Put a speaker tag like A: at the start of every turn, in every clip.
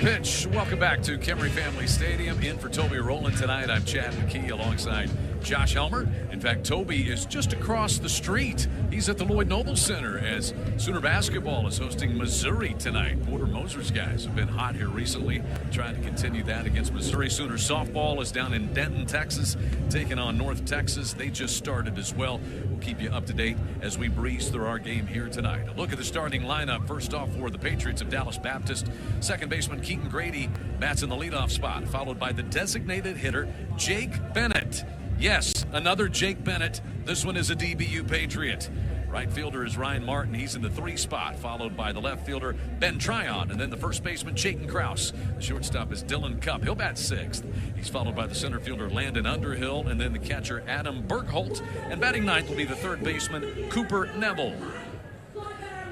A: pitch. Welcome back to Camry Family Stadium. In for Toby Rowland tonight. I'm Chad McKee alongside Josh Helmer. In fact, Toby is just across the street. He's at the Lloyd Noble Center as Sooner basketball is hosting Missouri tonight. Porter Moser's guys have been hot here recently, trying to continue that against Missouri. Sooner softball is down in Denton, Texas, taking on North Texas. They just started as well. We'll keep you up to date as we breeze through our game here tonight. A look at the starting lineup. First off for the Patriots of Dallas Baptist, second baseman Keaton Grady bats in the leadoff spot, followed by the designated hitter Jake Bennett. Yes, another Jake Bennett. This one is a DBU Patriot. Right fielder is Ryan Martin. He's in the 3 spot, followed by the left fielder Ben Tryon, and then the first baseman Chayton Krause. The shortstop is Dylan Cupp. He'll bat 6th. He's followed by the center fielder Landon Underhill, and then the catcher Adam Bergholt. And batting 9th will be the third baseman Cooper Neville.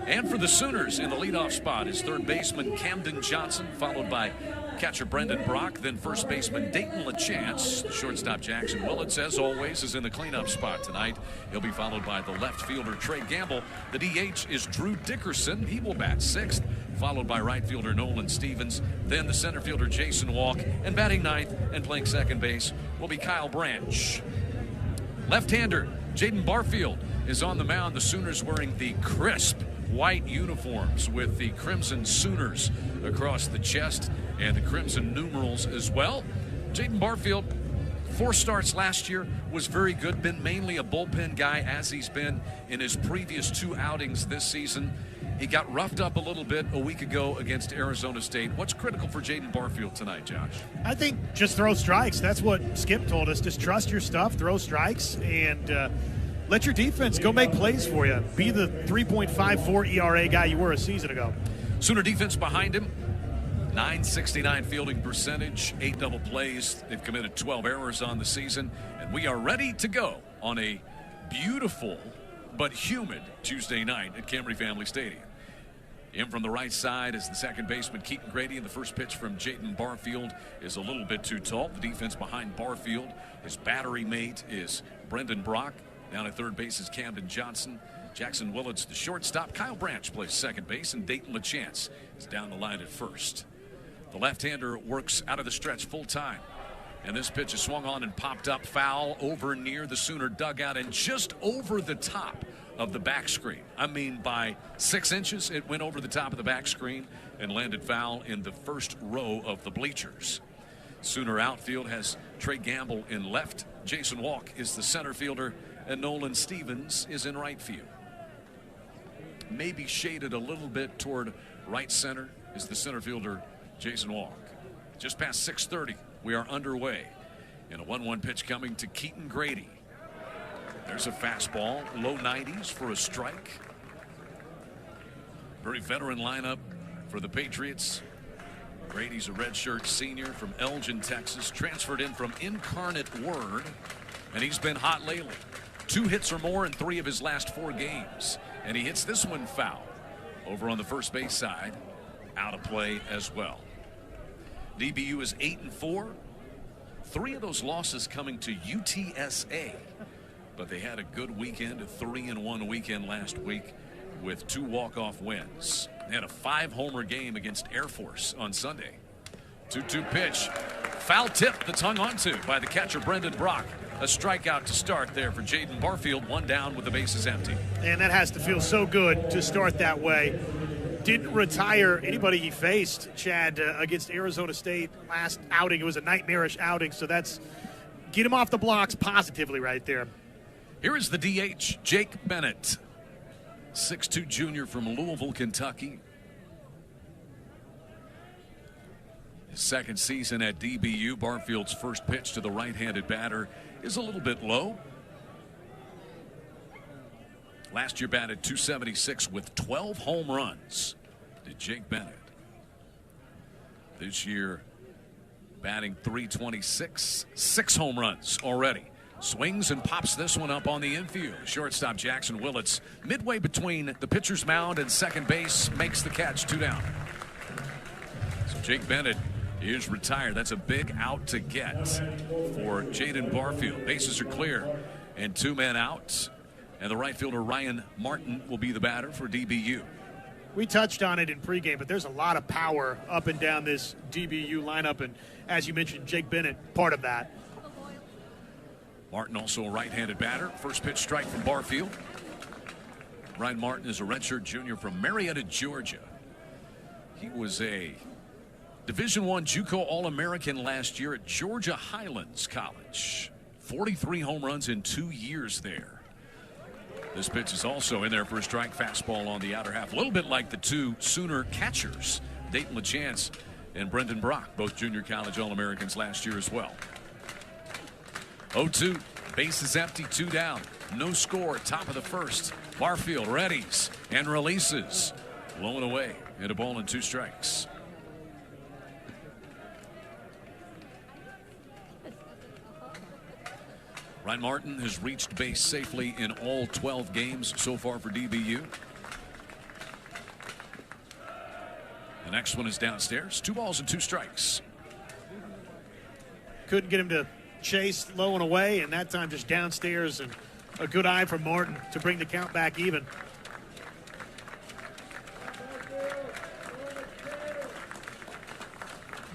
A: And for the Sooners in the leadoff spot is third baseman Camden Johnson, followed by catcher Brendan Brock, then first baseman Dayton LaChance. The shortstop Jackson Willits, as always, is in the cleanup spot tonight. He'll be followed by the left fielder Trey Gamble. The DH is Drew Dickerson. He will bat 6th, followed by right fielder Nolan Stevens, then the center fielder Jason Walk, and batting 9th and playing second base will be Kyle Branch. Left-hander Jaden Barfield is on the mound. The Sooners wearing the crisp white uniforms with the Crimson Sooners across the chest and the Crimson numerals as well. Jaden Barfield, 4 starts last year, was very good, been mainly a bullpen guy as he's been in his previous 2 outings this season. He got roughed up a little bit a week ago against Arizona State. What's critical for Jaden Barfield tonight, Josh?
B: I think just throw strikes. That's what Skip told us. Just trust your stuff, throw strikes, and let your defense go make plays for you. Be the 3.54 ERA guy you were a season ago.
A: Sooner defense behind him. 969 fielding percentage, 8 double plays. They've committed 12 errors on the season. And we are ready to go on a beautiful but humid Tuesday night at Camry Family Stadium. In from the right side is the second baseman Keaton Grady, and the first pitch from Jaden Barfield is a little bit too tall. The defense behind Barfield, his battery mate is Brendan Brock. Down at third base is Camden Johnson. Jackson Willits, the shortstop. Kyle Branch plays second base, and Dayton LaChance is down the line at first. The left-hander works out of the stretch full time. And this pitch is swung on and popped up foul over near the Sooner dugout and just over the top of the back screen. I mean, by 6 inches, it went over the top of the back screen and landed foul in the first row of the bleachers. Sooner outfield has Trey Gamble in left. Jason Walk is the center fielder, and Nolan Stevens is in right field. Maybe shaded a little bit toward right center is the center fielder, Jason Walk. Just past 6:30, we are underway. And a 1-1 pitch coming to Keaton Grady. There's a fastball, low 90s for a strike. Very veteran lineup for the Patriots. Grady's a redshirt senior from Elgin, Texas, transferred in from Incarnate Word, and he's been hot lately. 2 hits or more in 3 of his last 4 games, and he hits this one foul over on the first base side, out of play as well. DBU is 8-4. 3 of those losses coming to UTSA, but they had a good weekend, a 3-1 weekend last week with 2 walk-off wins. They had a 5-homer game against Air Force on Sunday. 2-2 pitch, foul tip that's hung onto by the catcher Brendan Brock. A strikeout to start there for Jaden Barfield, 1 down with the bases empty.
B: And that has to feel so good to start that way. Didn't retire anybody he faced, Chad, against Arizona State last outing. It was a nightmarish outing, so that's get him off the blocks positively right there.
A: Here is the DH, Jake Bennett, 6'2 junior from Louisville, Kentucky. His second season at DBU. Barfield's first pitch to the right-handed batter is a little bit low. Last year batted .276 with 12 home runs. Did Jake Bennett. This year batting .326, 6 home runs already. Swings and pops this one up on the infield. Shortstop Jackson Willits, midway between the pitcher's mound and second base, makes the catch, 2 down. So Jake Bennett is retired. That's a big out to get for Jaden Barfield. Bases are clear and 2 men out. And the right fielder Ryan Martin will be the batter for DBU.
B: We touched on it in pregame, but there's a lot of power up and down this DBU lineup, and as you mentioned, Jake Bennett, part of that.
A: Martin also a right-handed batter. First pitch strike from Barfield. Ryan Martin is a redshirt junior from Marietta, Georgia. He was a Division I JUCO All-American last year at Georgia Highlands College. 43 home runs in 2 years there. This pitch is also in there for a strike. Fastball on the outer half. A little bit like the two Sooner catchers, Dayton LaChance and Brendan Brock, both junior college All-Americans last year as well. 0-2. Base is empty, 2 down. No score, top of the first. Barfield readies and releases. Low and away. Hit a ball and 2 strikes. Ryan Martin has reached base safely in all 12 games so far for DBU. The next one is downstairs. 2 balls and 2 strikes.
B: Couldn't get him to chase, low and away, and that time just downstairs, and a good eye from Martin to bring the count back even.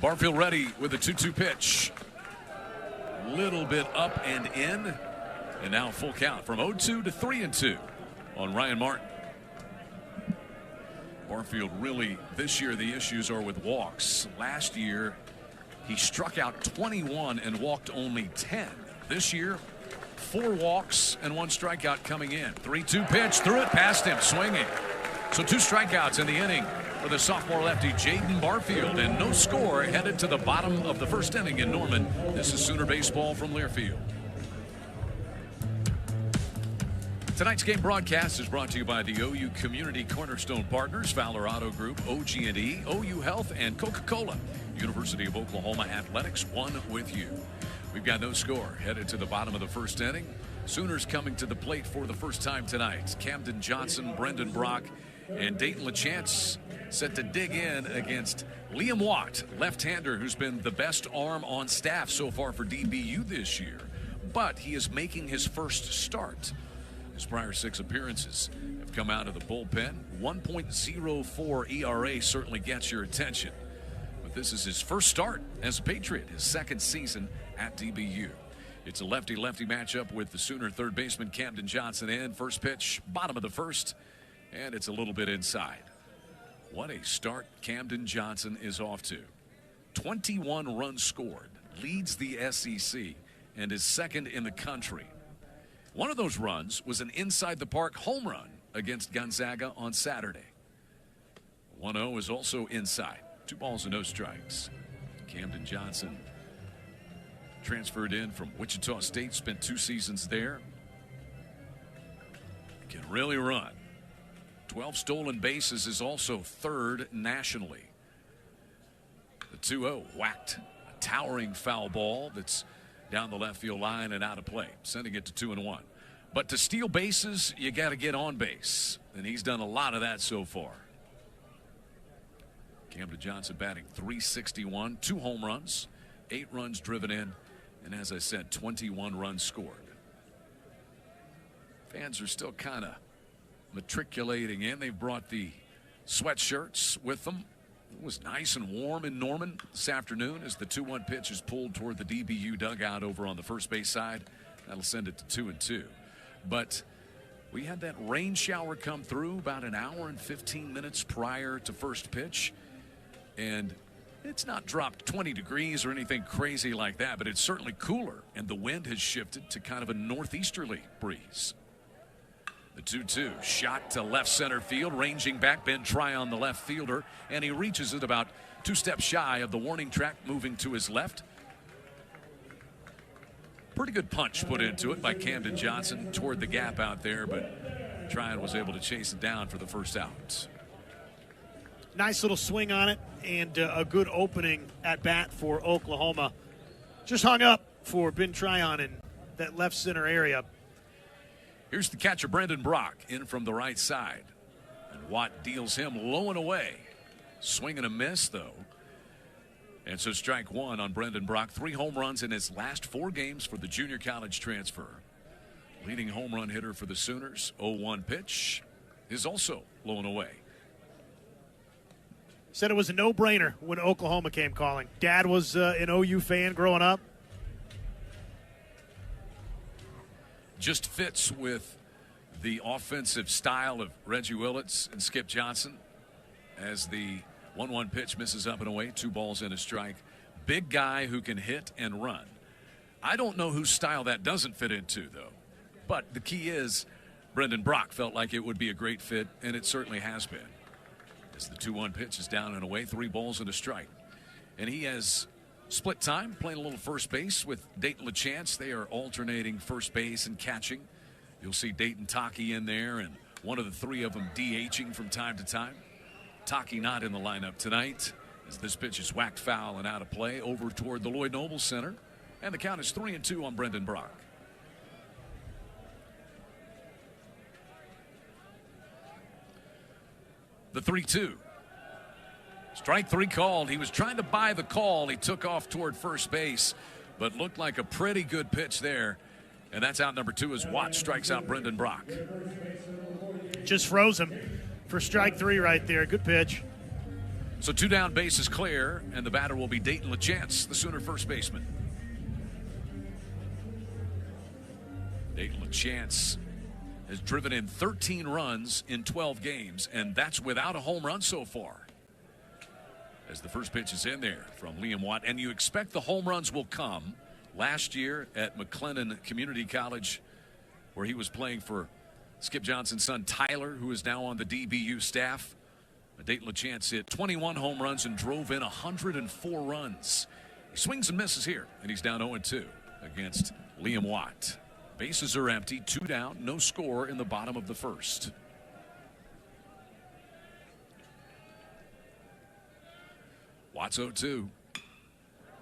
A: Barfield ready with a 2-2 pitch. Little bit up and in, and now full count from 0-2 to 3-2 on Ryan Martin. Barfield really this year the issues are with walks. Last year he struck out 21 and walked only 10. This year 4 walks and 1 strikeout coming in. 3-2 pitch, threw it past him, swinging. So 2 strikeouts in the inning for the sophomore lefty Jaden Barfield, and no score headed to the bottom of the first inning in Norman. This is Sooner baseball from Learfield. Tonight's game broadcast is brought to you by the OU Community Cornerstone Partners, Fowler Auto Group, OG&E, OU Health, and Coca-Cola. University of Oklahoma Athletics, one with you. We've got no score headed to the bottom of the first inning. Sooners coming to the plate for the first time tonight. Camden Johnson, Brendan Brock, and Dayton LaChance set to dig in against Liam Watt, left-hander who's been the best arm on staff so far for DBU this year. But he is making his first start. His prior 6 appearances have come out of the bullpen. 1.04 ERA certainly gets your attention. But this is his first start as a Patriot, his 2nd season at DBU. It's a lefty-lefty matchup with the Sooner third baseman Camden Johnson in. First pitch, bottom of the first, and it's a little bit inside. What a start Camden Johnson is off to. 21 runs scored, leads the SEC, and is 2nd in the country. One of those runs was an inside-the-park home run against Gonzaga on Saturday. 1-0 is also inside. 2 balls and no strikes. Camden Johnson transferred in from Wichita State, spent 2 seasons there. Can really run. 12 stolen bases is also 3rd nationally. The 2-0 whacked a towering foul ball that's down the left field line and out of play, sending it to 2-1. But to steal bases, you got to get on base, and he's done a lot of that so far. Camden Johnson batting .361, 2 home runs, 8 runs driven in, and as I said, 21 runs scored. Fans are still kind of matriculating in. They've brought the sweatshirts with them. It was nice and warm in Norman this afternoon as the 2-1 pitch is pulled toward the DBU dugout over on the first base side. That'll send it to 2-2. But we had that rain shower come through about an hour and 15 minutes prior to first pitch. And it's not dropped 20 degrees or anything crazy like that, but it's certainly cooler. And the wind has shifted to kind of a northeasterly breeze. The 2-2 shot to left center field, ranging back. Ben Tryon, the left fielder, and he reaches it about 2 steps shy of the warning track, moving to his left. Pretty good punch put into it by Camden Johnson toward the gap out there, but Tryon was able to chase it down for the first out.
B: Nice little swing on it, and a good opening at bat for Oklahoma. Just hung up for Ben Tryon in that left center area.
A: Here's the catcher, Brendan Brock, in from the right side. And Watt deals him low and away. Swing and a miss, though. And so strike 1 on Brendan Brock. 3 home runs in his last 4 games for the junior college transfer. Leading home run hitter for the Sooners. 0-1 pitch is also low and away.
B: Said it was a no-brainer when Oklahoma came calling. Dad was an OU fan growing up.
A: Just fits with the offensive style of Reggie Willits and Skip Johnson as the 1-1 pitch misses up and away, 2 balls and a strike. Big guy who can hit and run. I don't know whose style that doesn't fit into, though. But the key is Brendan Brock felt like it would be a great fit, and it certainly has been. As the 2-1 pitch is down and away, 3 balls and a strike. And he has split time, playing a little first base with Dayton LaChance. They are alternating first base and catching. You'll see Dayton Taki in there, and one of the 3 of them DHing from time to time. Taki not in the lineup tonight, as this pitch is whacked foul and out of play over toward the Lloyd Noble Center. And the count is 3-2 on Brendan Brock. The 3-2. Strike 3 called. He was trying to buy the call. He took off toward first base, but looked like a pretty good pitch there. And that's out number 2 as Watt strikes out Brendan Brock.
B: Just froze him for strike 3 right there. Good pitch.
A: So 2 down, base is clear, and the batter will be Dayton LaChance, the Sooner first baseman. Dayton LaChance has driven in 13 runs in 12 games, and that's without a home run so far. As the first pitch is in there from Liam Watt, and you expect the home runs will come. Last year at McLennan Community College, where he was playing for Skip Johnson's son Tyler, who is now on the DBU staff. Dayton LaChance hit 21 home runs and drove in 104 runs. He swings and misses here, and he's down 0-2 against Liam Watt. Bases are empty, 2 down, no score in the bottom of the first. Watt's 0-2.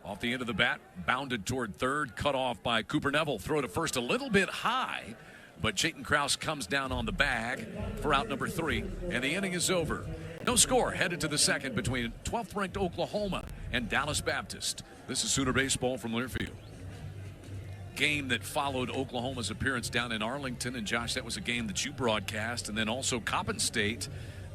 A: Off the end of the bat, bounded toward third, cut off by Cooper Neville. Throw to first a little bit high, but Chayton Krause comes down on the bag for out number 3, and the inning is over. No score headed to the second between 12th ranked Oklahoma and Dallas Baptist. This is Sooner Baseball from Learfield. Game that followed Oklahoma's appearance down in Arlington, and Josh, that was a game that you broadcast, and then also Coppin State,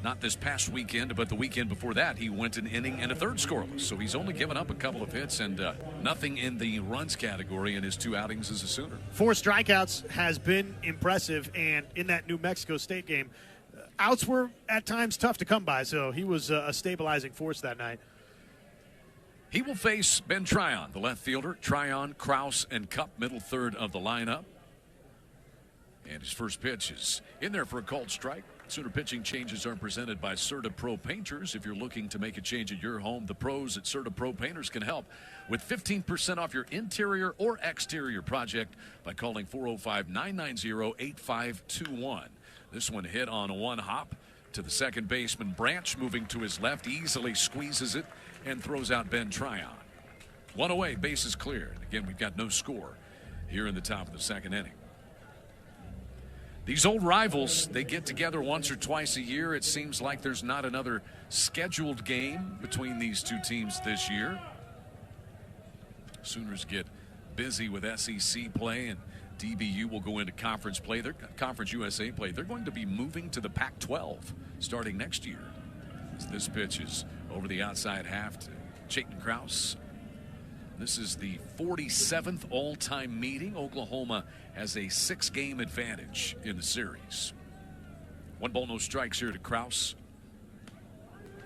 A: not this past weekend, but the weekend before that, he went an inning and a third scoreless. So he's only given up a couple of hits and nothing in the runs category in his 2 outings as a Sooner.
B: 4 strikeouts has been impressive, and in that New Mexico State game, outs were at times tough to come by, so he was a stabilizing force that night.
A: He will face Ben Tryon, the left fielder. Tryon, Krause, and Cup, middle third of the lineup. And his first pitch is in there for a called strike. Sooner pitching changes are presented by Serta Pro Painters. If you're looking to make a change at your home, the pros at Serta Pro Painters can help with 15% off your interior or exterior project by calling 405-990-8521. This one hit on one hop to the second baseman. Branch moving to his left, easily squeezes it and throws out Ben Tryon. 1 away, bases cleared. Again, we've got no score here in the top of the second inning. These old rivals, they get together once or twice a year. It seems like there's not another scheduled game between these 2 teams this year. Sooners get busy with SEC play, and DBU will go into conference play. Their Conference USA play. They're going to be moving to the Pac-12 starting next year. As this pitch is over the outside half to Chayton Krause. This is the 47th all-time meeting. Oklahoma has a 6-game advantage in the series. 1 ball, no strikes here to Krause.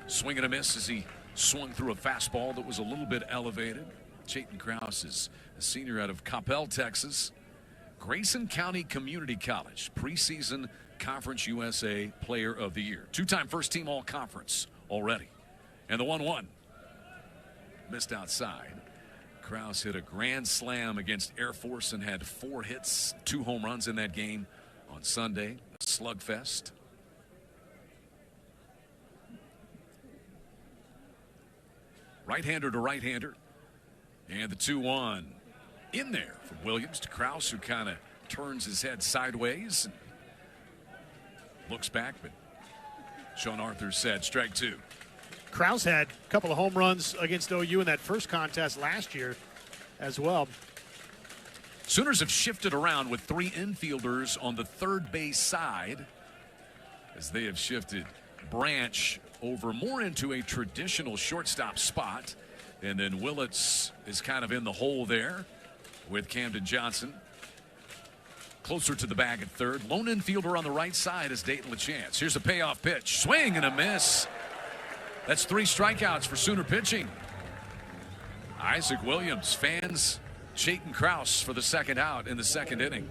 A: Swing and a miss as he swung through a fastball that was a little bit elevated. Chayton Krause is a senior out of Coppell, Texas. Grayson County Community College, preseason Conference USA Player of the Year. 2-time first-team all-conference already. And the 1-1 missed outside. Krause hit a grand slam against Air Force and had 4 hits, 2 home runs in that game on Sunday. A slugfest. Right-hander to right-hander. And the 2-1 in there from Williams to Krause, who kind of turns his head sideways and looks back, but Sean Arthur said strike 2.
B: Krause had a couple of home runs against OU in that first contest last year as well.
A: Sooners have shifted around with 3 infielders on the third base side as they have shifted Branch over more into a traditional shortstop spot. And then Willits is kind of in the hole there with Camden Johnson closer to the bag at third. Lone infielder on the right side is Dayton LaChance. Here's a payoff pitch. Swing and a miss. That's 3 strikeouts for Sooner pitching. Isaac Williams, fans Chayton Krause for the second out in the second inning.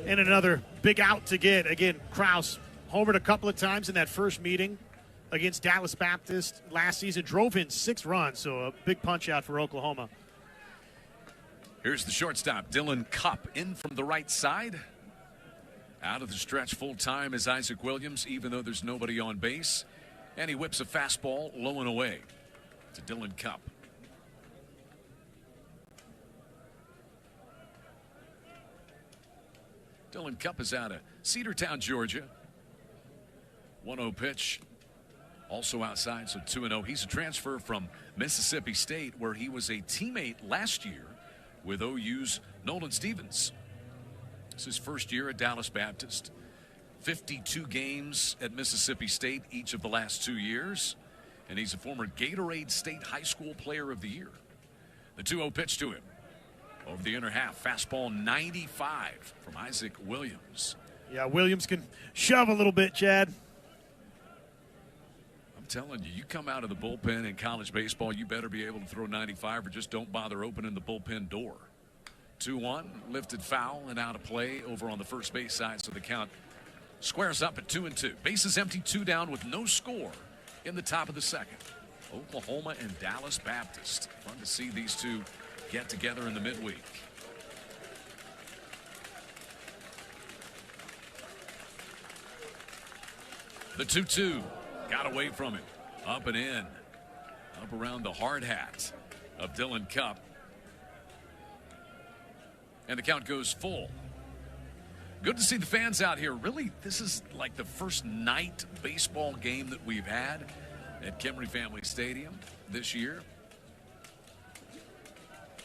B: And another big out to get. Again, Krause homered a couple of times in that first meeting against Dallas Baptist last season. Drove in 6 runs, so a big punch out for Oklahoma.
A: Here's the shortstop, Dylan Cupp, in from the right side. Out of the stretch full time is Isaac Williams, even though there's nobody on base. And he whips a fastball low and away to Dylan Cupp. Dylan Cupp is out of Cedartown, Georgia. 1-0 pitch. Also outside, so 2-0. He's a transfer from Mississippi State, where he was a teammate last year with OU's Nolan Stevens. It's his first year at Dallas Baptist. 52 games at Mississippi State each of the last 2 years. And he's a former Gatorade State High School Player of the Year. The 2-0 pitch to him. Over the inner half, fastball 95 from Isaac Williams.
B: Yeah, Williams can shove a little bit, Chad.
A: I'm telling you, you come out of the bullpen in college baseball, you better be able to throw 95 or just don't bother opening the bullpen door. 2-1, lifted foul and out of play over on the first base side, so the count squares up at 2-2. Bases empty, 2 down with no score in the top of the second. Oklahoma and Dallas Baptist. Fun to see these two get together in the midweek. The 2-2 got away from him. Up and in. Up around the hard hat of Dylan Cupp. And the count goes full. Good to see the fans out here. Really, this is like the first night baseball game that we've had at Kemry Family Stadium this year.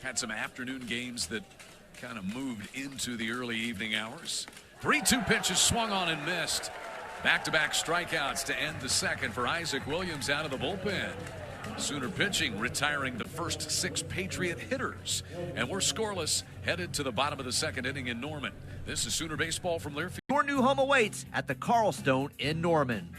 A: Had some afternoon games that kind of moved into the early evening hours. 3-2 pitches swung on and missed. Back-to-back strikeouts to end the second for Isaac Williams out of the bullpen. Sooner pitching, retiring the first 6 Patriot hitters. And we're scoreless, headed to the bottom of the second inning in Norman. This is Sooner Baseball from Learfield.
C: Your new home awaits at the Carlstone in Norman.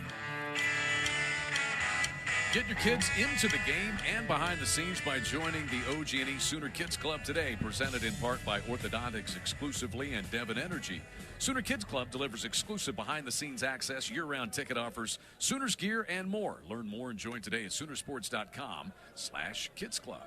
A: Get your kids into the game and behind the scenes by joining the OG&E Sooner Kids Club today, presented in part by Orthodontics exclusively and Devon Energy. Sooner Kids Club delivers exclusive behind-the-scenes access, year-round ticket offers, Sooners gear, and more. Learn more and join today at Soonersports.com/Kids Club.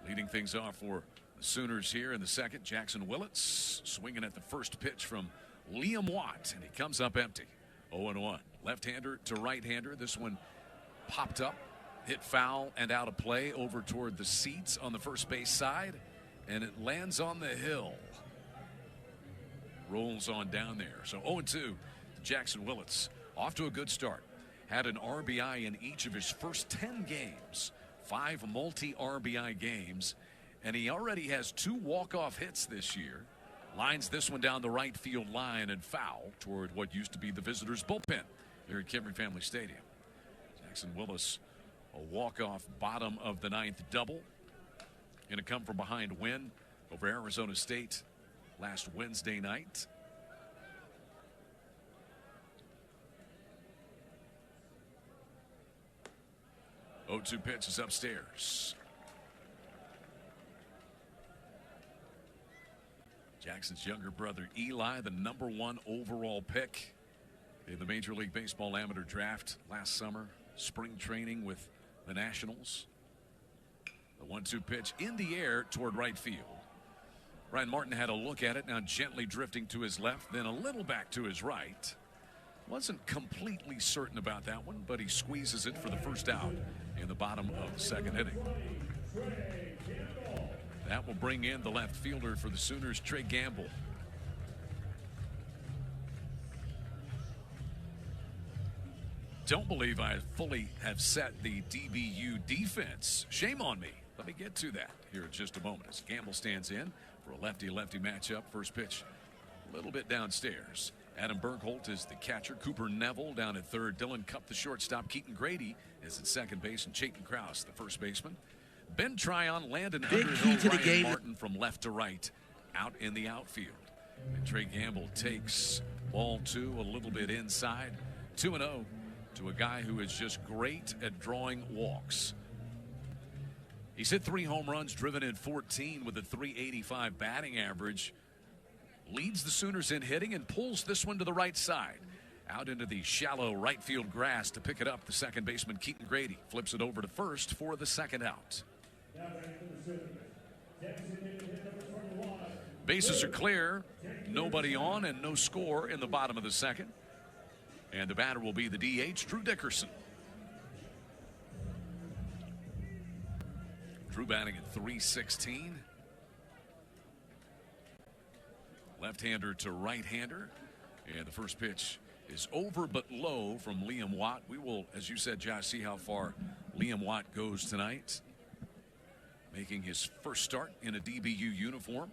A: Leading things off for the Sooners here in the second, Jackson Willits swinging at the first pitch from Liam Watt, and he comes up empty. 0-1. Left-hander to right-hander. This one popped up, hit foul and out of play over toward the seats on the first base side, and it lands on the hill. Rolls on down there. So 0-2, Jackson Willits off to a good start. Had an RBI in each of his first 10 games, 5 multi-RBI games, and he already has 2 walk-off hits this year. Lines this one down the right field line and foul toward what used to be the visitors' bullpen here at Kemry Family Stadium. Jackson Willis, a walk-off bottom of the 9th double. Going to come from behind win over Arizona State last Wednesday night. Oh, 2 pitch is upstairs. Jackson's younger brother Eli, the #1 overall pick in the Major League Baseball amateur draft last summer. Spring training with the Nationals. The 1-2 pitch in the air toward right field. Ryan Martin had a look at it, now gently drifting to his left, then a little back to his right. Wasn't completely certain about that one, but he squeezes it for the first out in the bottom of the second inning. That will bring in the left fielder for the Sooners, Trey Gamble. Don't believe I fully have set the DBU defense. Shame on me. Let me get to that here in just a moment as Gamble stands in for a lefty-lefty matchup. First pitch a little bit downstairs Adam Bergholt is the catcher. Cooper Neville down at third. Dylan Cupp, the shortstop. Keaton Grady is at second base. And Chayton Krause, the first baseman. Ben Tryon, Landon Underhill, Ryan Martin from left to right out in the outfield. And Trey Gamble takes ball 2 a little bit inside. 2-0 to a guy who is just great at drawing walks. He's hit 3 home runs, driven in 14 with a .385 batting average. Leads the Sooners in hitting and pulls this one to the right side. Out into the shallow right field grass to pick it up. The second baseman, Keaton Grady, flips it over to first for the second out. Bases are clear. Nobody on and no score in the bottom of the second. And the batter will be the DH, Drew Dickerson. Drew batting at .316. Left-hander to right-hander. And the first pitch is over but low from Liam Watt. We will, as you said, Josh, see how far Liam Watt goes tonight. Making his first start in a DBU uniform.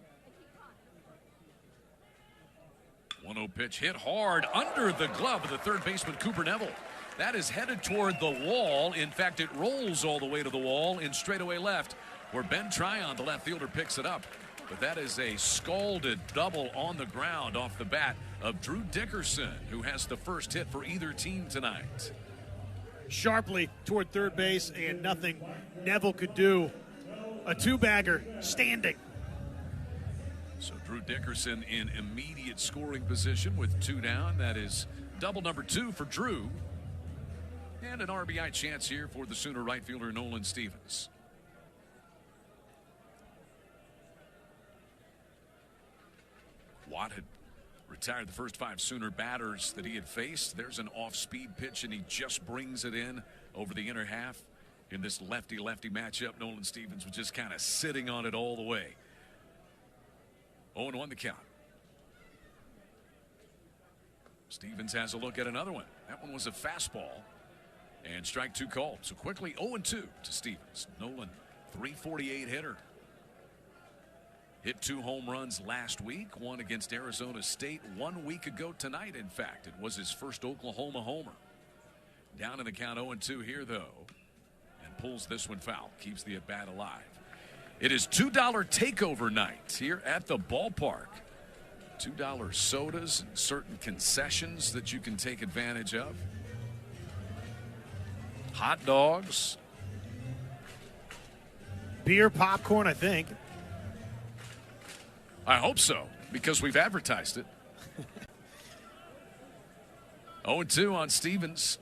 A: 1-0 pitch hit hard under the glove of the third baseman, Cooper Neville. That is headed toward the wall. In fact, it rolls all the way to the wall in straightaway left, where Ben Tryon, the left fielder, picks it up. But that is a scalded double on the ground off the bat of Drew Dickerson, who has the first hit for either team tonight.
B: Sharply toward third base, and nothing Neville could do. A 2-bagger standing.
A: So Drew Dickerson in immediate scoring position with 2 down. That is double number 2 for Drew. And an RBI chance here for the Sooner right fielder Nolan Stevens. Watt had retired the first 5 Sooner batters that he had faced. There's an off-speed pitch, and he just brings it in over the inner half. In this lefty-lefty matchup, Nolan Stevens was just kind of sitting on it all the way. 0-1 the count. Stevens has a look at another one. That one was a fastball. And strike 2 called. So quickly 0-2 to Stevens. Nolan, .348 hitter. Hit 2 home runs last week. One against Arizona State 1 week ago tonight, in fact. It was his first Oklahoma homer. Down in the count 0-2 here, though. And pulls this one foul. Keeps the at-bat alive. It is $2 takeover night here at the ballpark. $2 sodas and certain concessions that you can take advantage of. Hot dogs.
B: Beer, popcorn, I think.
A: I hope so, because we've advertised it. 0-2 on Stevens.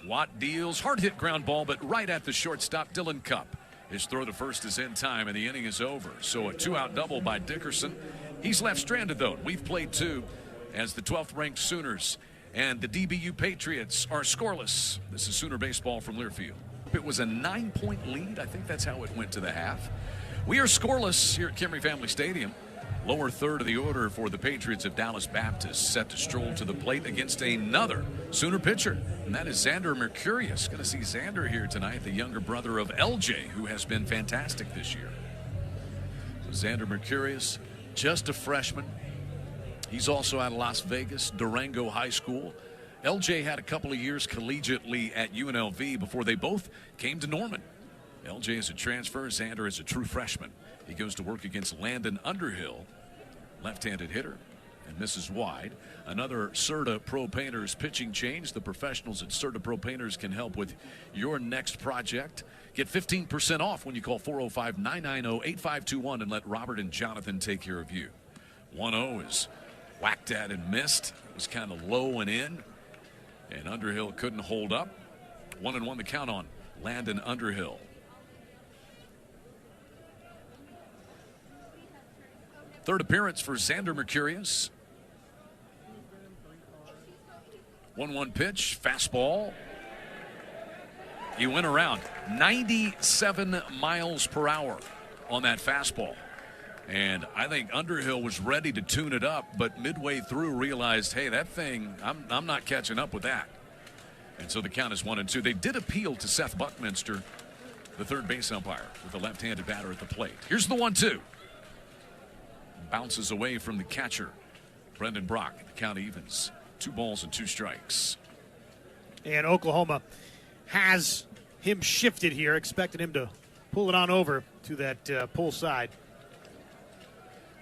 A: Watt deals. Hard hit ground ball, but right at the shortstop, Dylan Cupp. His throw to first is in time, and the inning is over. So a 2-out double by Dickerson. He's left stranded, though. We've played 2 as the 12th-ranked Sooners and the DBU Patriots are scoreless. This is Sooner baseball from Learfield. It was a 9-point lead. I think that's how it went to the half. We are scoreless here at Camry Family Stadium. Lower third of the order for the Patriots of Dallas Baptist, set to stroll to the plate against another Sooner pitcher, and that is Xander Mercurius. Going to see Xander here tonight, the younger brother of LJ, who has been fantastic this year. So Xander Mercurius, just a freshman. He's also out of Las Vegas, Durango High School. LJ had a couple of years collegiately at UNLV before they both came to Norman. LJ is a transfer. Xander is a true freshman. He goes to work against Landon Underhill, left-handed hitter, and misses wide. Another Serta Pro Painters pitching change. The professionals at Serta Pro Painters can help with your next project. Get 15% off when you call 405-990-8521 and let Robert and Jonathan take care of you. 1-0 is whacked at and missed. It was kind of low and in, and Underhill couldn't hold up. 1-1 the count on Landon Underhill. Third appearance for Xander Mercurius. 1-1 pitch, fastball. He went around 97 miles per hour on that fastball. And I think Underhill was ready to tune it up, but midway through realized, hey, that thing, I'm not catching up with that. And so the count is 1-2. They did appeal to Seth Buckminster, the third base umpire, with the left-handed batter at the plate. Here's the 1-2. Bounces away from the catcher, Brendan Brock, the count evens. 2 balls and 2 strikes.
B: And Oklahoma has him shifted here, expecting him to pull it on over to that pull side.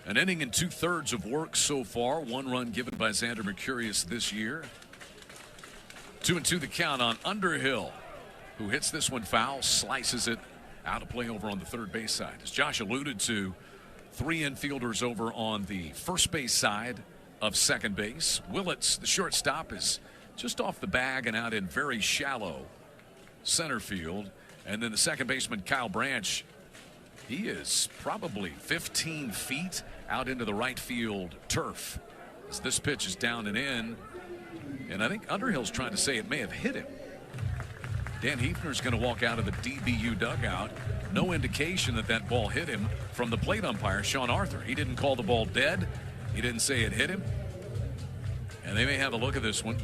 A: An inning and 2/3 of work so far. 1 run given by Xander Mercurius this year. 2-2 the count on Underhill, who hits this one foul, slices it out of play over on the third base side. As Josh alluded to, 3 infielders over on the first base side of second base. Willits, the shortstop, is just off the bag and out in very shallow center field. And then the second baseman, Kyle Branch, he is probably 15 feet out into the right field turf. As this pitch is down and in. And I think Underhill's trying to say it may have hit him. Dan Hefner's going to walk out of the DBU dugout. No indication that that ball hit him from the plate umpire, Sean Arthur. He didn't call the ball dead. He didn't say it hit him. And they may have a look at this one.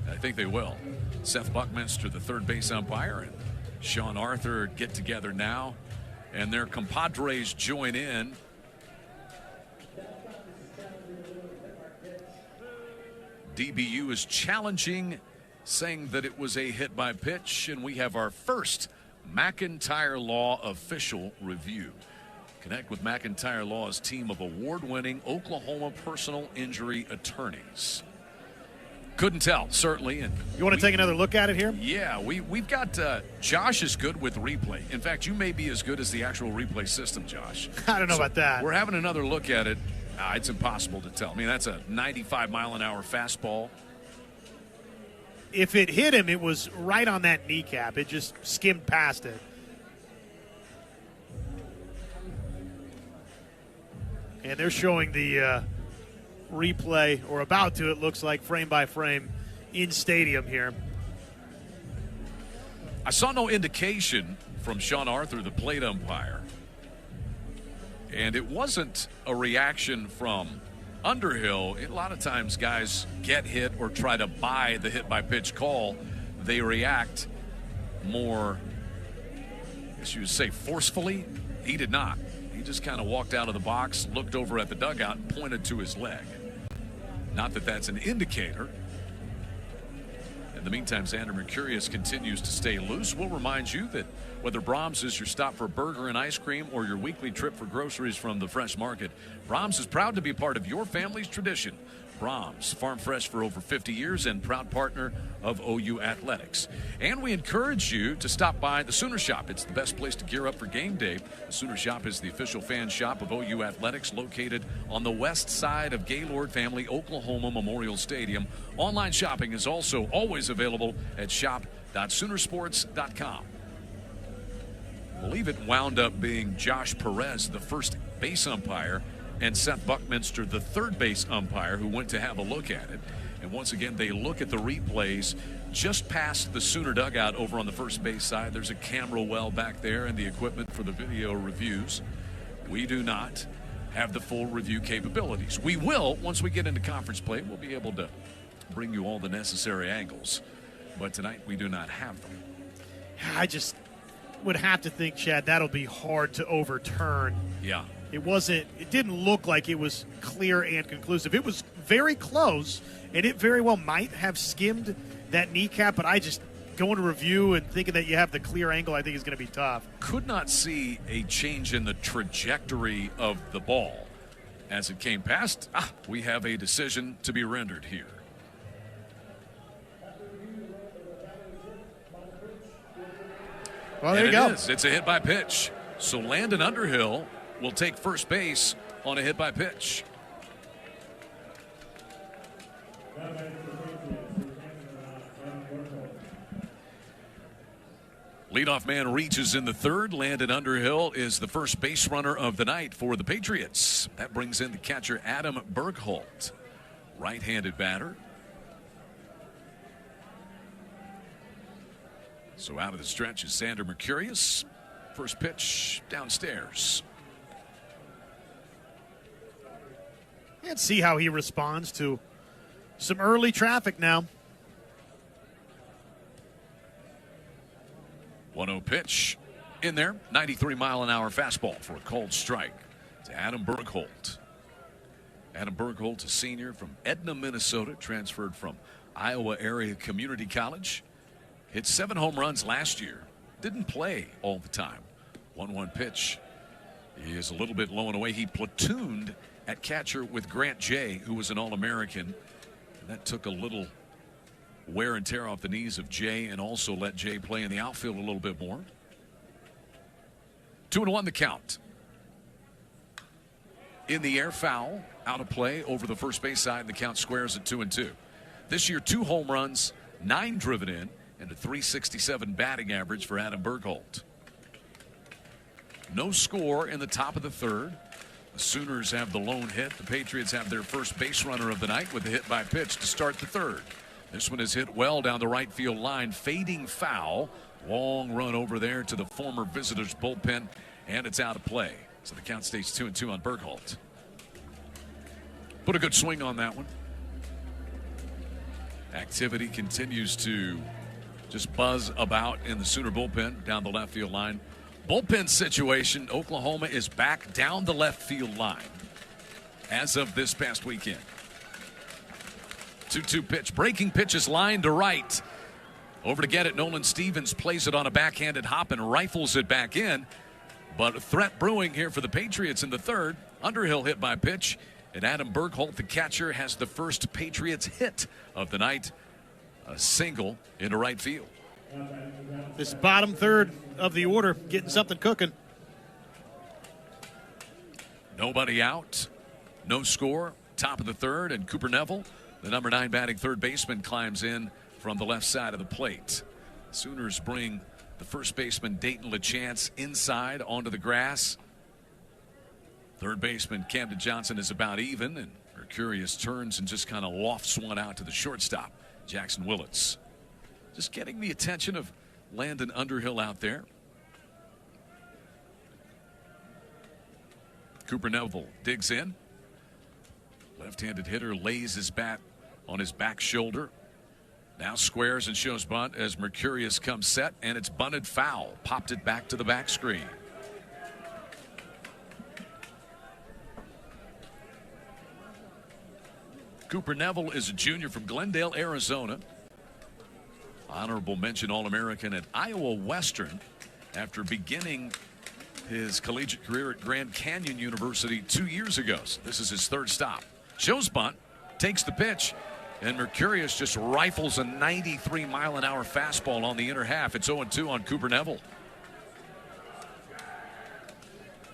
A: I think they will. Seth Buckminster, the third base umpire, and Sean Arthur get together now. And their compadres join in. DBU is challenging, saying that it was a hit by pitch, and we have our first McIntyre Law official review. Connect with McIntyre Law's team of award-winning Oklahoma personal injury attorneys. Couldn't tell, certainly. And
B: you want to take another look at it here?
A: Yeah, we've got Josh is good with replay. In fact, you may be as good as the actual replay system, Josh.
B: I don't know about that.
A: We're having another look at it. It's impossible to tell. I mean, that's a 95-mile-an-hour fastball.
B: If it hit him, it was right on that kneecap. It just skimmed past it. And they're showing the replay, or about to, it looks like, frame by frame in stadium here.
A: I saw no indication from Sean Arthur, the plate umpire. And it wasn't a reaction from Underhill. A lot of times guys get hit or try to buy the hit by pitch call. They react more, I guess you would say, forcefully. He did not. He just kind of walked out of the box, looked over at the dugout, and pointed to his leg. Not that that's an indicator. In the meantime, Xander Mercurius continues to stay loose. We'll remind you that whether Brahms is your stop for burger and ice cream or your weekly trip for groceries from the fresh market, Brahms is proud to be part of your family's tradition. Brahms, farm fresh for over 50 years and proud partner of OU Athletics. And we encourage you to stop by the Sooner Shop. It's the best place to gear up for game day. The Sooner Shop is the official fan shop of OU Athletics, located on the west side of Gaylord Family Oklahoma Memorial Stadium. Online shopping is also always available at shop.soonersports.com. I believe it wound up being Josh Perez, the first base umpire, and Seth Buckminster, the third base umpire, who went to have a look at it. And once again, they look at the replays just past the Sooner dugout over on the first base side. There's a camera well back there and the equipment for the video reviews. We do not have the full review capabilities. We will once we get into conference play. We'll be able to bring you all the necessary angles. But tonight we do not have them.
B: I just would have to think, Chad, that'll be hard to overturn.
A: Yeah.
B: It didn't look like it was clear and conclusive. It was very close, and it very well might have skimmed that kneecap, but I just going to review and thinking that you have the clear angle, I think is going to be tough.
A: Could not see a change in the trajectory of the ball as it came past. We have a decision to be rendered here.
B: Well, there you go.
A: It's a hit by pitch. So Landon Underhill will take first base on a hit by pitch. Leadoff man reaches in the third. Landon Underhill is the first base runner of the night for the Patriots. That brings in the catcher Adam Bergholt, right-handed batter. So out of the stretch is Xander Mercurius. First pitch downstairs.
B: And see how he responds to some early traffic now.
A: 1-0 pitch in there. 93-mile-an-hour fastball for a called strike to Adam Bergholt. Adam Bergholt, a senior from Edna, Minnesota, transferred from Iowa Area Community College. Hit 7 home runs last year. Didn't play all the time. 1-1 pitch. He is a little bit low and away. He platooned at catcher with Grant Jay, who was an All-American. That took a little wear and tear off the knees of Jay and also let Jay play in the outfield a little bit more. 2-1 the count. In the air, foul. Out of play over the first base side, and the count squares at 2-2. This year, 2 home runs, 9 driven in, and a .367 batting average for Adam Bergholt. No score in the top of the third. The Sooners have the lone hit. The Patriots have their first base runner of the night with a hit by pitch to start the third. This one is hit well down the right field line. Fading foul. Long run over there to the former visitors' bullpen, and it's out of play. So the count stays 2-2 on Bergholt. Put a good swing on that one. Activity continues to just buzz about in the Sooner bullpen down the left field line. Bullpen situation, Oklahoma is back down the left field line as of this past weekend. 2-2 pitch. Breaking pitch is lined to right. Over to get it, Nolan Stevens plays it on a backhanded hop and rifles it back in. But a threat brewing here for the Patriots in the third. Underhill hit by pitch. And Adam Bergholt, the catcher, has the first Patriots hit of the night. A single into right field.
B: This bottom third of the order, getting something cooking.
A: Nobody out. No score. Top of the third. And Cooper Neville, the number 9 batting third baseman, climbs in from the left side of the plate. Sooners bring the first baseman, Dayton LeChance, inside onto the grass. Third baseman Camden Johnson is about even, and Mercurius turns and just kind of lofts one out to the shortstop, Jackson Willits. Just getting the attention of Landon Underhill out there. Cooper Neville digs in. Left-handed hitter lays his bat on his back shoulder. Now squares and shows bunt as Mercurius comes set, and it's bunted foul. Popped it back to the back screen. Cooper Neville is a junior from Glendale, Arizona. Honorable mention All-American at Iowa Western after beginning his collegiate career at Grand Canyon University 2 years ago. So this is his third stop. Shows bunt, takes the pitch, and Mercurius just rifles a 93-mile-an-hour fastball on the inner half. It's 0-2 on Cooper Neville.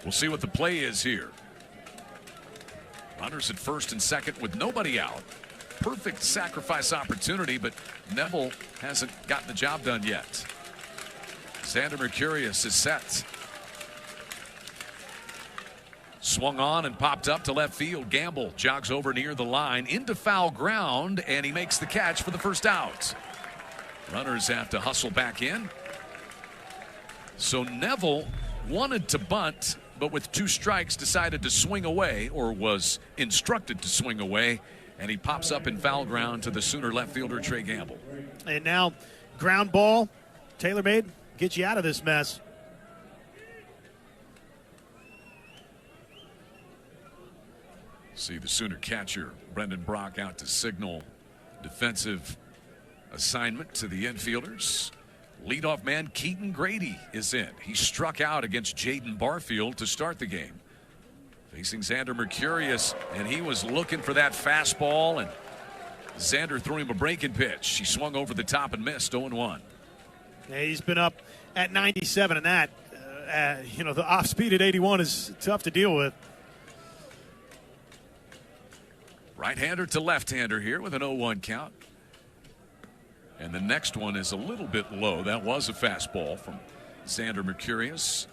A: We'll see what the play is here. Runners at first and second with nobody out. Perfect sacrifice opportunity, but Neville hasn't gotten the job done yet. Xander Mercurius is set. Swung on and popped up to left field. Gamble jogs over near the line into foul ground, and he makes the catch for the first out. Runners have to hustle back in. So Neville wanted to bunt, but with 2 strikes decided to swing away, or was instructed to swing away, and he pops up in foul ground to the Sooner left fielder Trey Gamble.
B: And now ground ball, tailor-made, get you out of this mess.
A: See the Sooner catcher Brendan Brock out to signal defensive assignment to the infielders. Leadoff man Keaton Grady is in. He struck out against Jaden Barfield to start the game. Facing Xander Mercurius, and he was looking for that fastball, and Xander threw him a breaking pitch. He swung over the top and missed. 0-1.
B: Yeah, he's been up at 97, and that, the off speed at 81 is tough to deal with.
A: Right-hander to left-hander here with an 0-1 count. And the next one is a little bit low. That was a fastball from Xander Mercurius.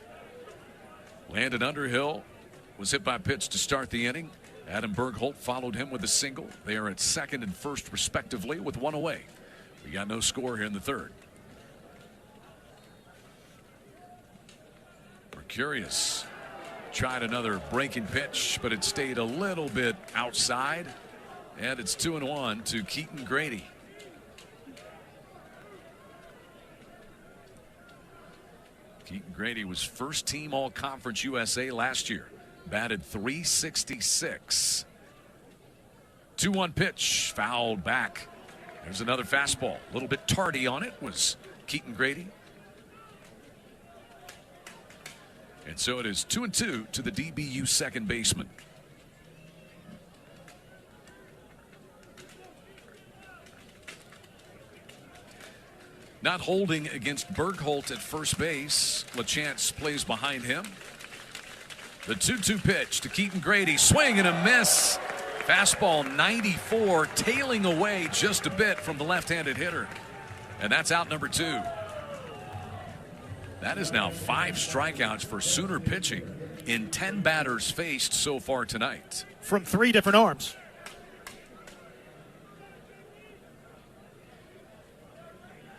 A: Landon Underhill was hit by a pitch to start the inning. Adam Bergholt followed him with a single. They are at second and first respectively with 1 away. We got no score here in the third. Mercurius tried another breaking pitch, but it stayed a little bit outside. And it's 2-1 to Keaton Grady. Keaton Grady was first team All-Conference USA last year. Batted .366. 2-1 pitch, fouled back. There's another fastball. A little bit tardy on it was Keaton Grady. And so it is 2-2 to the DBU second baseman. Not holding against Bergholt at first base. LaChance plays behind him. The 2-2 pitch to Keaton Grady. Swing and a miss. Fastball 94, tailing away just a bit from the left-handed hitter. And that's out number 2. That is now 5 strikeouts for Sooner pitching in 10 batters faced so far tonight.
B: From 3 different arms.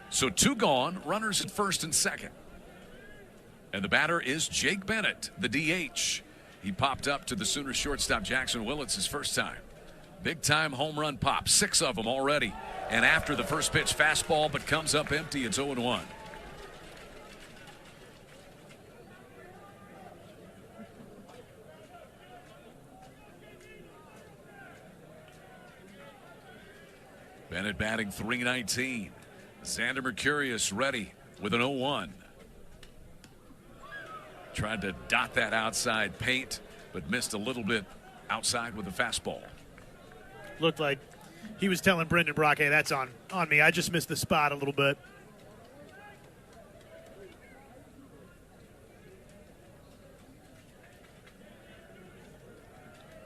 A: So 2 gone, runners at first and second. And the batter is Jake Bennett, the DH. He popped up to the Sooner shortstop Jackson Willits his first time. Big-time home run pop, 6 of them already. And after the first pitch, fastball, but comes up empty. It's 0-1. Bennett batting .319. Xander Mercurius ready with an 0-1. Tried to dot that outside paint, but missed a little bit outside with the fastball.
B: Looked like he was telling Brendan Brock, hey, that's on me. I just missed the spot a little bit.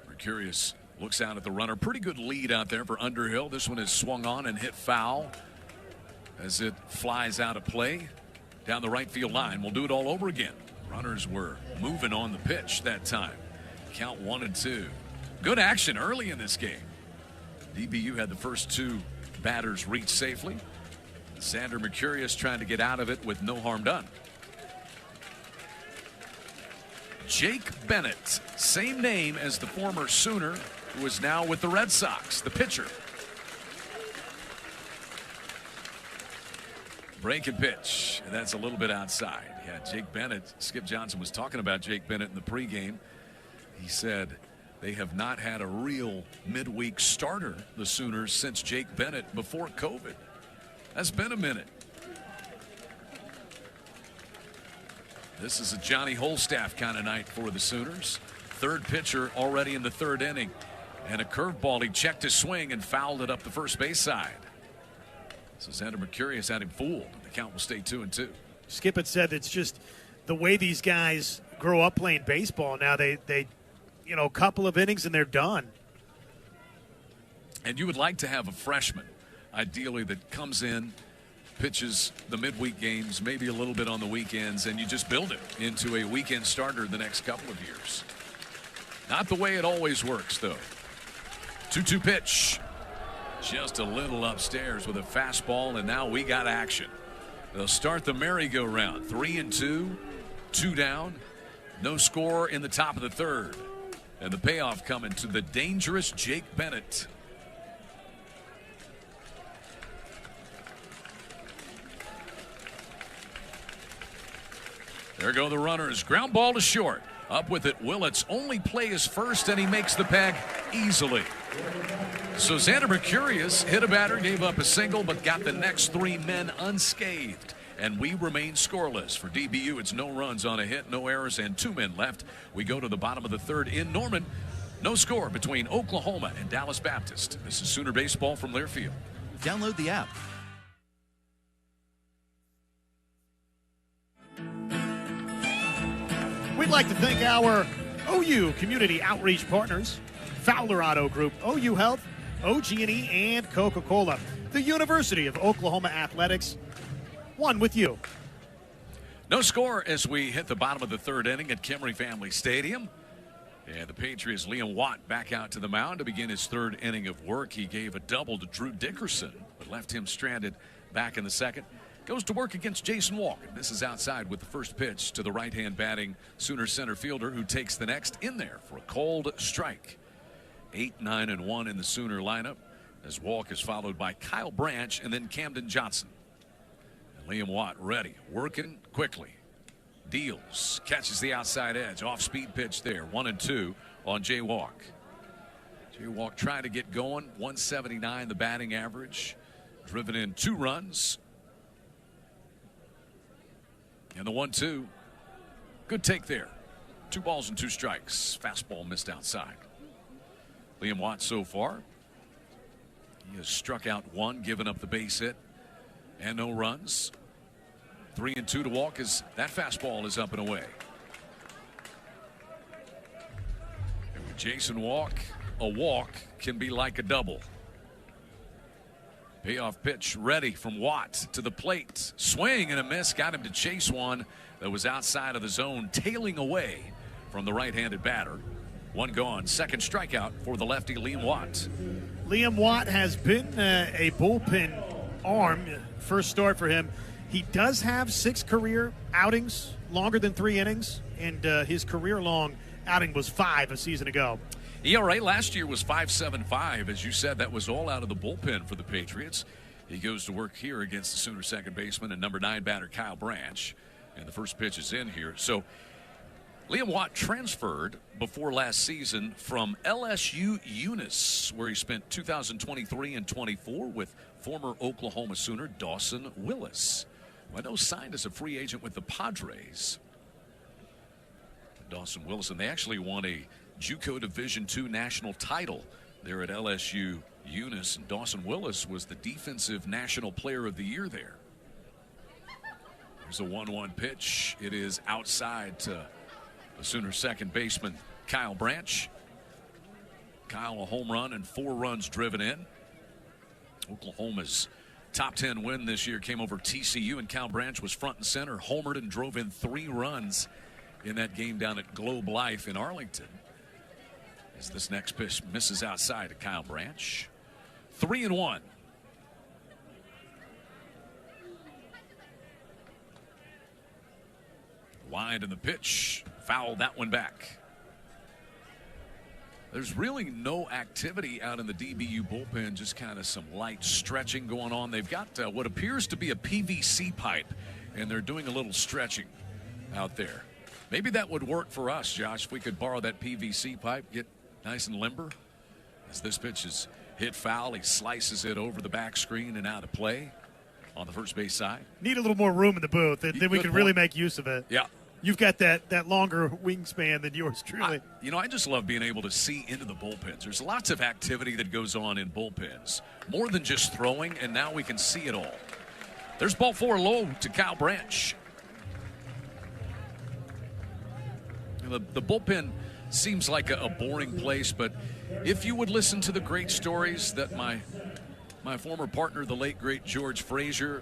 A: Mercurius looks out at the runner. Pretty good lead out there for Underhill. This one is swung on and hit foul as it flies out of play down the right field line. We'll do it all over again. Runners were moving on the pitch that time. Count 1-2. Good action early in this game. DBU had the first 2 batters reach safely. Xander Mercurius trying to get out of it with no harm done. Jake Bennett, same name as the former Sooner, who is now with the Red Sox, the pitcher. Break and pitch, and that's a little bit outside. Yeah, Jake Bennett, Skip Johnson was talking about Jake Bennett in the pregame. He said they have not had a real midweek starter, the Sooners, since Jake Bennett before COVID. That's been a minute. This is a Johnny Holstaff kind of night for the Sooners. Third pitcher already in the 3rd inning. And a curveball, he checked his swing and fouled it up the first base side. So Xander Mercurius had him fooled. The count will stay 2-2.
B: Skip had said it's just the way these guys grow up playing baseball now. They a couple of innings and they're done.
A: And you would like to have a freshman, ideally, that comes in, pitches the midweek games, maybe a little bit on the weekends, and you just build it into a weekend starter the next couple of years. Not the way it always works, though. 2-2 pitch. Just a little upstairs with a fastball, and now we got action. They'll start the merry-go-round. 3-2, 2 down. No score in the top of the 3rd. And the payoff coming to the dangerous Jake Bennett. There go the runners. Ground ball to short. Up with it, Willits. Only play is first, and he makes the peg easily. So Xander Mercurius hit a batter, gave up a single, but got the next 3 men unscathed. And we remain scoreless. For DBU, it's no runs on a hit, no errors, and 2 men left. We go to the bottom of the 3rd in Norman. No score between Oklahoma and Dallas Baptist. This is Sooner Baseball from Learfield.
D: Download the app.
B: We'd like to thank our OU community outreach partners, Fowler Auto Group, OU Health, OG&E, and Coca-Cola. The University of Oklahoma Athletics, one with you.
A: No score as we hit the bottom of the 3rd inning at Kimry Family Stadium. And the Patriots' Liam Watt back out to the mound to begin his 3rd inning of work. He gave a double to Drew Dickerson, but left him stranded back in the 2nd. Goes to work against Jason Walken. This is outside with the first pitch to the right-hand batting Sooner center fielder, who takes the next in there for a cold strike. 8, 9, and 1 in the Sooner lineup, as Walk is followed by Kyle Branch and then Camden Johnson. And Liam Watt ready, working quickly. Deals, catches the outside edge, off-speed pitch there. 1-2 on Jay Walk. Jay Walk trying to get going. 179 the batting average. Driven in 2 runs. And the 1-2. Good take there. 2 balls and 2 strikes. Fastball missed outside. Liam Watt so far. He has struck out 1, given up the base hit, and no runs. 3-2 to Walk as that fastball is up and away. And with Jason Walk, a walk can be like a double. Payoff pitch ready from Watt to the plate. Swing and a miss. Got him to chase one that was outside of the zone, tailing away from the right-handed batter. 1 gone. Second strikeout for the lefty Liam Watt.
B: Liam Watt has been a bullpen arm. First start for him. He does have 6 career outings, longer than 3 innings, and his career-long outing was 5 a season ago.
A: ERA last year was 5.75. As you said, that was all out of the bullpen for the Patriots. He goes to work here against the Sooner second baseman and number 9 batter Kyle Branch. And the first pitch is in here. So Liam Watt transferred before last season from LSU Eunice, where he spent 2023 and 24 with former Oklahoma Sooner Dawson Willis. I know signed as a free agent with the Padres. Dawson Willis, and they actually won a JUCO Division II national title there at LSU Eunice. And Dawson Willis was the defensive national player of the year there. There's a 1-1 pitch. It is outside to the Sooner second baseman Kyle Branch. Kyle a home run and 4 runs driven in. Oklahoma's top 10 win this year came over TCU, and Kyle Branch was front and center, homered and drove in 3 runs in that game down at Globe Life in Arlington. As this next pitch misses outside to Kyle Branch. 3-1. Wide in the pitch. Fouled that one back. There's really no activity out in the DBU bullpen, just kind of some light stretching going on. They've got what appears to be a PVC pipe, and they're doing a little stretching out there. Maybe that would work for us, Josh, if we could borrow that PVC pipe, get nice and limber. As this pitch is hit foul, he slices it over the back screen and out of play on the first base side.
B: Need a little more room in the booth, then we could really make use of it.
A: Yeah.
B: You've got that longer wingspan than yours truly.
A: I just love being able to see into the bullpens. There's lots of activity that goes on in bullpens, more than just throwing, and now we can see it all. There's ball 4 low to Kyle Branch. The bullpen seems like a boring place, but if you would listen to the great stories that my former partner, the late, great George Frazier,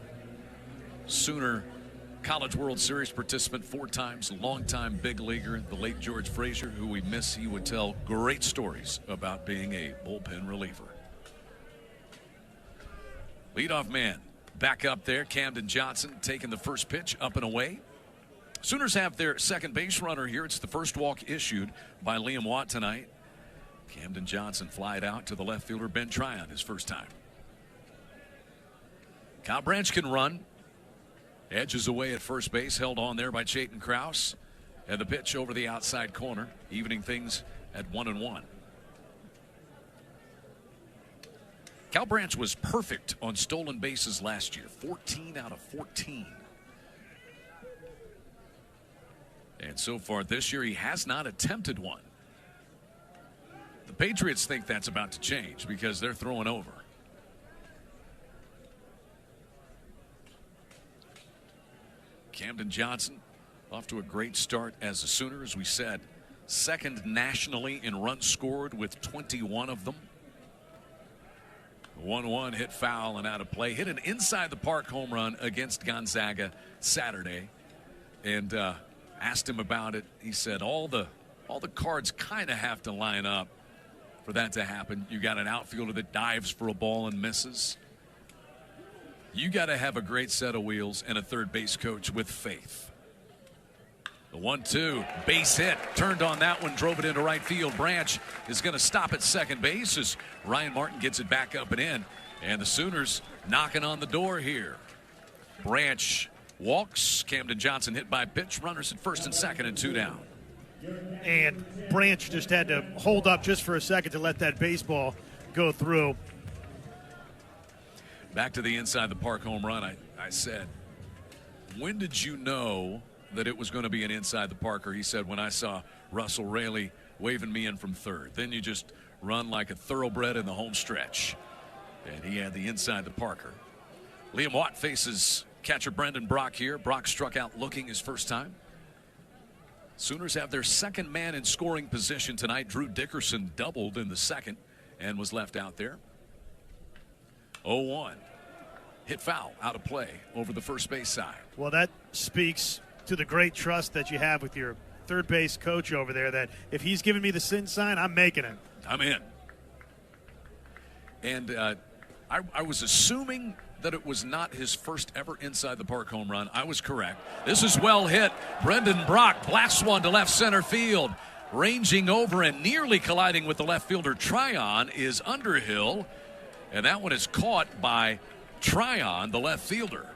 A: Sooner College World Series participant 4 times, longtime big leaguer, the late George Frazier, who we miss, he would tell great stories about being a bullpen reliever. Leadoff man back up there, Camden Johnson taking the first pitch up and away. Sooners have their second base runner here. It's the first walk issued by Liam Watt tonight. Camden Johnson flied out to the left fielder Ben Tryon his first time. Kyle Branch can run. Edges away at first base, held on there by Chayton Krause. And the pitch over the outside corner, evening things at 1-1. Kyle Branch was perfect on stolen bases last year, 14 out of 14. And so far this year, he has not attempted one. The Patriots think that's about to change because they're throwing over. Camden Johnson off to a great start as a Sooner, as we said. Second nationally in runs scored with 21 of them. 1-1 hit foul and out of play. Hit an inside the park home run against Gonzaga Saturday. And asked him about it. He said all the cards kind of have to line up for that to happen. You got an outfielder that dives for a ball and misses. You got to have a great set of wheels and a third base coach with faith. The 1-2 base hit, turned on that one, drove it into right field. Branch is going to stop at second base as Ryan Martin gets it back up and in. And the Sooners knocking on the door here. Branch walks. Camden Johnson hit by pitch. Runners at first and second and 2 down.
B: and Branch just had to hold up just for a second to let that baseball go through.
A: Back to the inside the park home run. I said, when did you know that it was going to be an inside the parker? He said, when I saw Russell Raley waving me in from third. Then you just run like a thoroughbred in the home stretch. And he had the inside the parker. Liam Watt faces catcher Brendan Brock here. Brock struck out looking his first time. Sooners have their second man in scoring position tonight. Drew Dickerson doubled in the second and was left out there. 0-1. Hit foul out of play over the first base side.
B: Well, that speaks to the great trust that you have with your third base coach over there, that if he's giving me the sin sign, I'm making it.
A: I'm in. And I was assuming that it was not his first ever inside the park home run. I was correct. This is well hit. Brendan Brock blasts one to left center field. Ranging over and nearly colliding with the left fielder Tryon is Underhill. And that one is caught by Tryon, the left fielder.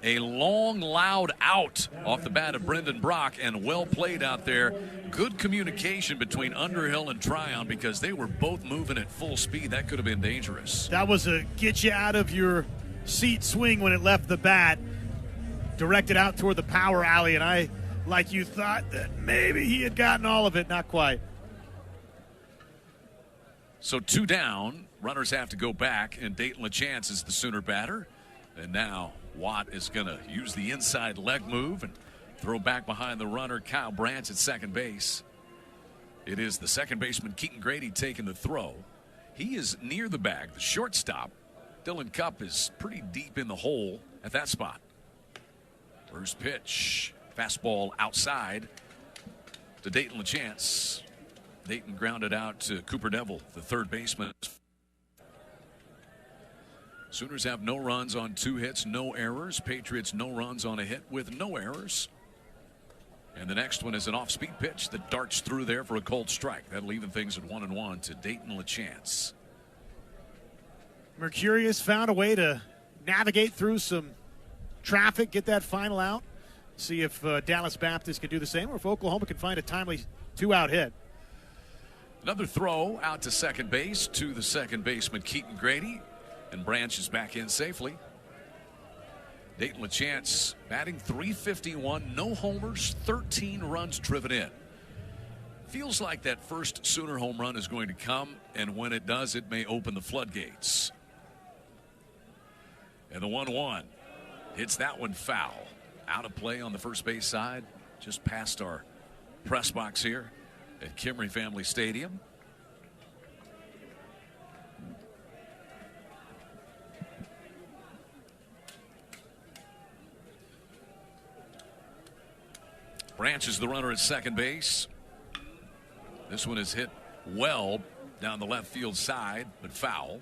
A: A long, loud out off the bat of Brendan Brock, and well played out there. Good communication between Underhill and Tryon because they were both moving at full speed. That could have been dangerous.
B: That was a get you out of your seat swing when it left the bat, directed out toward the power alley, and I, like you, thought that maybe he had gotten all of it. Not quite.
A: So 2 down. Runners have to go back, and Dayton LaChance is the Sooner batter. And now Watt is going to use the inside leg move and throw back behind the runner, Kyle Branch, at second base. It is the second baseman, Keaton Grady, taking the throw. He is near the bag. The shortstop, Dylan Cupp, is pretty deep in the hole at that spot. First pitch, fastball outside to Dayton LaChance. Dayton grounded out to Cooper Neville, the third baseman. Sooners have no runs on 2 hits, no errors. Patriots no runs on a hit with no errors. And the next one is an off-speed pitch that darts through there for a cold strike. That'll even things at 1-1 to Dayton LaChance.
B: Mercurius found a way to navigate through some traffic, get that final out. See if Dallas Baptist can do the same, or if Oklahoma can find a timely 2-out hit.
A: Another throw out to second base to the second baseman, Keaton Grady. And Branch is back in safely. Dayton LaChance batting .351, no homers, 13 runs driven in. Feels like that first Sooner home run is going to come, and when it does, it may open the floodgates. And the 1-1 hits that one foul. Out of play on the first base side, just past our press box here at Kimry Family Stadium. Branch is the runner at second base. This one is hit well down the left field side, but foul.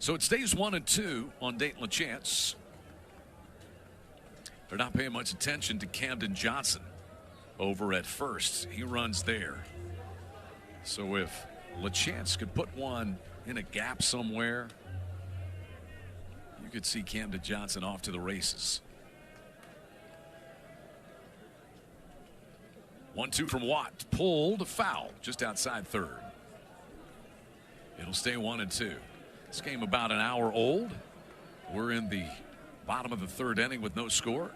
A: So it stays 1-2 on Dayton LaChance. They're not paying much attention to Camden Johnson over at first. He runs there. So if LaChance could put one in a gap somewhere, you could see Camden Johnson off to the races. 1-2 from Watt. Pulled, foul, just outside third. It'll stay 1-2. This game about an hour old. We're in the bottom of the third inning with no score.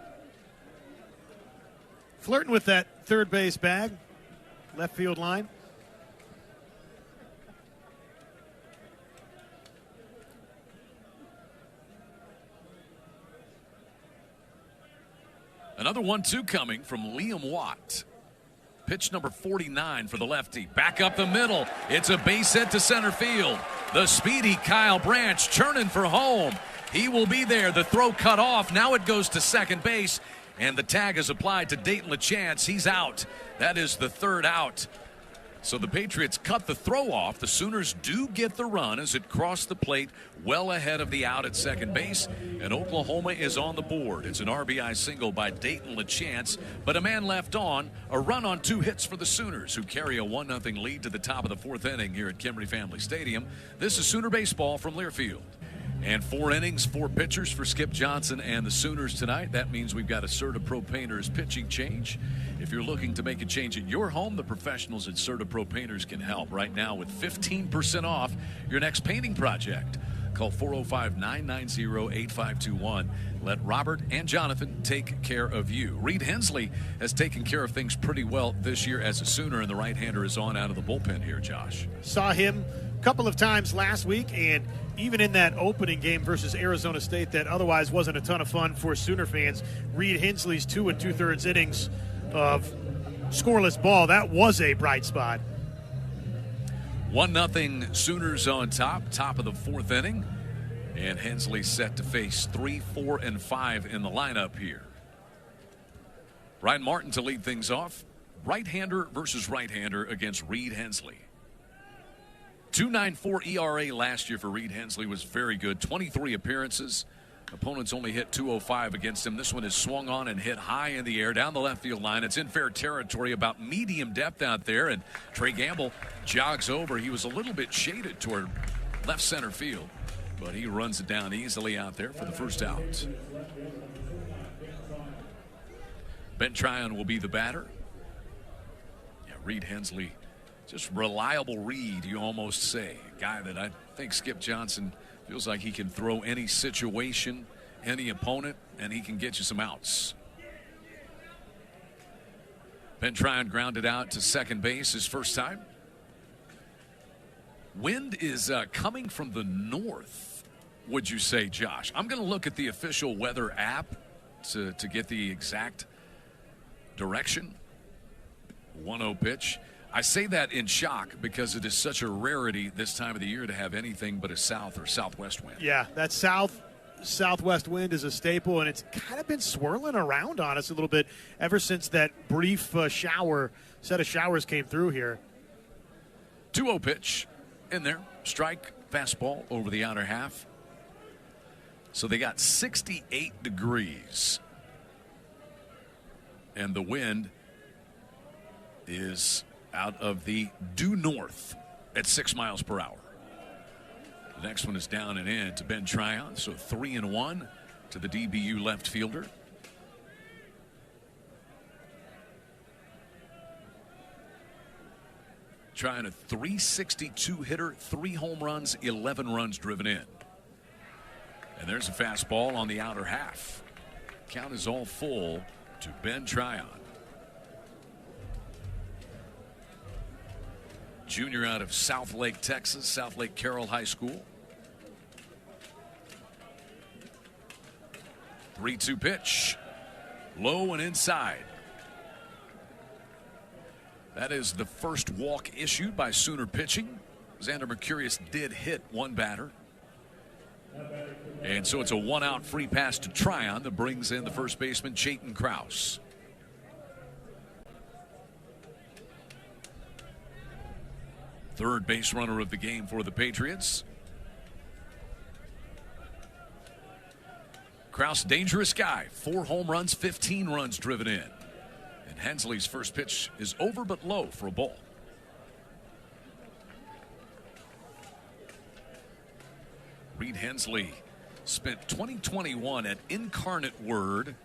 B: Flirting with that third base bag, left field line.
A: Another 1-2 coming from Liam Watt. Pitch number 49 for the lefty. Back up the middle. It's a base hit to center field. The speedy Kyle Branch churning for home. He will be there. The throw cut off. Now it goes to second base. And the tag is applied to Dayton LaChance. He's out. That is the third out. So the Patriots cut the throw off. The Sooners do get the run as it crossed the plate well ahead of the out at second base. And Oklahoma is on the board. It's an RBI single by Dayton LaChance. But a man left on. A run on 2 hits for the Sooners, who carry a 1-0 lead to the top of the fourth inning here at Kimry Family Stadium. This is Sooner Baseball from Learfield. And 4 innings, 4 pitchers for Skip Johnson and the Sooners tonight. That means we've got a CertaPro Painters pitching change. If you're looking to make a change at your home, the professionals at CertaPro Painters can help right now with 15% off your next painting project. Call 405-990-8521. Let Robert and Jonathan take care of you. Reed Hensley has taken care of things pretty well this year as a Sooner, and the right-hander is on out of the bullpen here, Josh.
B: Saw him a couple of times last week, and even in that opening game versus Arizona State that otherwise wasn't a ton of fun for Sooner fans, Reed Hensley's 2 2/3 innings of scoreless ball, that was a bright spot.
A: 1-0 Sooners on top of the 4th inning. And Hensley set to face 3, 4, and 5 in the lineup here. Ryan Martin to lead things off. Right-hander versus right-hander against Reed Hensley. 2.94 ERA last year for Reed Hensley was very good. 23 appearances. Opponents only hit .205 against him. This one is swung on and hit high in the air down the left field line. It's in fair territory, about medium depth out there, and Trey Gamble jogs over. He was a little bit shaded toward left center field, but he runs it down easily out there for the first out. Ben Tryon will be the batter. Yeah, Reed Hensley, just reliable Reed, you almost say. A guy that I think Skip Johnson feels like he can throw any situation, any opponent, and he can get you some outs. Ben Tryon grounded out to second base his first time. Wind is coming from the north, would you say, Josh? I'm going to look at the official weather app to get the exact direction. 1-0 pitch. I say that in shock because it is such a rarity this time of the year to have anything but a south or southwest wind.
B: Yeah, that southwest wind is a staple, and it's kind of been swirling around on us a little bit ever since that brief set of showers came through here.
A: 2-0 pitch in there. Strike, fastball over the outer half. So they got 68 degrees. And the wind is out of the due north at 6 miles per hour. The next one is down and in to Ben Tryon. So 3-1 to the DBU left fielder. Tryon a .362 hitter, 3 home runs, 11 runs driven in. And there's a fastball on the outer half. Count is all full to Ben Tryon. Junior out of South Lake, Texas, South Lake Carroll High School. 3-2 pitch. Low and inside. That is the first walk issued by Sooner pitching. Xander Mercurius did hit one batter. And so it's a 1-out free pass to Tryon that brings in the first baseman, Chayton Krause. Third base runner of the game for the Patriots. Krause, dangerous guy. 4 home runs, 15 runs driven in. And Hensley's first pitch is over but low for a ball. Reed Hensley spent 2021 at Incarnate Word,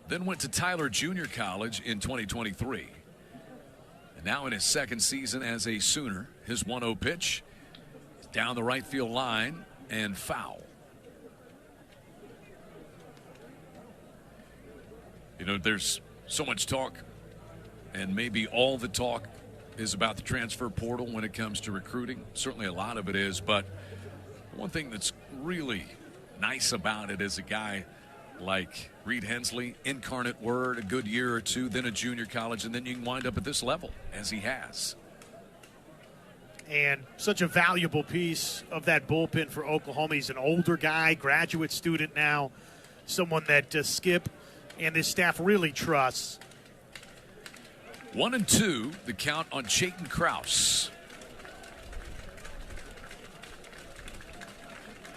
A: then went to Tyler Junior College in 2023. And now in his second season as a Sooner, his 1-0 pitch is down the right field line and foul. You know, there's so much talk, and maybe all the talk is about the transfer portal when it comes to recruiting. Certainly a lot of it is, but one thing that's really nice about it is a guy like Reed Hensley, Incarnate Word, a good year or two, then a junior college, and then you can wind up at this level, as he has.
B: And such a valuable piece of that bullpen for Oklahoma. He's an older guy, graduate student now, someone that Skip and his staff really trusts.
A: 1-2, the count on Chayton Krause.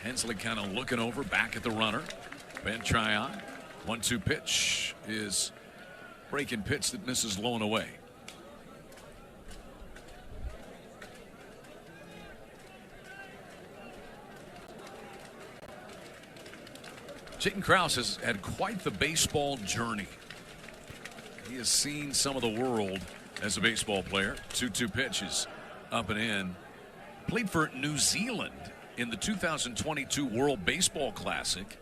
A: Hensley kind of looking over, back at the runner. Ben Tryon, 1-2 pitch is breaking pitch that misses low and away. Jaden Krause has had quite the baseball journey. He has seen some of the world as a baseball player. 2-2 pitches up and in. Played for New Zealand in the 2022 World Baseball Classic,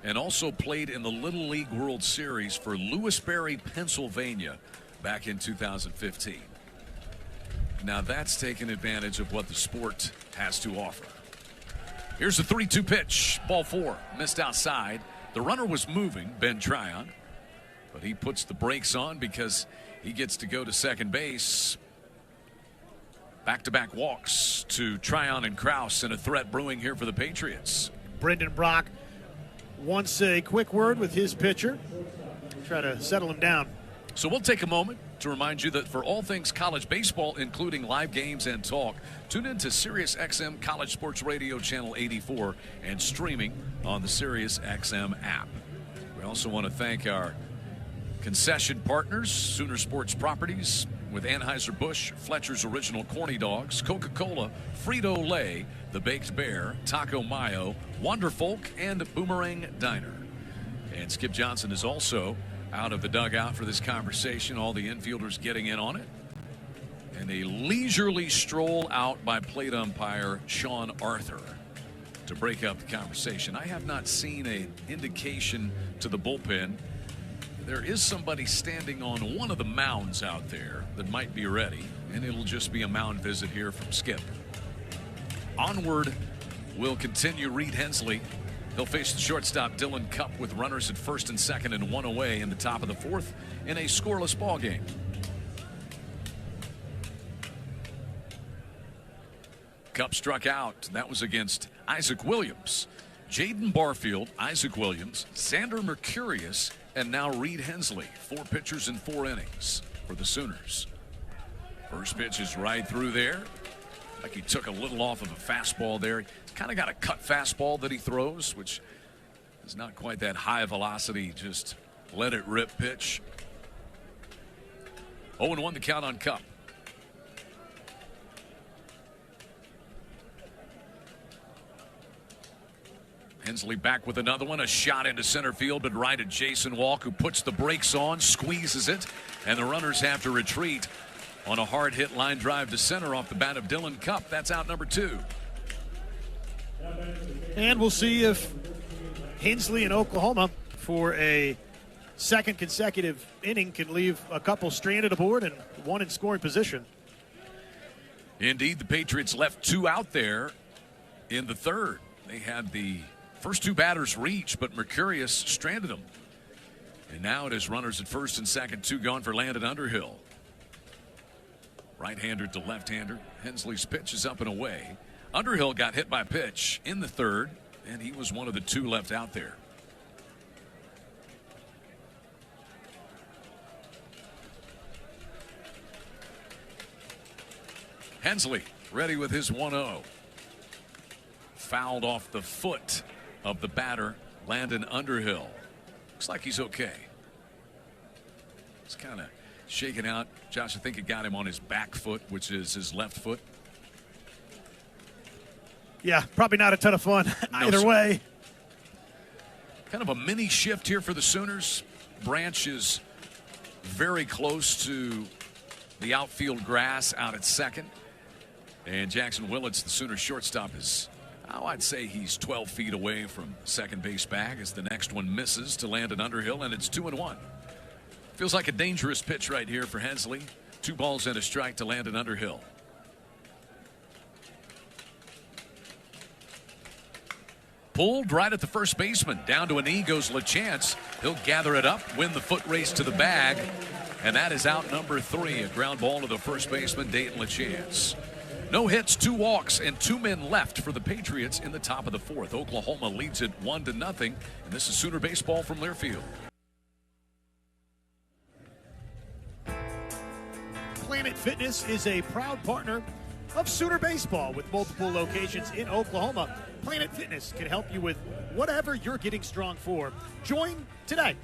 A: and also played in the Little League World Series for Lewisberry, Pennsylvania back in 2015. Now that's taken advantage of what the sport has to offer. Here's the 3-2 pitch. Ball 4. Missed outside. The runner was moving, Ben Tryon, but he puts the brakes on because he gets to go to second base. Back-to-back walks to Tryon and Krause, and a threat brewing here for the Patriots.
B: Brendan Brock wants a quick word with his pitcher. Try to settle him down.
A: So we'll take a moment to remind you that for all things college baseball, including live games and talk, tune in to Sirius XM College Sports Radio Channel 84 and streaming on the Sirius XM app. We also want to thank our concession partners, Sooner Sports Properties, with Anheuser-Busch, Fletcher's Original Corny Dogs, Coca-Cola, Frito-Lay, The Baked Bear, Taco Mayo, Wonderfolk, and Boomerang Diner. And Skip Johnson is also out of the dugout for this conversation. All the infielders getting in on it. And a leisurely stroll out by plate umpire Sean Arthur to break up the conversation. I have not seen an indication to the bullpen. There is somebody standing on one of the mounds out there that might be ready, and it'll just be a mound visit here from Skip. Onward will continue Reed Hensley. He'll face the shortstop Dylan Cupp with runners at first and second and one away in the top of the fourth in a scoreless ball game. Cupp struck out. That was against Isaac Williams. Jaden Barfield, Isaac Williams, Xander Mercurius, and now Reed Hensley. 4 pitchers in 4 innings for the Sooners. First pitch is right through there. Like he took a little off of a fastball there. He's kind of got a cut fastball that he throws, which is not quite that high velocity, just let it rip pitch. 0-1 the count on Cupp. Hensley back with another one, a shot into center field, but right at Jason Walk, who puts the brakes on, squeezes it, and the runners have to retreat on a hard hit line drive to center off the bat of Dylan Cupp. That's out number 2.
B: And we'll see if Hensley in Oklahoma for a second consecutive inning can leave a couple stranded aboard and one in scoring position.
A: Indeed, the Patriots left 2 out there in the third. They had the first 2 batters reach, but Mercurius stranded them. And now it is runners at first and second, 2 gone for Landon Underhill. Right-hander to left-hander. Hensley's pitch is up and away. Underhill got hit by a pitch in the third, and he was one of the 2 left out there. Hensley ready with his 1-0. Fouled off the foot of the batter, Landon Underhill. Looks like he's okay. It's kind of shaken out. Josh, I think it got him on his back foot, which is his left foot.
B: Yeah, probably not a ton of fun either way.
A: Kind of a mini shift here for the Sooners. Branch is very close to the outfield grass out at second. And Jackson Willits, the Sooners shortstop, is, I'd say he's 12 feet away from second base bag as the next one misses to Landon Underhill, and it's 2-1. Feels like a dangerous pitch right here for Hensley. 2 balls and a strike to Landon Underhill. Pulled right at the first baseman. Down to a knee goes LaChance. He'll gather it up, win the foot race to the bag, and that is out number 3. A ground ball to the first baseman, Dayton LaChance. No hits, 2 walks, and 2 men left for the Patriots in the top of the fourth. Oklahoma leads it 1-0, and this is Sooner baseball from Learfield.
B: Planet Fitness is a proud partner of Sooner Baseball with multiple locations in Oklahoma. Planet Fitness can help you with whatever you're getting strong for. Join today.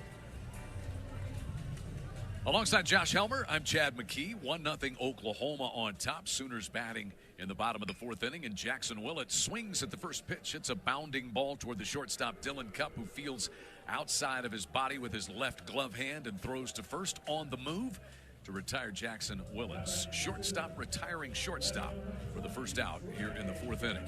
A: Alongside Josh Helmer, I'm Chad McKee. 1-0 Oklahoma on top. Sooners batting in the bottom of the fourth inning, and Jackson Willett swings at the first pitch. It's a bounding ball toward the shortstop, Dylan Cupp, who fields outside of his body with his left glove hand and throws to first on the move to retire Jackson Willett's shortstop, retiring shortstop for the first out here in the fourth inning.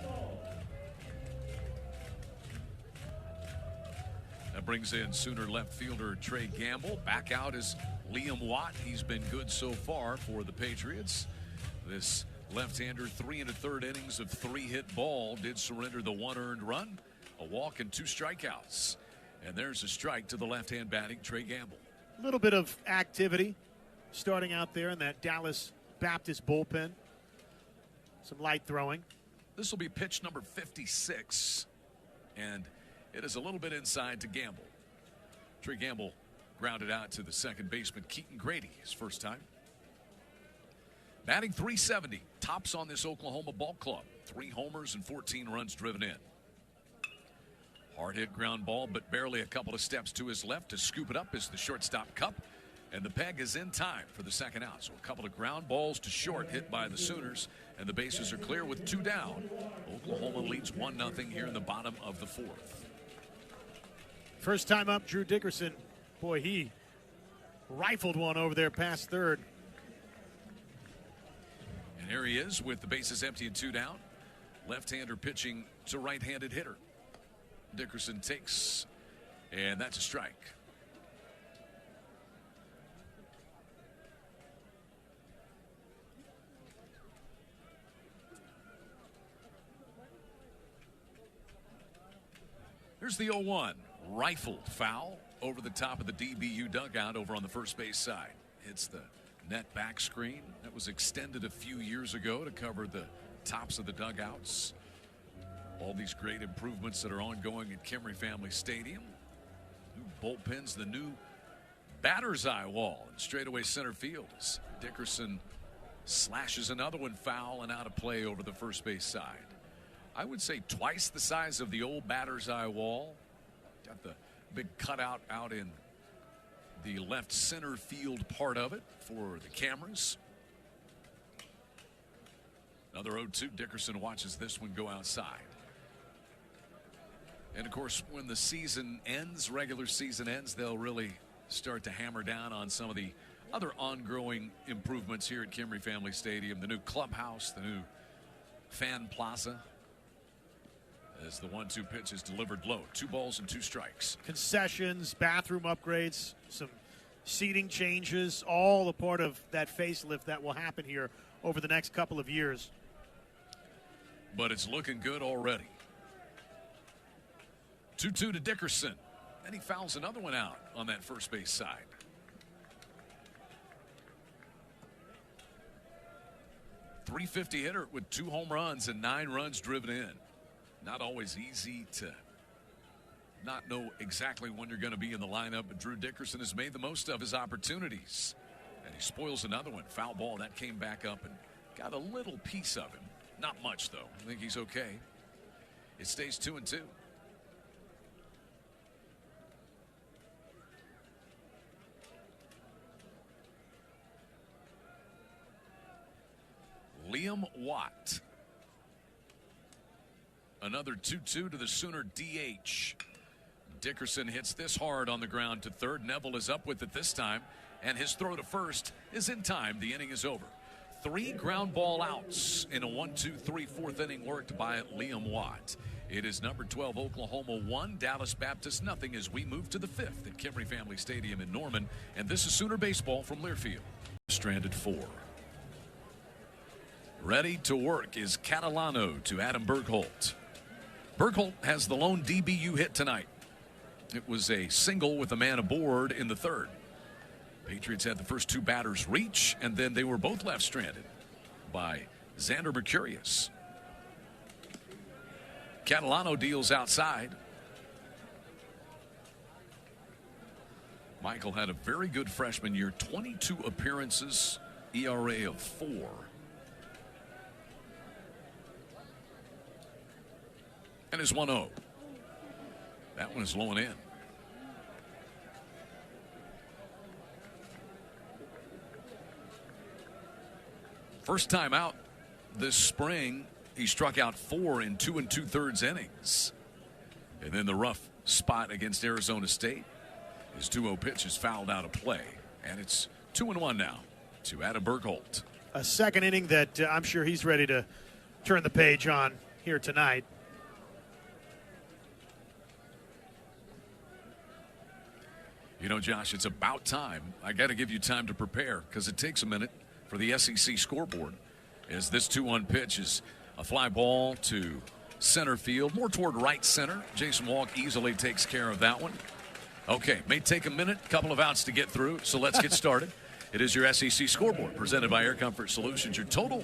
A: That brings in Sooner left fielder Trey Gamble. Back out is Liam Watt. He's been good so far for the Patriots. This left-hander, 3 1/3 innings of 3-hit ball, did surrender the 1 earned run, a walk, and 2 strikeouts. And there's a strike to the left-hand batting Trey Gamble.
B: A little bit of activity starting out there in that Dallas Baptist bullpen. Some light throwing.
A: This will be pitch number 56, and it is a little bit inside to Gamble. Trey Gamble grounded out to the second baseman, Keaton Grady, his first time. Batting .370, tops on this Oklahoma ball club. 3 homers and 14 runs driven in. Hard hit ground ball, but barely a couple of steps to his left to scoop it up is the shortstop Cup. And the peg is in time for the second out. So a couple of ground balls to short hit by the Sooners, and the bases are clear with 2 down. Oklahoma leads 1-0 here in the bottom of the fourth.
B: First time up, Drew Dickerson. Boy, he rifled one over there past third.
A: And here he is with the bases empty and 2 down. Left-hander pitching to right-handed hitter. Dickerson takes, and that's a strike. Here's the 0-1. Rifled foul over the top of the DBU dugout over on the first base side. Hits the net back screen. That was extended a few years ago to cover the tops of the dugouts. All these great improvements that are ongoing at Kimry Family Stadium. New bullpens, the new batter's eye wall in straightaway center field as Dickerson slashes another one foul and out of play over the first base side. I would say twice the size of the old batter's eye wall. Got the big cutout out in the left center field part of it for the cameras. Another 0-2. Dickerson watches this one go outside. And of course, when the season ends, regular season ends, they'll really start to hammer down on some of the other ongoing improvements here at Kimry Family Stadium. The new clubhouse, the new fan plaza. As the 1-2 pitch is delivered low. 2 balls and 2 strikes.
B: Concessions, bathroom upgrades, some seating changes, all a part of that facelift that will happen here over the next couple of years.
A: But it's looking good already. 2-2 to Dickerson. And he fouls another one out on that first base side. .350 hitter with 2 home runs and 9 runs driven in. Not always easy to not know exactly when you're going to be in the lineup, but Drew Dickerson has made the most of his opportunities. And he spoils another one. Foul ball, that came back up and got a little piece of him. Not much, though. I think he's okay. It stays 2-2. Liam Watt. Another 2-2 to the Sooner DH. Dickerson hits this hard on the ground to third. Neville is up with it this time, and his throw to first is in time. The inning is over. 3 ground ball outs in a 1-2-3 fourth inning worked by Liam Watt. It is number 12 Oklahoma 1, Dallas Baptist nothing as we move to the 5th at Kimry Family Stadium in Norman. And this is Sooner baseball from Learfield. Stranded 4. Ready to work is Catalano to Adam Bergholt. Bergholt has the lone DBU hit tonight. It was a single with a man aboard in the third. Patriots had the first 2 batters reach, and then they were both left stranded by Xander Mercurius. Catalano deals outside. Michael had a very good freshman year, 22 appearances, ERA of 4. And his 1-0. That one is low and in. First time out this spring, he struck out 4 in 2 2/3 innings. And then the rough spot against Arizona State. His 2-0 pitch is fouled out of play. And it's 2-1 now to Adam Bergholt.
B: A second inning that I'm sure he's ready to turn the page on here tonight.
A: You know, Josh, it's about time. I got to give you time to prepare because it takes a minute for the SEC scoreboard. As this 2-1 pitch is a fly ball to center field, more toward right center. Jason Walk easily takes care of that one. Okay, may take a minute, couple of outs to get through, so let's get started. It is your SEC scoreboard presented by Air Comfort Solutions, your total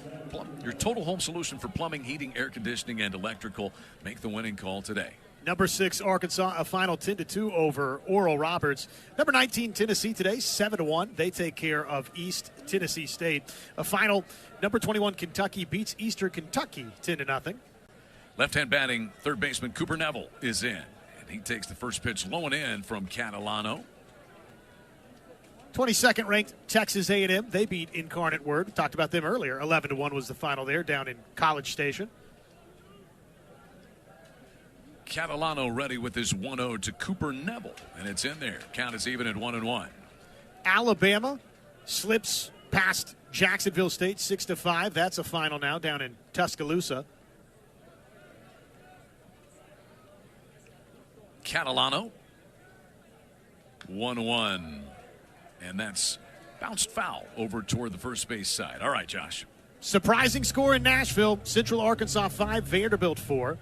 A: home solution for plumbing, heating, air conditioning, and electrical. Make the winning call today.
B: Number 6, Arkansas, a final 10-2 over Oral Roberts. Number 19, Tennessee today, 7-1. They take care of East Tennessee State. A final, number 21, Kentucky beats Eastern Kentucky 10-0.
A: Left-hand batting, third baseman Cooper Neville is in. And he takes the first pitch low and in from Catalano.
B: 22nd ranked Texas A&M. They beat Incarnate Word. Talked about them earlier. 11-1 was the final there down in College Station.
A: Catalano ready with his 1-0 to Cooper Neville, and it's in there. Count is even at 1-1.
B: Alabama slips past Jacksonville State 6-5. That's a final now down in Tuscaloosa.
A: Catalano 1-1, and that's bounced foul over toward the first base side. All right, Josh.
B: Surprising score in Nashville. Central Arkansas 5, Vanderbilt 4.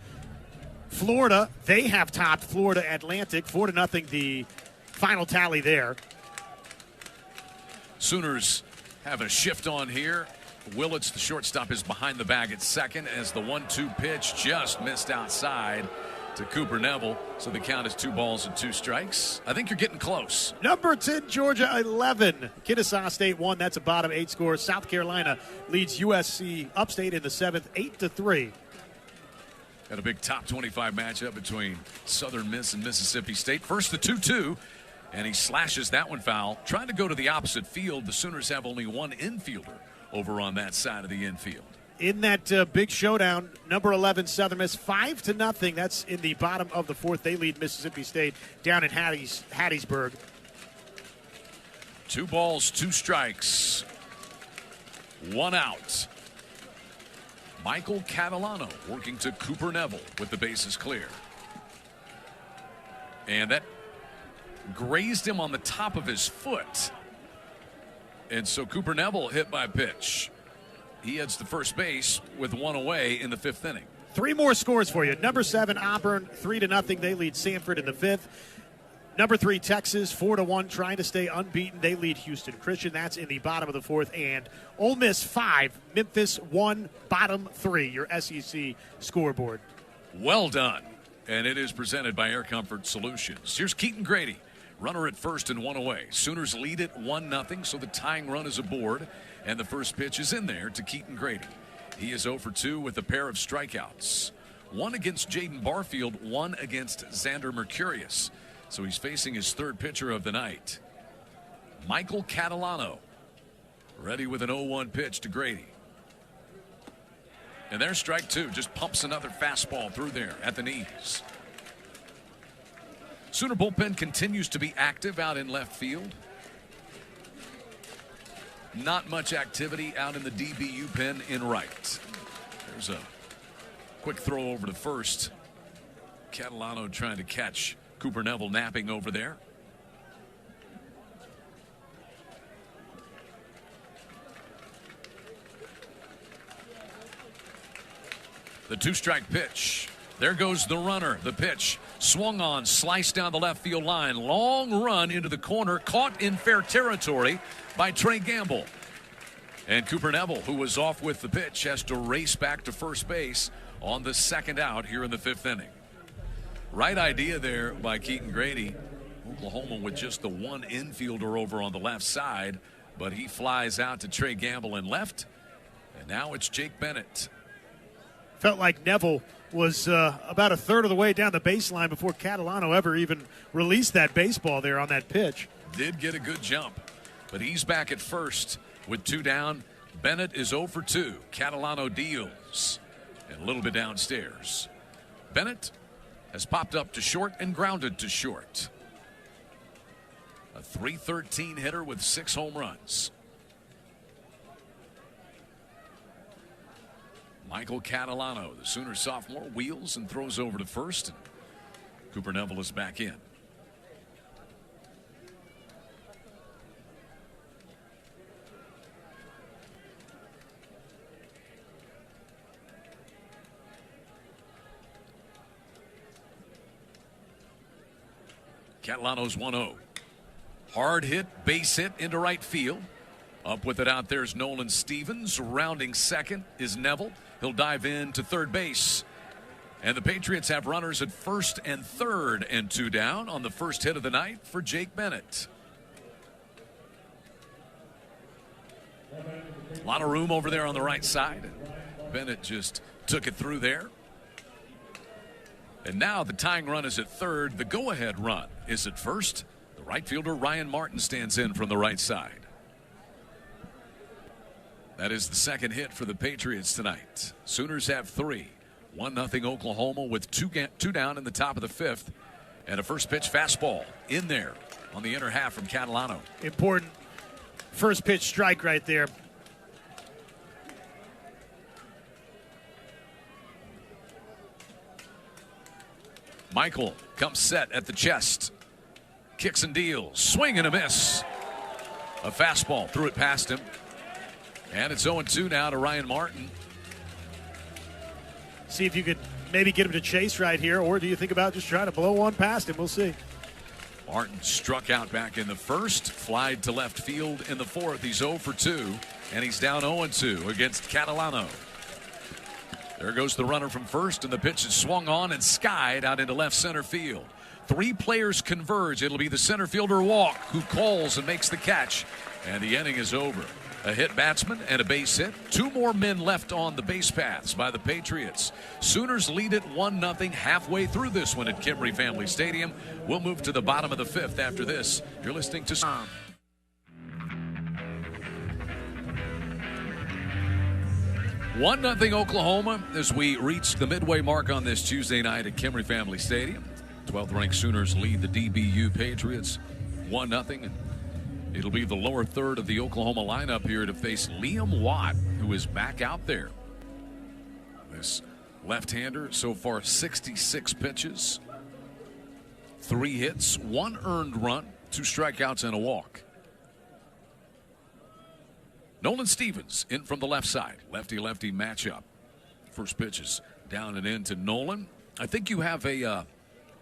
B: Florida, they have topped Florida Atlantic 4-0, the final tally there.
A: Sooners have a shift on here. Willits, the shortstop, is behind the bag at second as the 1-2 pitch just missed outside to Cooper Neville. So the count is 2 balls and 2 strikes. I think you're getting close.
B: Number 10, Georgia 11. Kennesaw State 1. That's a bottom 8 score. South Carolina leads USC Upstate in the 7th, 8-3.
A: Got a big top 25 matchup between Southern Miss and Mississippi State. First the 2-2, and he slashes that one foul. Trying to go to the opposite field. The Sooners have only one infielder over on that side of the infield.
B: In that big showdown, number 11, Southern Miss, 5-0. That's in the bottom of the 4th. They lead Mississippi State down in Hattiesburg.
A: 2 balls, 2 strikes, 1 out. Michael Catalano working to Cooper Neville with the bases clear. And that grazed him on the top of his foot. And so Cooper Neville hit by pitch. He heads to first base with 1 away in the 5th inning.
B: 3 more scores for you. Number 7, Auburn, 3-0. They lead Sanford in the 5th. Number 3, Texas, 4-1, trying to stay unbeaten. They lead Houston Christian. That's in the bottom of the 4th. And Ole Miss 5, Memphis 1, bottom 3. Your SEC scoreboard.
A: Well done. And it is presented by Air Comfort Solutions. Here's Keaton Grady, runner at first and 1 away. Sooners lead it 1-0, so the tying run is aboard. And the first pitch is in there to Keaton Grady. He is 0 for 2 with a pair of strikeouts. 1 against Jaden Barfield, 1 against Xander Mercurius. So he's facing his 3rd pitcher of the night. Michael Catalano ready with an 0-1 pitch to Grady. And there's strike 2. Just pumps another fastball through there at the knees. Sooner bullpen continues to be active out in left field. Not much activity out in the DBU pen in right. There's a quick throw over to first. Catalano trying to catch Cooper Neville napping over there. The 2-strike pitch. There goes the runner. The pitch swung on, sliced down the left field line. Long run into the corner, caught in fair territory by Trey Gamble. And Cooper Neville, who was off with the pitch, has to race back to first base on the 2nd out here in the 5th inning. Right idea there by Keaton Grady. Oklahoma with just the 1 infielder over on the left side, but he flies out to Trey Gamble in left, and now it's Jake Bennett.
B: Felt like Neville was about a third of the way down the baseline before Catalano ever even released that baseball there on that pitch.
A: Did get a good jump, but he's back at first with 2 down. Bennett is 0 for 2. Catalano deals. And a little bit downstairs. Bennett has popped up to short and grounded to short. A .313 hitter with 6 home runs. Michael Catalano, the Sooners sophomore, wheels and throws over to first. And Cooper Neville is back in. Catalano's 1-0. Hard hit, base hit into right field. Up with it out there is Nolan Stevens. Rounding second is Neville. He'll dive in to third base. And the Patriots have runners at first and third and 2 down on the first hit of the night for Jake Bennett. A lot of room over there on the right side. Bennett just took it through there. And now the tying run is at third. The go-ahead run is at first. The right fielder Ryan Martin stands in from the right side. That is the second hit for the Patriots tonight. Sooners have 3. 1-0 Oklahoma with 2 down in the top of the 5th. And a first pitch fastball in there on the inner half from Catalano.
B: Important first pitch strike right there.
A: Michael comes set at the chest. Kicks and deals. Swing and a miss. A fastball. Threw it past him. And it's 0-2 now to Ryan Martin.
B: See if you could maybe get him to chase right here, or do you think about just trying to blow one past him? We'll see.
A: Martin struck out back in the first, flied to left field in the fourth. He's 0 for 2, and he's down 0-2 against Catalano. There goes the runner from first, and the pitch is swung on and skied out into left center field. 3 players converge. It'll be the center fielder Walk who calls and makes the catch, and the inning is over. A hit batsman and a base hit. 2 more men left on the base paths by the Patriots. Sooners lead it 1-0 halfway through this one at Kimry Family Stadium. We'll move to the bottom of the 5th after this. You're listening to 1-0 Oklahoma as we reach the midway mark on this Tuesday night at Kimry Family Stadium. 12th ranked Sooners lead the DBU Patriots 1-0. It'll be the lower third of the Oklahoma lineup here to face Liam Watt, who is back out there. This left-hander, so far 66 pitches, 3 hits, 1 earned run, 2 strikeouts, and a walk. Nolan Stevens in from the left side. Lefty-lefty matchup. First pitch is down and in to Nolan. I think you have a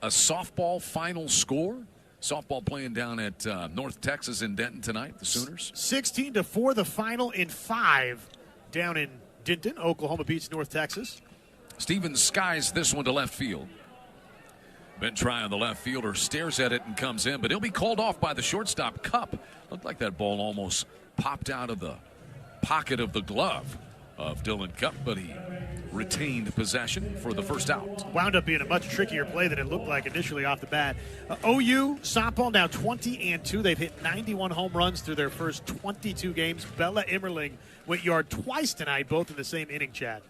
A: softball final score. Softball playing down at North Texas in Denton tonight, the Sooners.
B: 16-4, the final in 5 down in Denton. Oklahoma beats North Texas.
A: Stevens skies this one to left field. Ben Try on the left fielder stares at it and comes in, but he'll be called off by the shortstop, Cup. Looked like that ball almost popped out of the pocket of the glove of Dylan Cup, but he retained possession for the first out.
B: Wound up being a much trickier play than it looked like initially off the bat. OU softball now 20-2. They've hit 91 home runs through their first 22 games. Bella Emmerling went yard twice tonight, both in the same inning, Chad.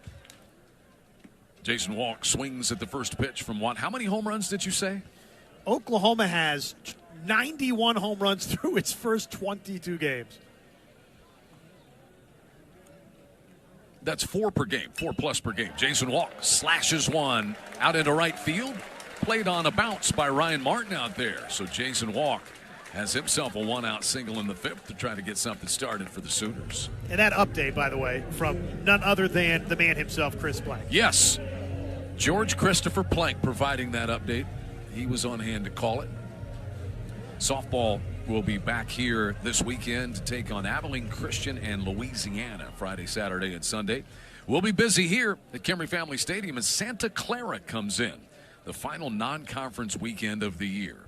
A: Jason Walk swings at the first pitch from Watt. How many home runs did you say?
B: Oklahoma has 91 home runs through its first 22 games.
A: That's 4 per game, 4+ per game. Jason Walk slashes one out into right field. Played on a bounce by Ryan Martin out there. So Jason Walk has himself a 1-out single in the 5th to try to get something started for the Sooners.
B: And that update, by the way, from none other than the man himself, Chris Plank.
A: Yes, George Christopher Plank providing that update. He was on hand to call it. Softball will be back here this weekend to take on Abilene Christian and Louisiana Friday, Saturday, and Sunday. We'll be busy here at Kimry Family Stadium as Santa Clara comes in, the final non-conference weekend of the year.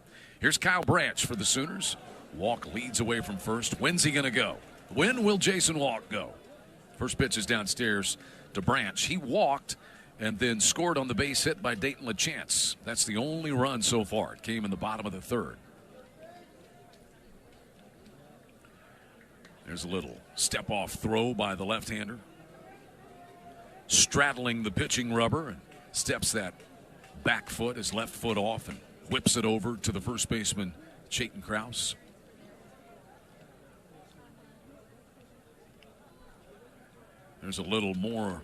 A: Here's Kyle Branch for the Sooners. Walk leads away from first. When's he going to go? When will Jason Walk go? First pitch is downstairs to Branch. He walked and then scored on the base hit by Dayton LaChance. That's the only run so far. It came in the bottom of the 3rd. There's a little step-off throw by the left-hander. Straddling the pitching rubber and steps that back foot, his left foot off, and whips it over to the first baseman, Chayton Krause. There's a little more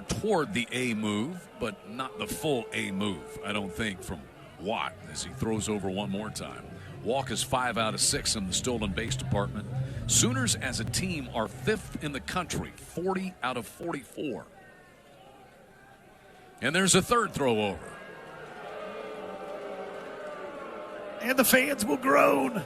A: toward the A move, but not the full A move, I don't think, from Watt as he throws over one more time. Walk is 5 out of 6 in the stolen base department. Sooners as a team are 5th in the country, 40 out of 44. And there's a third throw over.
B: And the fans will groan.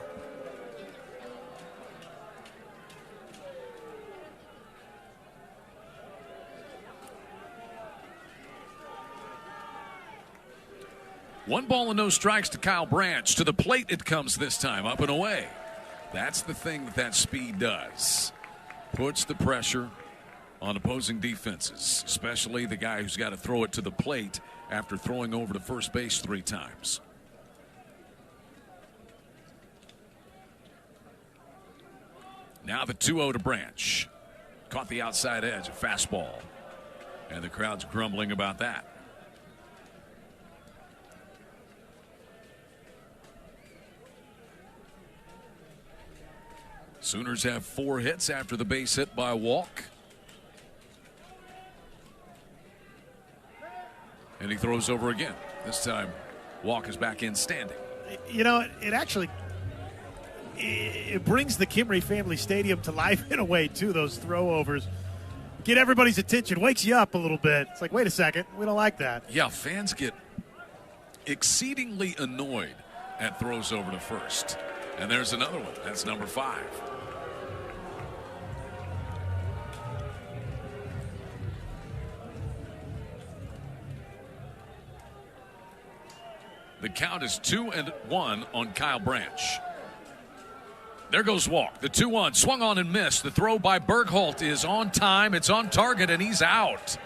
A: One ball and no strikes to Kyle Branch. To the plate it comes this time, up and away. That's the thing that speed does. Puts the pressure on opposing defenses, especially the guy who's got to throw it to the plate after throwing over to first base 3 times. Now the 2-0 to Branch. Caught the outside edge, a fastball. And the crowd's grumbling about that. Sooners have 4 hits after the base hit by Walk. And he throws over again. This time, Walk is back in standing.
B: You know, it brings the Kimry Family Stadium to life in a way, too, those throwovers. Get everybody's attention, wakes you up a little bit. It's like, wait a second, we don't like that.
A: Yeah, fans get exceedingly annoyed at throws over to first. And there's another one. That's number 5. The count is 2-1 on Kyle Branch. There goes Walk. The 2-1 swung on and missed. The throw by Bergholt is on time. It's on target, and he's out.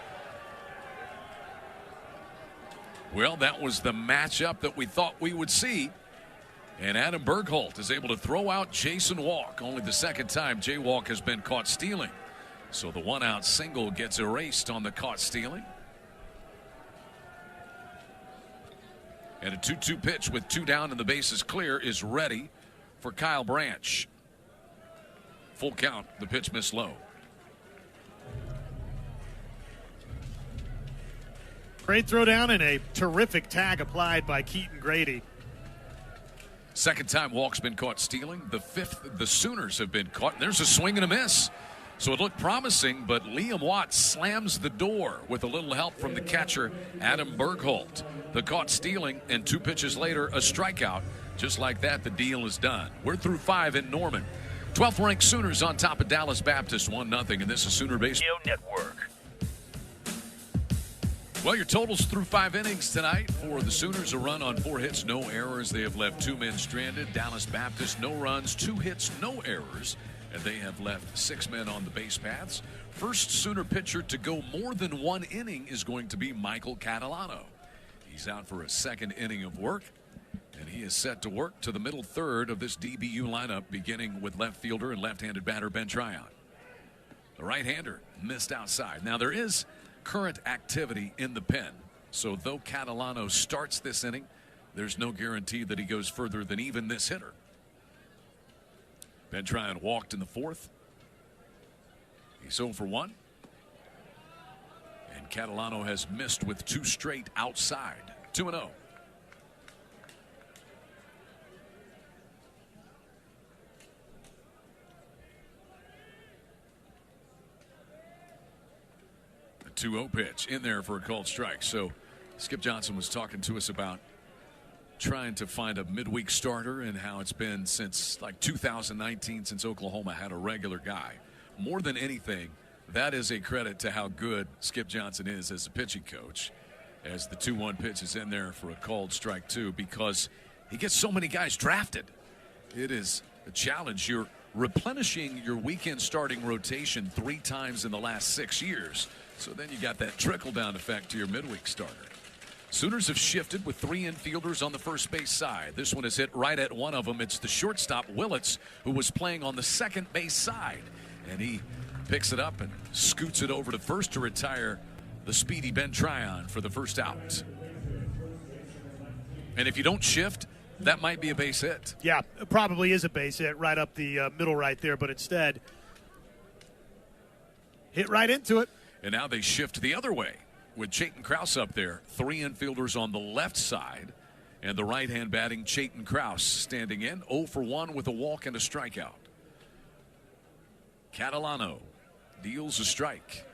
A: Well, that was the matchup that we thought we would see. And Adam Bergholt is able to throw out Jason Walk. Only the second time Jay Walk has been caught stealing. So the 1-out single gets erased on the caught stealing. And a 2-2 pitch with 2 down and the bases clear is ready for Kyle Branch. Full count. The pitch missed low.
B: Great throw down and a terrific tag applied by Keaton Grady.
A: Second time Walk's been caught stealing. The 5th the Sooners have been caught. And there's a swing and a miss. So it looked promising, but Liam Watt slams the door with a little help from the catcher, Adam Bergholt. The caught stealing, and 2 pitches later, a strikeout. Just like that, the deal is done. We're through 5 in Norman. 12th ranked Sooners on top of Dallas Baptist, 1-0, and this is Sooner Baseball
C: Network.
A: Well, your totals through 5 innings tonight for the Sooners. A run on 4 hits, no errors. They have left 2 men stranded. Dallas Baptist, no runs, 2 hits, no errors. And they have left 6 men on the base paths. First Sooner pitcher to go more than 1 inning is going to be Michael Catalano. He's out for a 2nd inning of work. And he is set to work to the middle third of this DBU lineup, beginning with left fielder and left-handed batter Ben Tryon. The right-hander missed outside. Now there is current activity in the pen. So though Catalano starts this inning, there's no guarantee that he goes further than even this hitter. Ben Tryon walked in the 4th. He's 0 for 1. And Catalano has missed with 2 straight outside. 2-0. A 2-0 pitch in there for a called strike. So Skip Johnson was talking to us about trying to find a midweek starter and how it's been since like 2019 since Oklahoma had a regular guy. More than anything, that is a credit to how good Skip Johnson is as a pitching coach, as the 2-1 pitch is in there for a called strike 2, because he gets so many guys drafted. It is a challenge. You're replenishing your weekend starting rotation 3 times in the last 6 years. So then you got that trickle down effect to your midweek starter. Sooners have shifted with 3 infielders on the first base side. This one is hit right at one of them. It's the shortstop, Willits, who was playing on the second base side. And he picks it up and scoots it over to first to retire the speedy Ben Tryon for the first out. And if you don't shift, that might be a base hit.
B: Yeah, it probably is a base hit right up the middle right there, but instead, hit right into it.
A: And now they shift the other way with Chayton Krause up there. 3 infielders on the left side. And the right-hand batting Chayton Krause standing in 0 for 1 with a walk and a strikeout. Catalano deals a strike.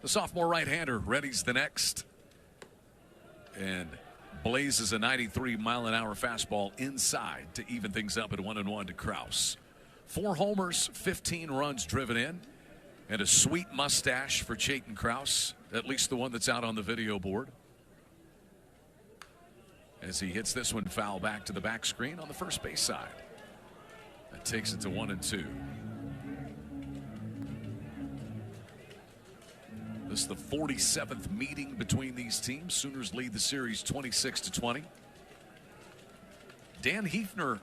A: The sophomore right-hander readies the next and blazes a 93-mile-an-hour fastball inside to even things up at 1-1 to Krause. 4 homers, 15 runs driven in, and a sweet mustache for Chayton Krause, at least the one that's out on the video board. As he hits this one foul back to the back screen on the first base side. That takes it to 1-2. This is the 47th meeting between these teams. Sooners lead the series 26-20. Dan Hefner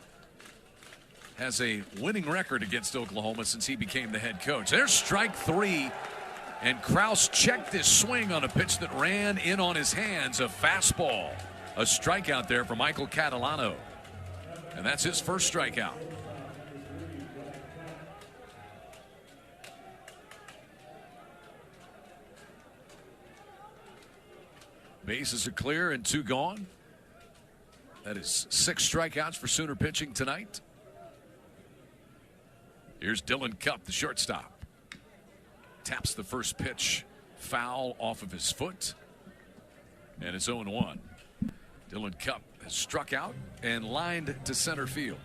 A: has a winning record against Oklahoma since he became the head coach. There's strike 3, and Krause checked his swing on a pitch that ran in on his hands, a fastball. A strikeout there for Michael Catalano, and that's his first strikeout. Bases are clear and 2 gone. That is 6 strikeouts for Sooner pitching tonight. Here's Dylan Cupp, the shortstop. Taps the first pitch foul off of his foot. And it's 0-1. Dylan Cupp has struck out and lined to center field.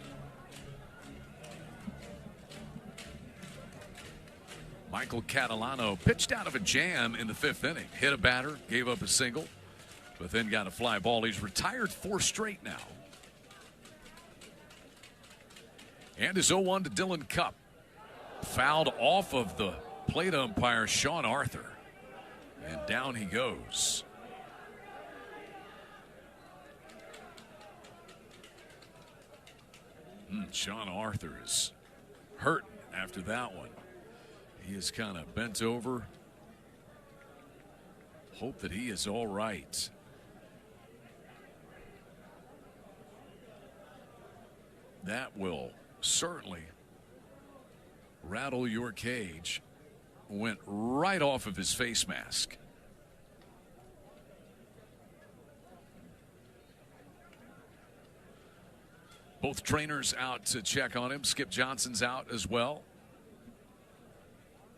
A: Michael Catalano pitched out of a jam in the 5th inning. Hit a batter, gave up a single, but then got a fly ball. He's retired 4 straight now. And his 0-1 to Dylan Cupp. Fouled off of the plate umpire, Sean Arthur. And down he goes. Sean Arthur is hurt after that one. He is kind of bent over. Hope that he is all right. That will certainly rattle your cage. Went right off of his face mask. Both trainers out to check on him. Skip Johnson's out as well.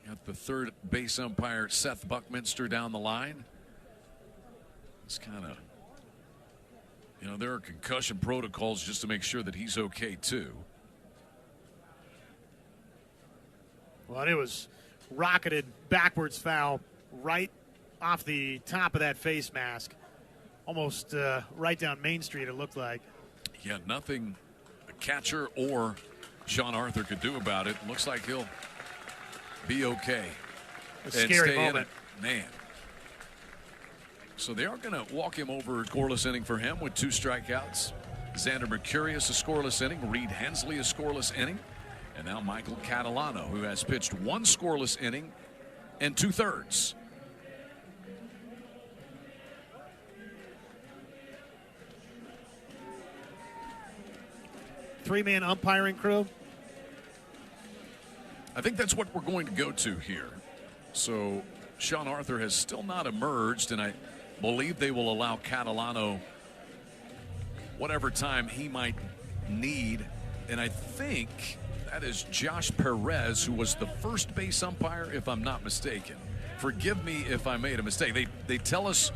A: Got the third base umpire, Seth Buckminster, down the line. It's kind of, there are concussion protocols just to make sure that he's okay, too.
B: Well, it was rocketed backwards foul right off the top of that face mask. Almost right down Main Street, it looked like.
A: Yeah, nothing the catcher or Sean Arthur could do about it. Looks like he'll be okay.
B: A scary moment.
A: Man. So they are going to walk him over. Scoreless inning for him with 2 strikeouts. Xander Mercurius a scoreless inning. Reed Hensley a scoreless inning. And now Michael Catalano, who has pitched 1 scoreless inning and 2/3.
B: Three-man umpiring crew.
A: I think that's what we're going to go to here. So Sean Arthur has still not emerged, and I believe they will allow Catalano whatever time he might need. And I think that is Josh Perez, who was the first base umpire, if I'm not mistaken. Forgive me if I made a mistake. They tell us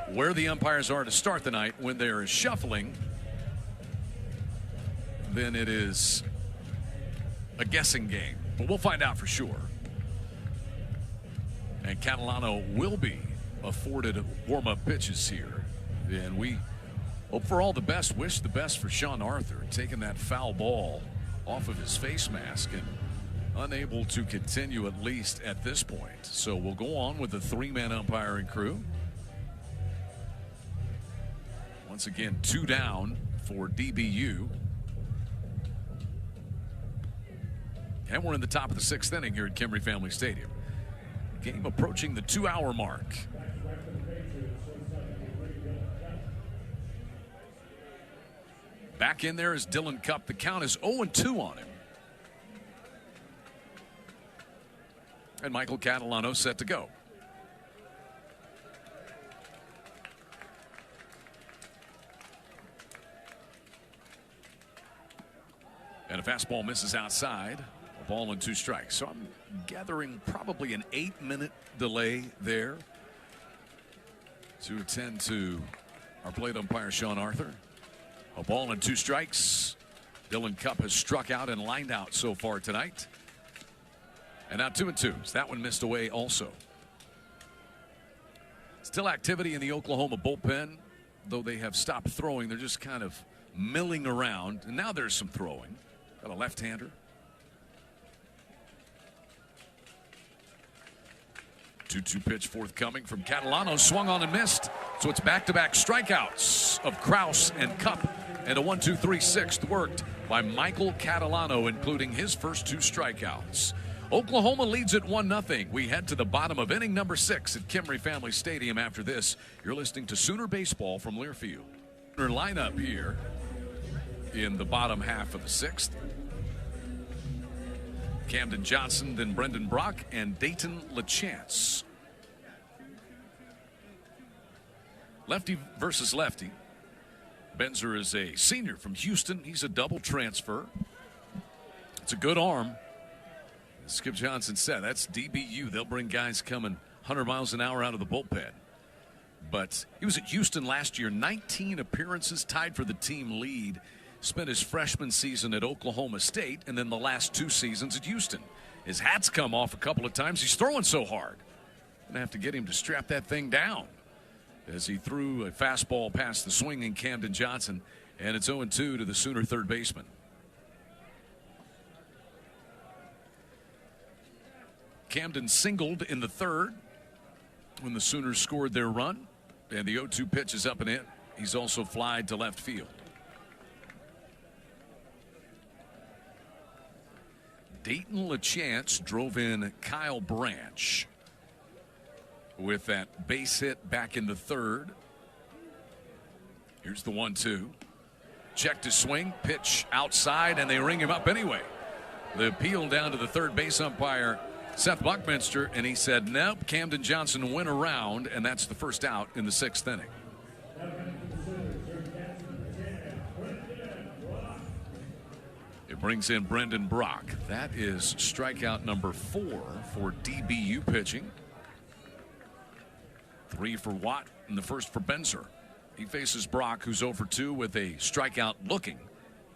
A: where the umpires are to start the night. When there is shuffling, then it is a guessing game. But we'll find out for sure. And Catalano will be afforded warm-up pitches here. And we Hope for all the best. Wish the best for Sean Arthur, taking that foul ball off of his face mask and unable to continue at least at this point. So we'll go on with the 3-man umpiring crew. Once again, 2 down for DBU. And we're in the top of the 6th inning here at Kimry Family Stadium. Game approaching the 2-hour mark. Back in there is Dylan Cupp. The count is 0-2 on him. And Michael Catalano set to go. And a fastball misses outside. A ball and 2 strikes. So I'm gathering probably an 8-minute delay there to attend to our plate umpire, Sean Arthur. A ball and 2 strikes. Dylan Cupp has struck out and lined out so far tonight. And now 2-2. So that one missed away also. Still activity in the Oklahoma bullpen, though they have stopped throwing. They're just kind of milling around. And now there's some throwing. Got a left-hander. 2-2 pitch forthcoming from Catalano. Swung on and missed. So it's back-to-back strikeouts of Kraus and Cupp. And a 1-2-3 6th worked by Michael Catalano, including his first 2 strikeouts. Oklahoma leads at 1-0. We head to the bottom of inning number 6 at Kimry Family Stadium. After this, you're listening to Sooner Baseball from Learfield. Sooner lineup here in the bottom half of the 6th. Camden Johnson, then Brendan Brock, and Dayton LaChance. Lefty versus lefty. Benzer is a senior from Houston. He's a double transfer. It's a good arm. Skip Johnson said that's DBU. They'll bring guys coming 100 miles an hour out of the bullpen. But he was at Houston last year, 19 appearances, tied for the team lead. Spent his freshman season at Oklahoma State and then the last 2 seasons at Houston. His hat's come off a couple of times. He's throwing so hard. Gonna have to get him to strap that thing down as he threw a fastball past the swinging Camden Johnson, and it's 0-2 to the Sooner third baseman. Camden singled in the 3rd when the Sooners scored their run, and the 0-2 pitch is up and in. He's also flied to left field. Dayton LaChance drove in Kyle Branch with that base hit back in the 3rd. Here's the 1-2. Checked his swing, pitch outside, and they ring him up anyway. The appeal down to the third base umpire, Seth Buckminster, and he said, nope, Camden Johnson went around, and that's the first out in the 6th inning. It brings in Brendan Brock. That is strikeout number 4 for DBU pitching. 3 for Watt and the first for Benzer. He faces Brock, who's 0 for 2 with a strikeout looking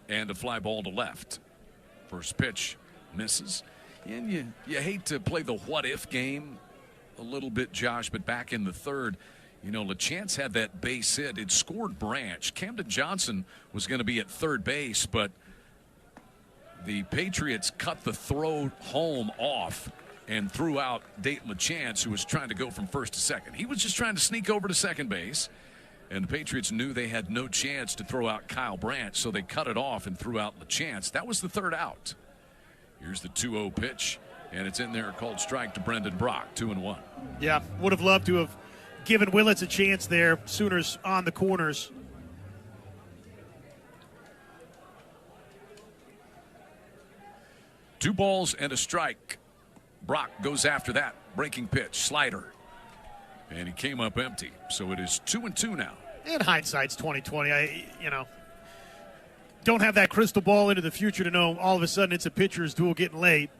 A: and a fly ball to left. First pitch misses. And you hate to play the what-if game a little bit, Josh, but back in the 3rd, you know, LaChance had that base hit. It scored Branch. Camden Johnson was going to be at third base, but the Patriots cut the throw home off and threw out Dayton LaChance, who was trying to go from first to second. He was just trying to sneak over to second base, and the Patriots knew they had no chance to throw out Kyle Branch, so they cut it off and threw out LaChance. That was the 3rd out. Here's the 2-0 pitch, and it's in there, called strike to Brendan Brock, 2-1.
B: Yeah, would have loved to have given Willits a chance there. Sooners on the corners.
A: Two balls and a strike. Brock goes after that. Breaking pitch, slider. And he came up empty. So it is 2-2 now.
B: And hindsight's 20/20. Don't have that crystal ball into the future to know all of a sudden it's a pitcher's duel getting late.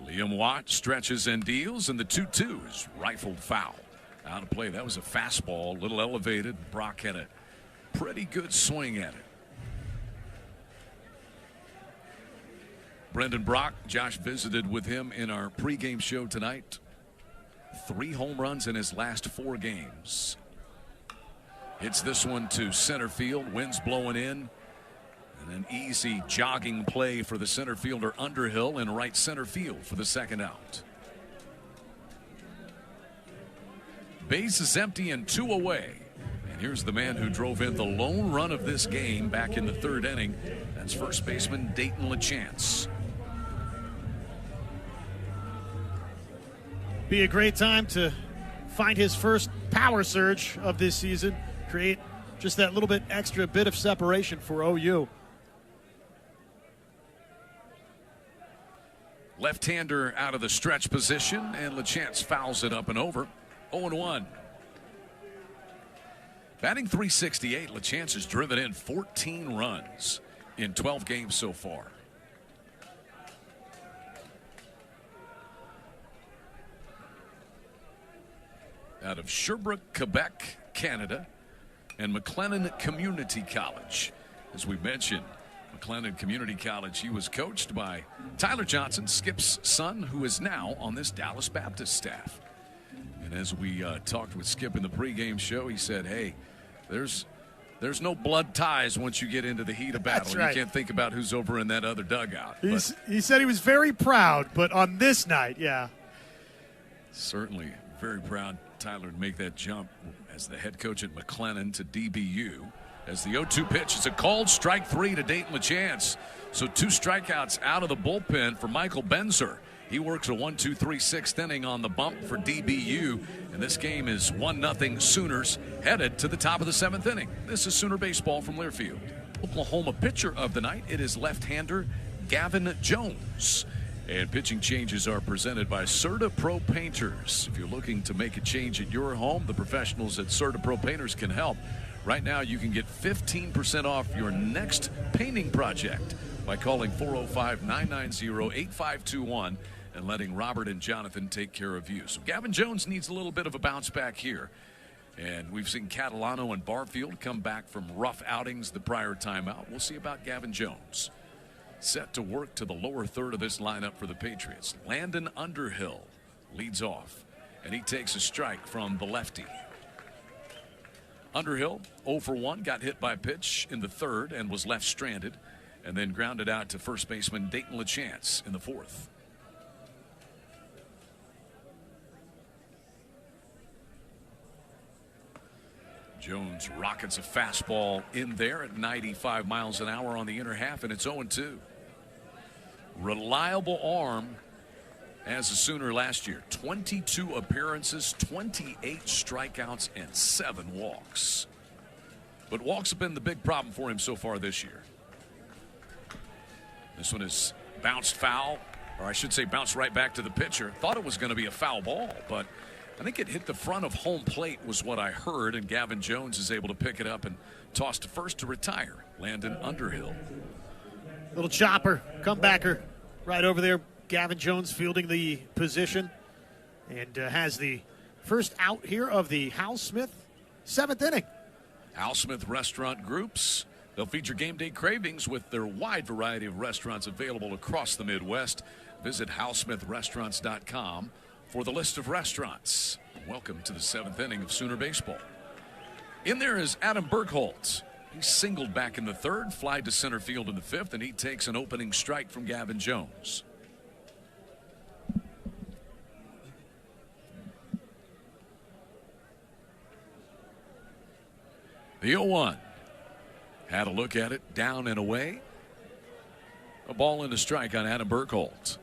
A: Liam Watt stretches and deals, and the 2-2 is rifled foul. Out of play. That was a fastball, a little elevated. Brock had a pretty good swing at it. Brendan Brock, Josh visited with him in our pregame show tonight. 3 home runs in his last 4 games. Hits this one to center field. Wind's blowing in. And an easy jogging play for the center fielder Underhill in right center field for the second out. Base is empty and 2 away. And here's the man who drove in the lone run of this game back in the 3rd inning. That's first baseman Dayton LaChance.
B: Be a great time to find his first power surge of this season. Create just that little bit extra bit of separation for OU.
A: Left-hander out of the stretch position, and LaChance fouls it up and over. 0-1. Batting .368, LaChance has driven in 14 runs in 12 games so far. Out of Sherbrooke, Quebec, Canada, and McLennan Community College. As we mentioned, McLennan Community College, he was coached by Tyler Johnson, Skip's son, who is now on this Dallas Baptist staff. And as we talked with Skip in the pregame show, he said, hey, there's no blood ties once you get into the heat of battle.
B: That's right.
A: You can't think about who's over in that other dugout.
B: He said he was very proud, but on this night, yeah.
A: Certainly very proud Tyler to make that jump as the head coach at McLennan to DBU. As the 0-2 pitch, it's a called strike 3 to Dayton LaChance. So 2 strikeouts out of the bullpen for Michael Benzer. He works a 1-2-3 6th inning on the bump for DBU. And this game is 1-0 Sooners headed to the top of the 7th inning. This is Sooner baseball from Learfield. Oklahoma pitcher of the night, it is left-hander Gavin Jones. And pitching changes are presented by Serta Pro Painters. If you're looking to make a change at your home, the professionals at Serta Pro Painters can help. Right now, you can get 15% off your next painting project by calling 405-990-8521 and letting Robert and Jonathan take care of you. So Gavin Jones needs a little bit of a bounce back here. And we've seen Catalano and Barfield come back from rough outings the prior timeout. We'll see about Gavin Jones. Set to work to the lower third of this lineup for the Patriots. Landon Underhill leads off, and he takes a strike from the lefty. Underhill, 0 for 1, got hit by a pitch in the 3rd and was left stranded, and then grounded out to first baseman Dayton LaChance in the 4th. Jones rockets a fastball in there at 95 miles an hour on the inner half, and it's 0-2. Reliable arm as a Sooner last year. 22 appearances, 28 strikeouts, and 7 walks. But walks have been the big problem for him so far this year. This one is bounced foul, or I should say bounced right back to the pitcher. Thought it was going to be a foul ball, but I think it hit the front of home plate was what I heard, and Gavin Jones is able to pick it up and toss to first to retire Landon Underhill.
B: Little chopper, comebacker right over there. Gavin Jones fielding the position and has the first out here of the Hal Smith 7th inning.
A: Hal Smith Restaurant Groups. They'll feature game day cravings with their wide variety of restaurants available across the Midwest. Visit HalSmithRestaurants.com for the list of restaurants. Welcome to the 7th inning of Sooner baseball. In there is Adam Bergholtz. He singled back in the 3rd, fly to center field in the 5th, and he takes an opening strike from Gavin Jones. The 0-1. Had a look at it, down and away. A ball and a strike on Adam Bergholtz.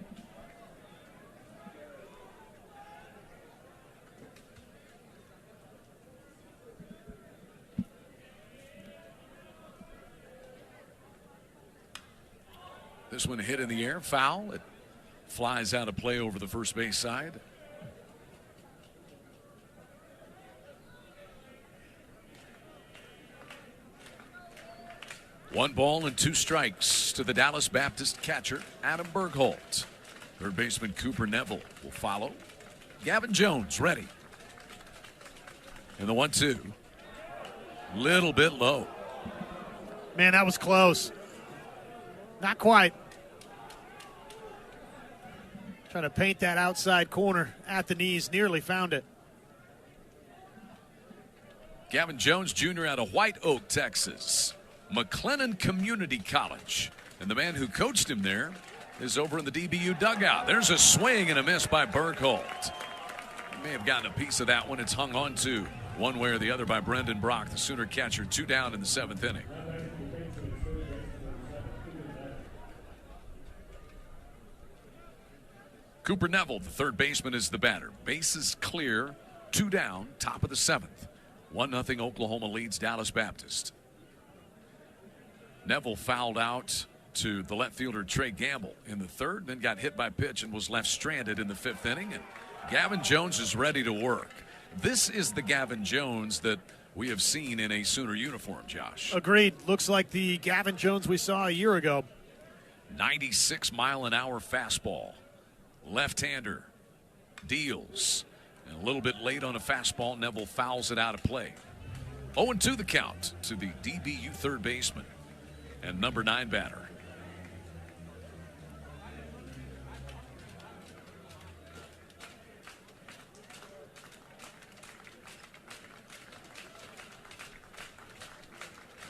A: This one hit in the air, foul. It flies out of play over the first base side. One ball and 2 strikes to the Dallas Baptist catcher, Adam Bergholtz. Third baseman Cooper Neville will follow. Gavin Jones ready. And the 1-2. Little bit low.
B: Man, that was close. Not quite. Trying to paint that outside corner at the knees. Nearly found it.
A: Gavin Jones Jr. out of White Oak, Texas. McLennan Community College. And the man who coached him there is over in the DBU dugout. There's a swing and a miss by Bergholt. He may have gotten a piece of that one. It's hung on to one way or the other by Brendan Brock, the Sooner catcher. 2 down in the 7th inning. Cooper Neville, the third baseman, is the batter. Bases clear, 2 down, top of the 7th. 1-0 Oklahoma leads Dallas Baptist. Neville fouled out to the left fielder Trey Gamble in the 3rd, then got hit by pitch and was left stranded in the 5th inning. And Gavin Jones is ready to work. This is the Gavin Jones that we have seen in a Sooner uniform, Josh.
B: Agreed. Looks like the Gavin Jones we saw a year ago.
A: 96-mile-an-hour fastball. Left-hander deals. And a little bit late on a fastball, Neville fouls it out of play. 0-2 the count to the DBU third baseman and number 9 batter.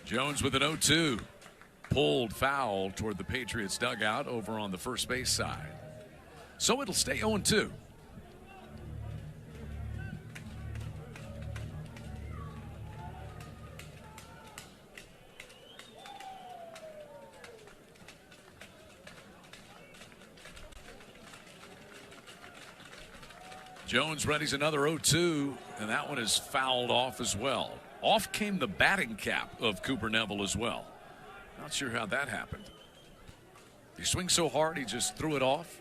A: Jones with an 0-2. Pulled foul toward the Patriots dugout over on the first base side. So it'll stay 0-2. Jones readies another 0-2, and that one is fouled off as well. Off came the batting cap of Cooper Neville as well. Not sure how that happened. He swings so hard, he just threw it off.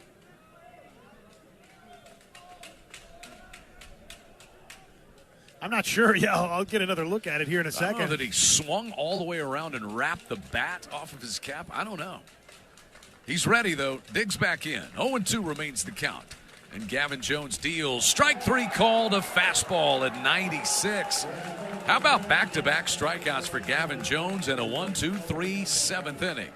B: I'm not sure. Yeah, I'll get another look at it here in a second.
A: I don't know that he swung all the way around and wrapped the bat off of his cap. I don't know. He's ready, though. Digs back in. 0-2 remains the count. And Gavin Jones deals. Strike 3 called, a fastball at 96. How about back-to-back strikeouts for Gavin Jones and a 1-2-3 7th inning?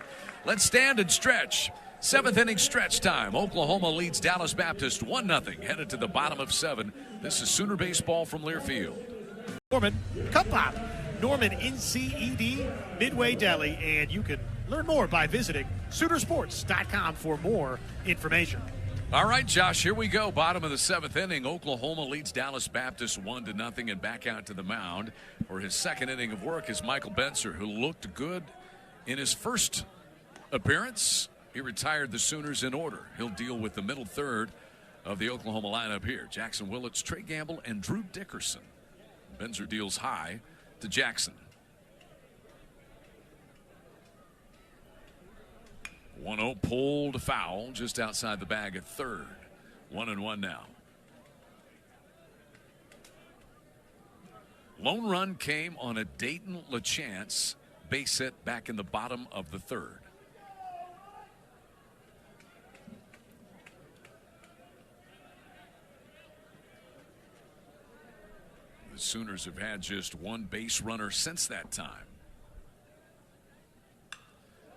A: Let's stand and stretch. 7th inning stretch time. Oklahoma leads Dallas Baptist 1-0. Headed to the bottom of 7. This is Sooner baseball from Learfield.
B: Norman, Cup Pop, Norman NCED, Midway Deli, and you can learn more by visiting Soonersports.com for more information.
A: All right, Josh, here we go. Bottom of the 7th inning. Oklahoma leads Dallas Baptist 1-0, and back out to the mound for his 2nd inning of work is Michael Benser, who looked good in his first appearance. He retired the Sooners in order. He'll deal with the middle third of the Oklahoma lineup here. Jackson Willits, Trey Gamble, and Drew Dickerson. Benser deals high to Jackson. 1-0 pulled foul just outside the bag at 3rd. 1-1 now. Lone run came on a Dayton LaChance base hit back in the bottom of the 3rd. The Sooners have had just one base runner since that time.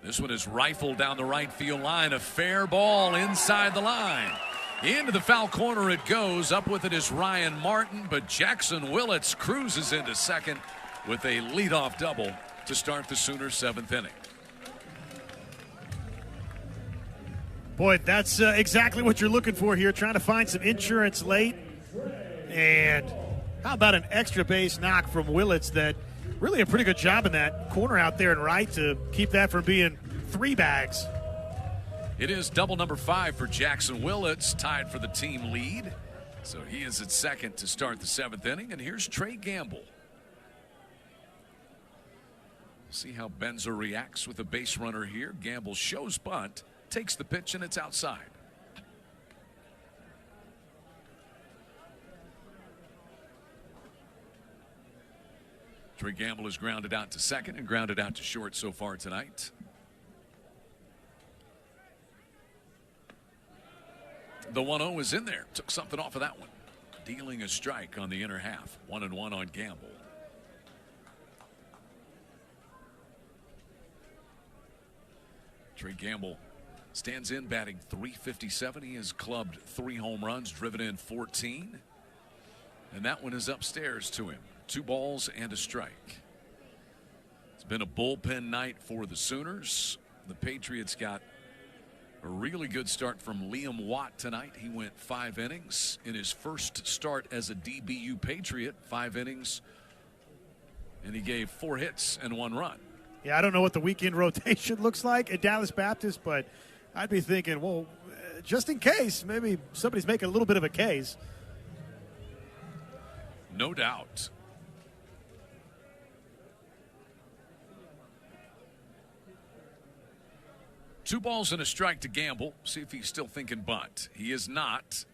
A: This one is rifled down the right field line. A fair ball inside the line. Into the foul corner it goes. Up with it is Ryan Martin, but Jackson Willits cruises into second with a leadoff double to start the Sooners' 7th inning.
B: Boy, that's exactly what you're looking for here, trying to find some insurance late. And how about an extra base knock from Willits that really a pretty good job in that corner out there and right to keep that from being 3 bags.
A: It is double number 5 for Jackson Willits, tied for the team lead. So he is at second to start the 7th inning. And here's Trey Gamble. See how Benzer reacts with a base runner here. Gamble shows bunt, takes the pitch, and it's outside. Trey Gamble is grounded out to second and grounded out to short so far tonight. The 1-0 is in there. Took something off of that one. Dealing a strike on the inner half. 1-1 on Gamble. Trey Gamble Stands in batting .357. He has clubbed 3 home runs, driven in 14. And that one is upstairs to him. 2 balls and a strike. It's been a bullpen night for the Sooners. The Patriots got a really good start from Liam Watt tonight. He went 5 innings in his first start as a DBU Patriot. 5 innings, and he gave 4 hits and 1 run.
B: Yeah, I don't know what the weekend rotation looks like at Dallas Baptist, but I'd be thinking, well, just in case, maybe somebody's making a little bit of a case.
A: No doubt. Two balls and a strike to Gamble. See if he's still thinking bunt. He is not.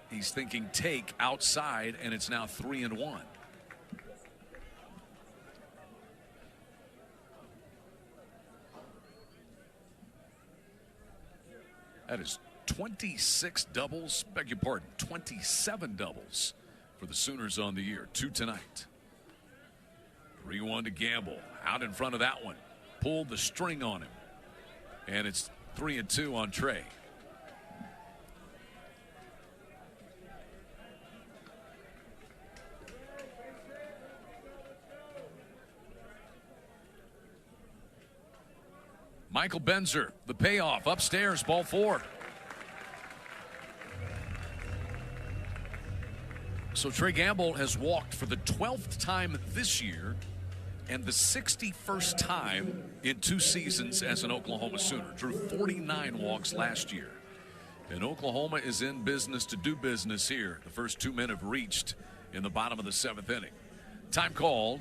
A: He's thinking take outside, and it's now 3-1. That is 26 doubles, beg your pardon, 27 doubles for the Sooners on the year. 2 tonight. 3-1 to Gamble. Out in front of that one. Pulled the string on him. And it's 3-2 on Trey. Michael Benzer, the payoff upstairs, ball 4. So Trey Gamble has walked for the 12th time this year and the 61st time in 2 seasons as an Oklahoma Sooner. Drew 49 walks last year. And Oklahoma is in business to do business here. The first 2 men have reached in the bottom of the 7th inning. Time called.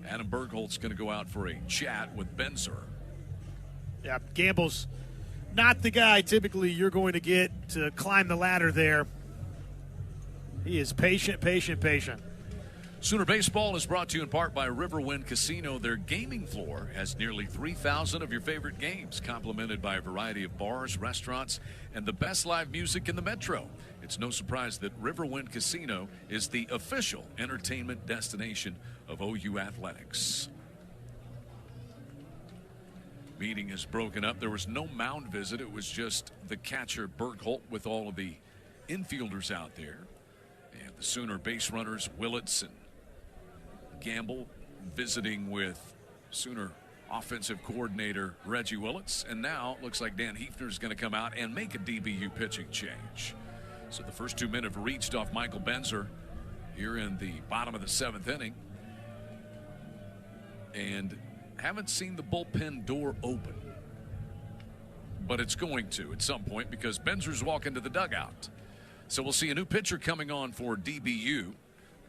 A: Adam Bergholt's going to go out for a chat with Benzer.
B: Yeah, Gamble's not the guy typically you're going to get to climb the ladder there. He is patient.
A: Sooner Baseball is brought to you in part by Riverwind Casino. Their gaming floor has nearly 3,000 of your favorite games, complemented by a variety of bars, restaurants, and the best live music in the metro. It's no surprise that Riverwind Casino is the official entertainment destination of OU Athletics. Meeting is broken up. There was no mound visit. It was just the catcher, Bergholt, with all of the infielders out there. And the Sooner base runners, Willits and Gamble, visiting with Sooner offensive coordinator Reggie Willits. And now it looks like Dan Hefner is going to come out and make a DBU pitching change. So the first 2 men have reached off Michael Benzer here in the bottom of the 7th inning. And haven't seen the bullpen door open, but it's going to at some point because Benzer's walking to the dugout. So we'll see a new pitcher coming on for DBU.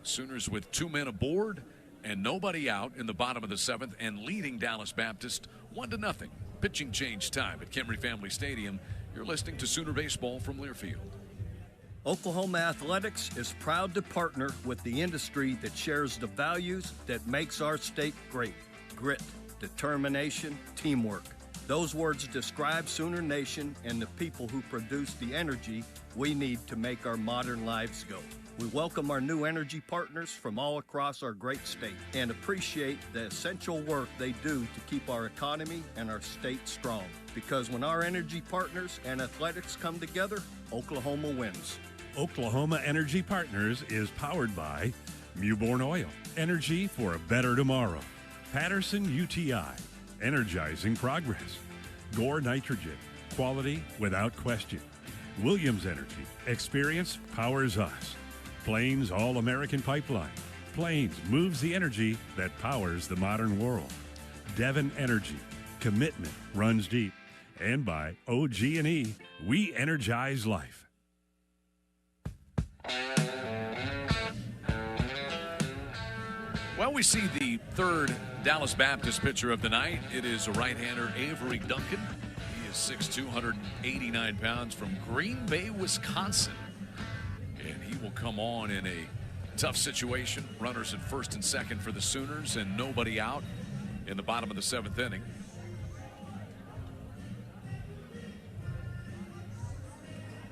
A: Sooners with 2 men aboard and nobody out in the bottom of the 7th and leading Dallas Baptist 1-0. Pitching change time at Kemry Family Stadium. You're listening to Sooner Baseball from Learfield.
D: Oklahoma Athletics is proud to partner with the industry that shares the values that makes our state great. Grit, determination, teamwork. Those words describe Sooner Nation and the people who produce the energy we need to make our modern lives go. We welcome our new energy partners from all across our great state and appreciate the essential work they do to keep our economy and our state strong. Because when our energy partners and athletics come together, Oklahoma wins.
E: Oklahoma Energy Partners is powered by Mewborn Oil, energy for a better tomorrow. Patterson UTI, energizing progress. Gore Nitrogen, quality without question. Williams Energy, experience powers us. Plains All-American Pipeline. Plains moves the energy that powers the modern world. Devon Energy, commitment runs deep. And by OG&E, we energize life.
A: Well, we see the 3rd Dallas Baptist pitcher of the night. It is a right-hander, Avery Duncan. He is 6'2", 189 pounds from Green Bay, Wisconsin. And he will come on in a tough situation. Runners at first and second for the Sooners and nobody out in the bottom of the 7th inning.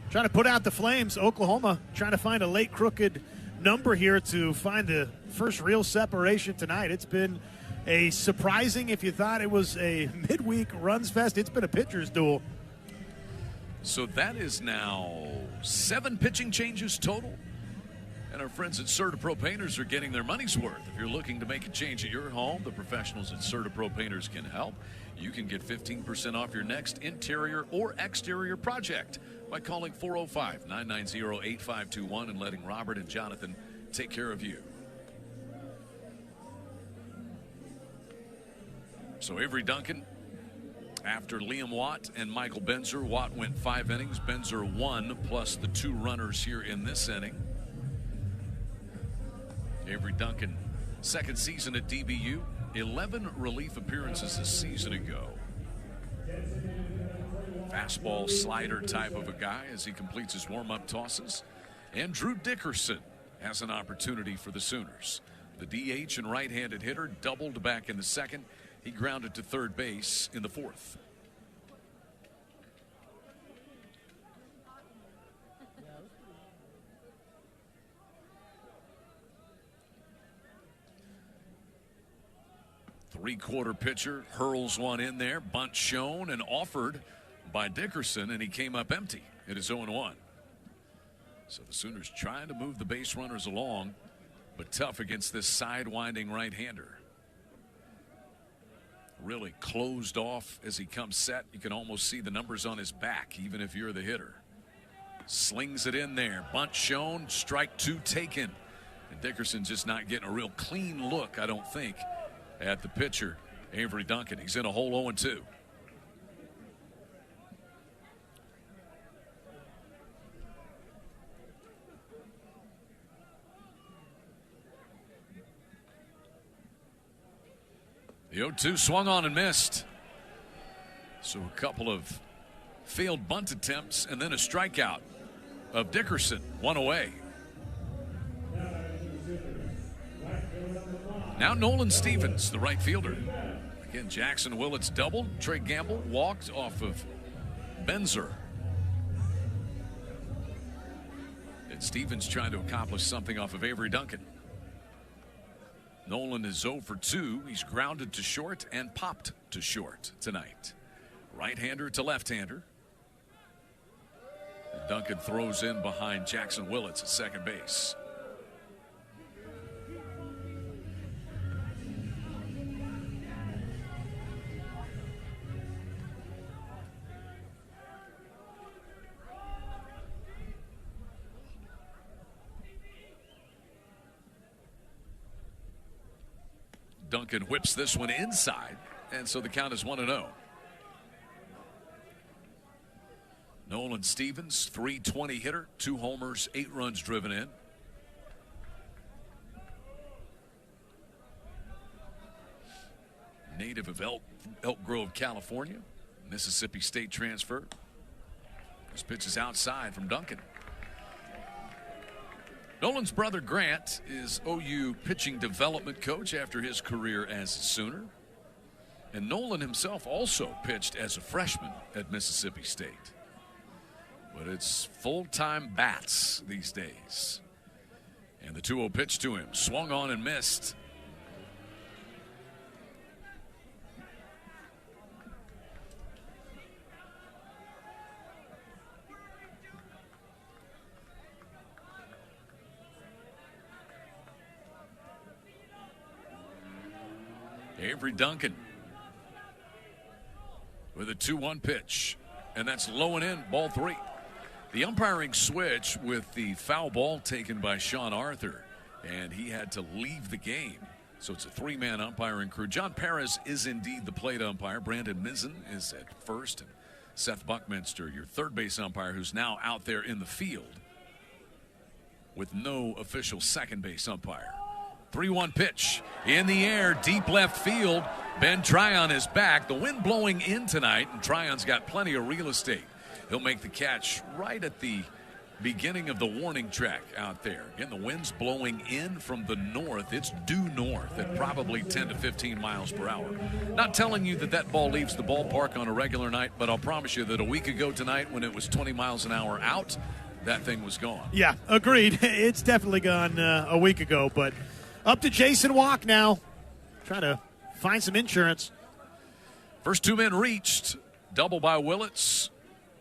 B: Trying to put out the flames. Oklahoma trying to find a late crooked number here to find the first real separation tonight. It's been a surprising, if you thought it was a midweek runs fest, it's been a pitcher's duel.
A: So that is now 7 pitching changes total. And our friends at CertaPro Painters are getting their money's worth. If you're looking to make a change at your home, the professionals at CertaPro Painters can help. You can get 15% off your next interior or exterior project by calling 405-990-8521 and letting Robert and Jonathan take care of you. So Avery Duncan, after Liam Watt and Michael Benzer, Watt went 5 innings, Benzer 1, plus the 2 runners here in this inning. Avery Duncan, second season at DBU, 11 relief appearances a season ago. Fastball slider type of a guy as he completes his warm-up tosses. And Drew Dickerson has an opportunity for the Sooners. The DH and right-handed hitter doubled back in the second. He grounded to third base in the fourth. Three-quarter pitcher hurls one in there. Bunt shown and offered by Dickerson, and he came up empty. It is 0-1. So the Sooners trying to move the base runners along, but tough against this side-winding right-hander. Really closed off as he comes set. You can almost see the numbers on his back, even if you're the hitter. Slings it in there. Bunt shown. Strike 2 taken. And Dickerson just not getting a real clean look, I don't think, at the pitcher, Avery Duncan. He's in a hole 0-2. The 0-2 swung on and missed. So a couple of failed bunt attempts and then a strikeout of Dickerson, 1 away. Now Nolan Stevens, the right fielder. Again, Jackson Willits doubled. Trey Gamble walked off of Benzer. And Stevens trying to accomplish something off of Avery Duncan. Nolan is 0 for 2. He's grounded to short and popped to short tonight. Right-hander to left-hander. Duncan throws in behind Jackson Willits at second base. Duncan whips this one inside, and so the count is 1-0. Nolan Stevens, .320 hitter, 2 homers, 8 runs driven in. Native of Elk Grove, California, Mississippi State transfer. This pitch is outside from Duncan. Nolan's brother Grant is OU pitching development coach after his career as a Sooner. And Nolan himself also pitched as a freshman at Mississippi State. But it's full-time bats these days. And the 2-0 pitch to him, swung on and missed. Avery Duncan with a 2-1 pitch, and that's low and in, ball 3. The umpiring switch with the foul ball taken by Sean Arthur, and he had to leave the game. So it's a 3-man umpiring crew. John Perez is indeed the plate umpire. Brandon Mizzen is at first, and Seth Buckminster, your third base umpire, who's now out there in the field with no official second base umpire. 3-1 pitch in the air, deep left field. Ben Tryon is back. The wind blowing in tonight, and Tryon's got plenty of real estate. He'll make the catch right at the beginning of the warning track out there. Again, the wind's blowing in from the north. It's due north at probably 10 to 15 miles per hour. Not telling you that that ball leaves the ballpark on a regular night, but I'll promise you that a week ago tonight when it was 20 miles an hour out, that thing was gone.
B: Yeah, agreed. It's definitely gone a week ago, but up to Jason Walk now. Trying to find some insurance.
A: First 2 men reached. Double by Willits.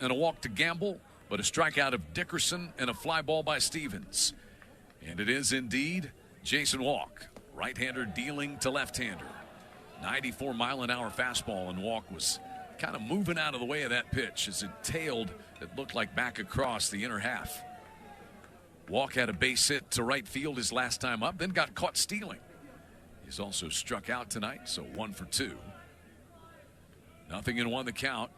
A: and a walk to Gamble, but a strikeout of Dickerson and a fly ball by Stevens. And it is indeed Jason Walk, right-hander dealing to left-hander. 94-mile-an-hour fastball, and Walk was kind of moving out of the way of that pitch as it tailed. It looked like back across the inner half. Walk had a base hit to right field his last time up, then got caught stealing. He's also struck out tonight, so 1 for 2. 0-1 the count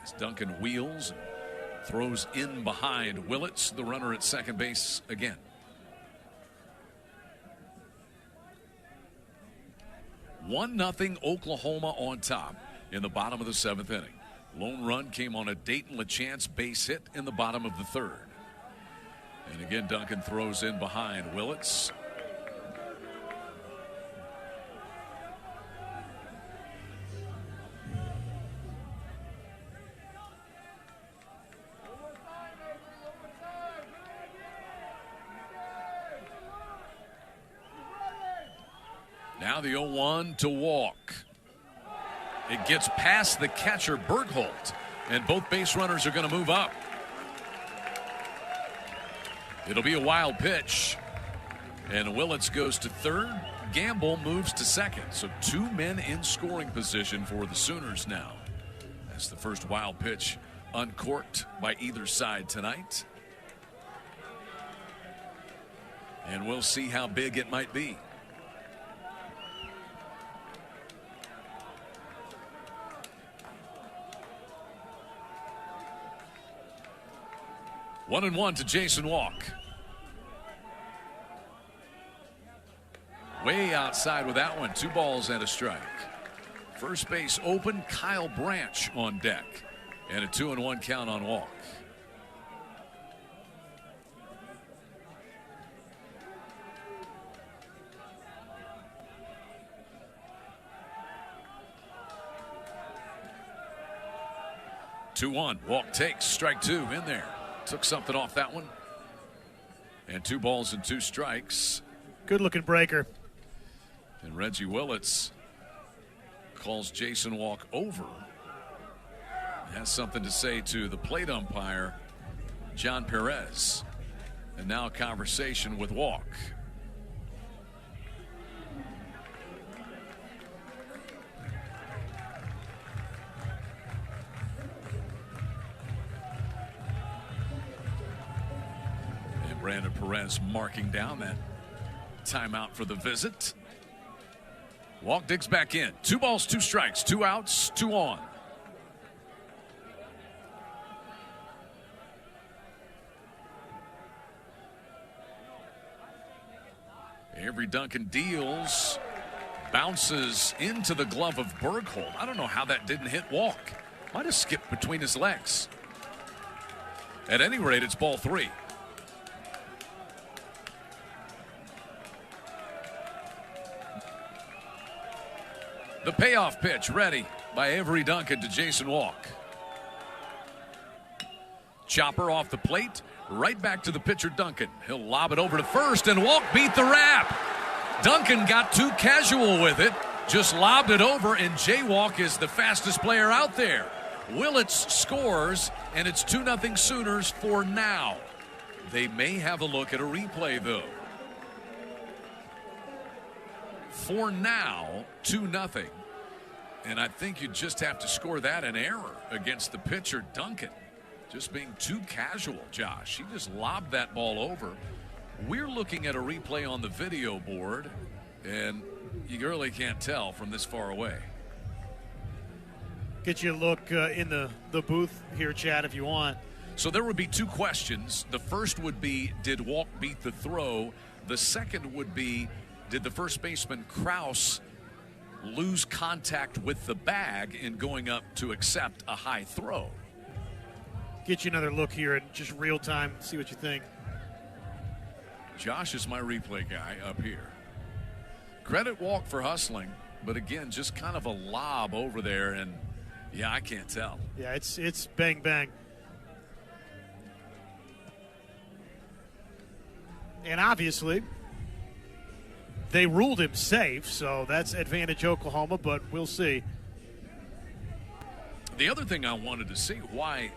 A: as Duncan wheels and throws in behind Willits, the runner at second base again. 1-0 Oklahoma on top in the bottom of the 7th inning. Lone run came on a Dayton LaChance base hit in the bottom of the 3rd. And again, Duncan throws in behind Willits. Now the 0-1 to Walk. It gets past the catcher, Bergholt, and both base runners are going to move up. It'll be a wild pitch, and Willits goes to third. Gamble moves to second, so 2 men in scoring position for the Sooners now. That's the first wild pitch uncorked by either side tonight. And we'll see how big it might be. One and one to Jason Walk. Way outside with that one. 2 balls and a strike. First base open. Kyle Branch on deck. And a 2-1 count on Walk. Two-one. Walk takes strike 2 in there. Took something off that one. And 2 balls and 2 strikes.
B: Good looking breaker.
A: And Reggie Willits calls Jason Walk over. Has something to say to the plate umpire, John Perez. And now a conversation with Walk. Brandon Perez marking down that timeout for the visit. Walk digs back in. 2 balls, 2 strikes, 2 outs, 2 on. Avery Duncan deals, bounces into the glove of Bergholt. I don't know how that didn't hit Walk. Might have skipped between his legs. At any rate, it's ball 3. The payoff pitch ready by Avery Duncan to Jason Walk. Chopper off the plate, right back to the pitcher Duncan. He'll lob it over to first, and Walk beat the wrap. Duncan got too casual with it, just lobbed it over, and Jaywalk is the fastest player out there. Willits scores, and it's 2-0 Sooners for now. They may have a look at a replay, though. For now, 2-0. And I think you just have to score that an error against the pitcher, Duncan. Just being too casual, Josh. He just lobbed that ball over. We're looking at a replay on the video board, and you really can't tell from this far away.
B: Get you a look in the booth here, Chad, if you want.
A: So there would be 2 questions. The first would be, did Walk beat the throw? The second would be, did the first baseman Kraus lose contact with the bag in going up to accept a high throw?
B: Get you another look here in just real time, see what you think.
A: Josh is my replay guy up here. Credit Walk for hustling, but again, just kind of a lob over there, and yeah, I can't tell.
B: Yeah, it's bang bang. And obviously, they ruled him safe, so that's advantage Oklahoma, but we'll see.
A: The other thing I wanted to see, why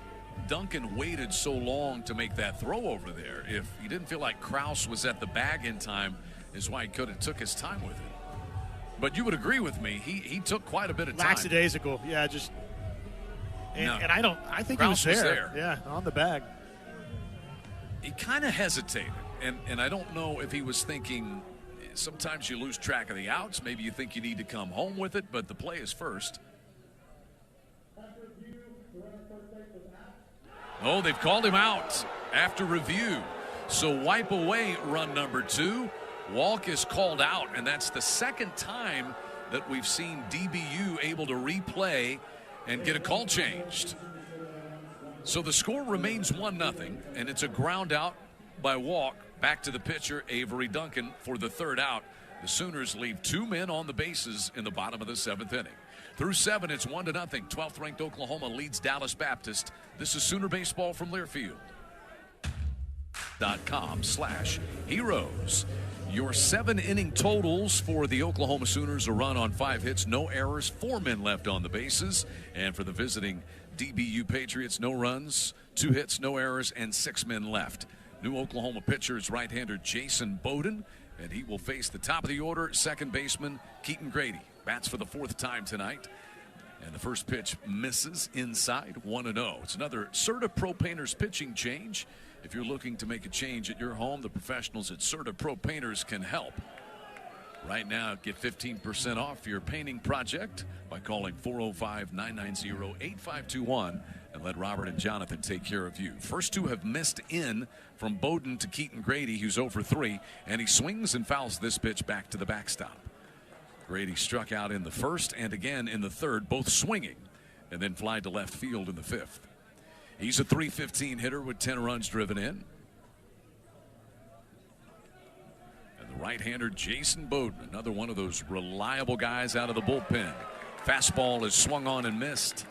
A: Duncan waited so long to make that throw over there. If he didn't feel like Krause was at the bag in time, is why he could have took his time with it. But you would agree with me, he took quite a bit of time.
B: Lackadaisical, yeah, just and,
A: No.
B: and I think
A: Krause
B: he was
A: was
B: there.
A: there.
B: Yeah, on the bag.
A: He kind of hesitated, and I don't know if he was thinking, sometimes you lose track of the outs. Maybe you think you need to come home with it, but the play is first. Oh, they've called him out after review. So wipe away run number 2. Walk is called out, and that's the second time that we've seen DBU able to replay and get a call changed. So the score remains 1-0, and it's a ground out by Walk back to the pitcher, Avery Duncan, for the third out. The Sooners leave 2 men on the bases in the bottom of the 7th inning. Through 7, it's 1-0. 12th ranked Oklahoma leads Dallas Baptist. This is Sooner Baseball from Learfield. .com/heroes. Your 7-inning totals for the Oklahoma Sooners: a run on 5 hits, no errors, 4 men left on the bases. And for the visiting DBU Patriots, no runs, 2 hits, no errors, and 6 men left. New Oklahoma pitcher is right-hander Jason Bowden, and he will face the top of the order, second baseman Keaton Grady. Bats for the 4th time tonight. And the first pitch misses inside, 1-0. It's another Serta Pro Painters pitching change. If you're looking to make a change at your home, the professionals at Serta Pro Painters can help. Right now, get 15% off your painting project by calling 405-990-8521 and let Robert and Jonathan take care of you. First 2 have missed in from Bowden to Keaton Grady, who's 0 for 3, and he swings and fouls this pitch back to the backstop. Grady struck out in the first and again in the third, both swinging, and then fly to left field in the 5th. He's a .315 hitter with 10 runs driven in. And the right-hander Jason Bowden, another one of those reliable guys out of the bullpen. Fastball is swung on and missed.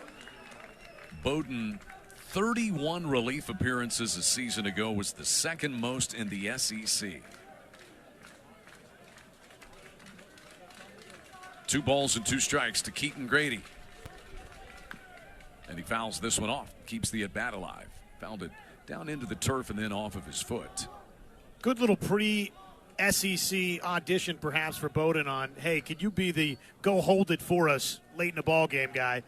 A: Bowden, 31 relief appearances a season ago, was the 2nd most in the SEC. 2 balls and 2 strikes to Keaton Grady. And he fouls this one off, keeps the at-bat alive. Fouled it down into the turf and then off of his foot.
B: Good little pre-SEC audition perhaps for Bowden on, hey, could you be the go hold it for us late in the ball game guy?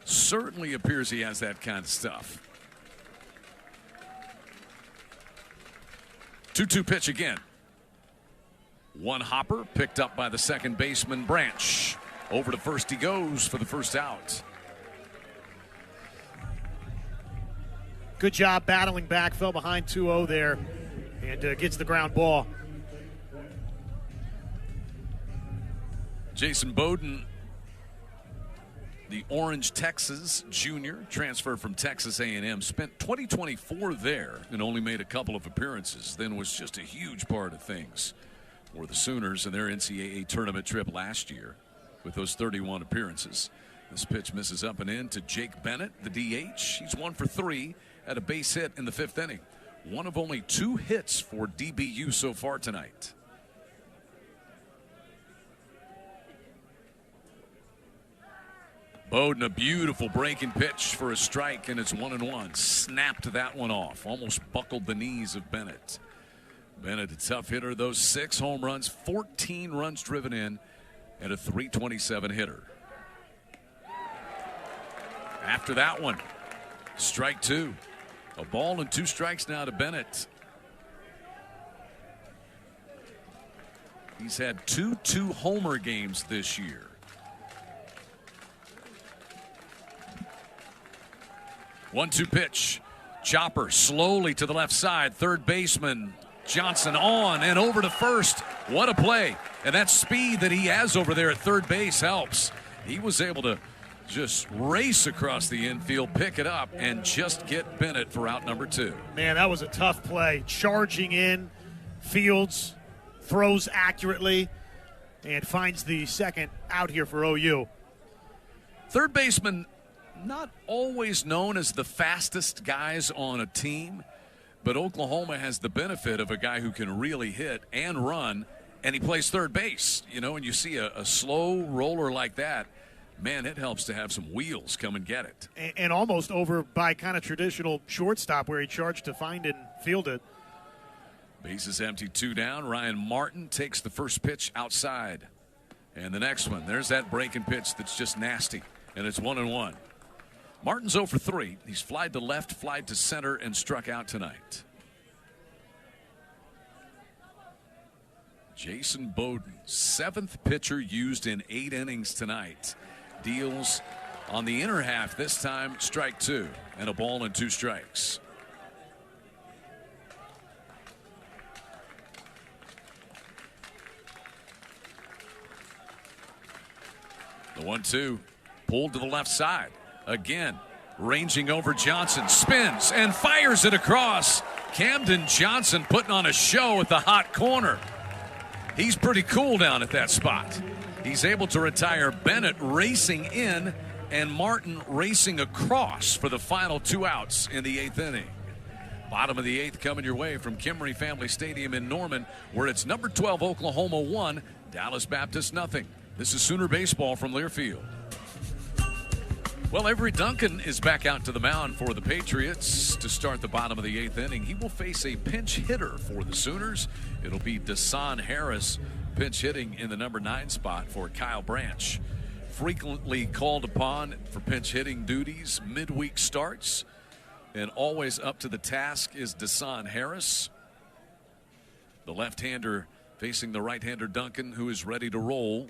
A: Certainly appears he has that kind of stuff. 2-2 pitch again. One hopper picked up by the second baseman Branch. Over to first he goes for the first out.
B: Good job battling back, fell behind 2-0 there, and gets the ground ball.
A: Jason Bowden, the Orange Texas junior, transferred from Texas A&M, spent 2024 there and only made a couple of appearances, then was just a huge part of things for the Sooners in their NCAA tournament trip last year with those 31 appearances. This pitch misses up and in to Jake Bennett, the DH. He's 1 for 3 at a base hit in the 5th inning. One of only 2 hits for DBU so far tonight. Bowden, a beautiful breaking pitch for a strike, and it's 1-1. Snapped that one off. Almost buckled the knees of Bennett. Bennett, a tough hitter. Those 6 home runs, 14 runs driven in, and a .327 hitter. After that one, strike 2. A ball and 2 strikes now to Bennett. He's had 2 homer games this year. One-two pitch. Chopper slowly to the left side. Third baseman Johnson on and over to first. What a play. And that speed that he has over there at third base helps. He was able to just race across the infield, pick it up, and just get Bennett for out number 2.
B: Man, that was a tough play. Charging in, Fields throws accurately and finds the second out here for OU.
A: Third baseman, not always known as the fastest guys on a team, but Oklahoma has the benefit of a guy who can really hit and run, and he plays third base. You know, and you see a slow roller like that, man, it helps to have some wheels come and get it.
B: And almost over by kind of traditional shortstop where he charged to find it and field it.
A: Bases empty, 2 down. Ryan Martin takes the first pitch outside. And the next one, there's that breaking pitch that's just nasty. And it's 1-1. Martin's 0 for 3. He's flied to left, flied to center, and struck out tonight. Jason Bowden, 7th pitcher used in 8 innings tonight. Deals on the inner half this time, strike 2, and a ball and 2 strikes. The 1-2 pulled to the left side. Again, ranging over Johnson, spins and fires it across. Camden Johnson putting on a show at the hot corner. He's pretty cool down at that spot. He's able to retire Bennett racing in and Martin racing across for the final 2 outs in the 8th inning. Bottom of the 8th coming your way from Kimmery Family Stadium in Norman, where it's number 12 Oklahoma 1, Dallas Baptist nothing. This is Sooner Baseball from Learfield. Well, Avery Duncan is back out to the mound for the Patriots to start the bottom of the 8th inning. He will face a pinch hitter for the Sooners. It'll be Dasan Harris pinch hitting in the number 9 spot for Kyle Branch. Frequently called upon for pinch hitting duties, midweek starts, and always up to the task is Dasan Harris. The left-hander facing the right-hander Duncan, who is ready to roll.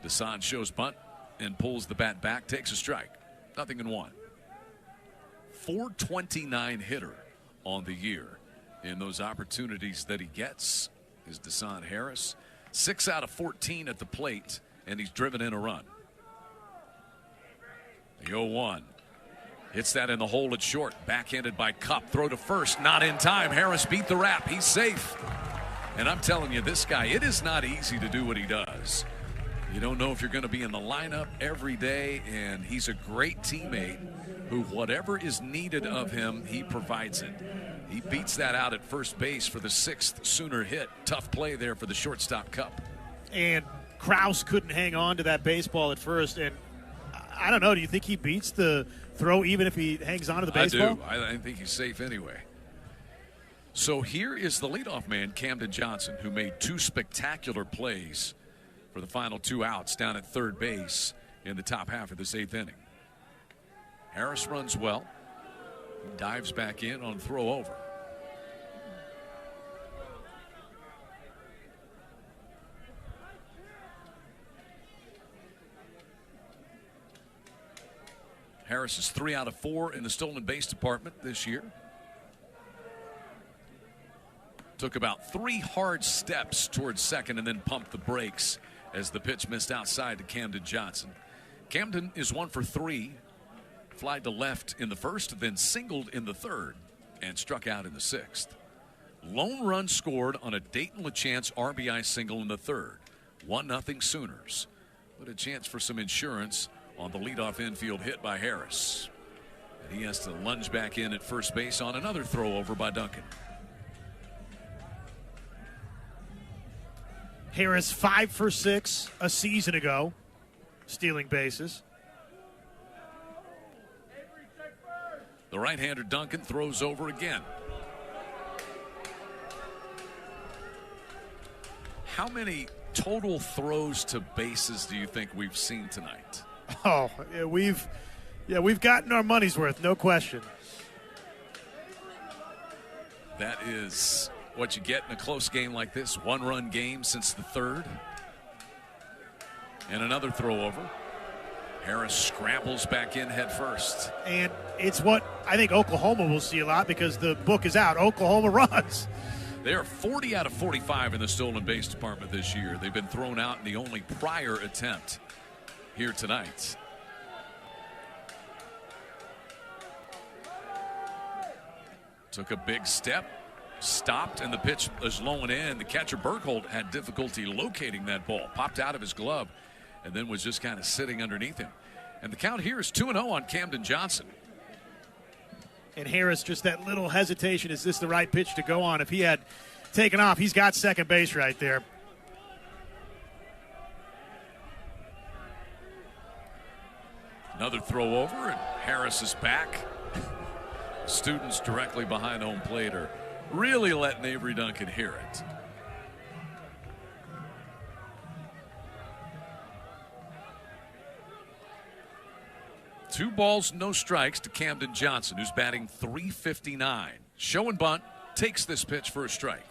A: Dasan shows bunt and pulls the bat back, takes a strike. 0-1. 429 hitter on the year in those opportunities that he gets is Dasan Harris. 6 out of 14 at the plate, and he's driven in a run. The 0-1 hits that in the hole at short, backhanded by Cup. Throw to first, not in time. Harris beat the wrap. He's safe. And I'm telling you, this guy, it is not easy to do what he does. You don't know if you're going to be in the lineup every day, and he's a great teammate who, whatever is needed of him, he provides it. He beats that out at first base for the 6th Sooner hit. Tough play there for the shortstop Cup.
B: And Kraus couldn't hang on to that baseball at first, and I don't know, do you think he beats the throw even if he hangs on to the baseball?
A: I do. I think he's safe anyway. So here is the leadoff man, Camden Johnson, who made 2 spectacular plays for the final 2 outs down at third base in the top half of this 8th inning. Harris runs well. He dives back in on throw over. Harris is 3 out of 4 in the stolen base department this year. Took about 3 hard steps towards second and then pumped the brakes as the pitch missed outside to Camden Johnson. Camden is 1 for 3. Flied to left in the first, then singled in the third, and struck out in the 6th. Lone run scored on a Dayton LaChance RBI single in the third. 1-0 Sooners. But a chance for some insurance on the leadoff infield hit by Harris. And he has to lunge back in at first base on another throw over by Duncan.
B: Harris 5 for 6 a season ago, stealing bases.
A: The right-hander Duncan throws over again. How many total throws to bases do you think we've seen tonight?
B: Oh, yeah, we've gotten our money's worth, no question.
A: That is what you get in a close game like this. 1-run game since the third. And another throw over. Harris scrambles back in head first.
B: And it's what I think Oklahoma will see a lot because the book is out. Oklahoma runs.
A: They are 40 out of 45 in the stolen base department this year. They've been thrown out in the only prior attempt here tonight. Took a big step, stopped, and the pitch is low and in. The catcher Bergholt had difficulty locating that ball. Popped out of his glove and then was just kind of sitting underneath him. And the count here is 2-0 on Camden Johnson.
B: And Harris, just that little hesitation. Is this the right pitch to go on? If he had taken off, he's got second base right there.
A: Another throw over, and Harris is back. Students directly behind home plate are really letting Avery Duncan hear it. Two balls, no strikes to Camden Johnson, who's batting .359. Show and bunt, takes this pitch for a strike.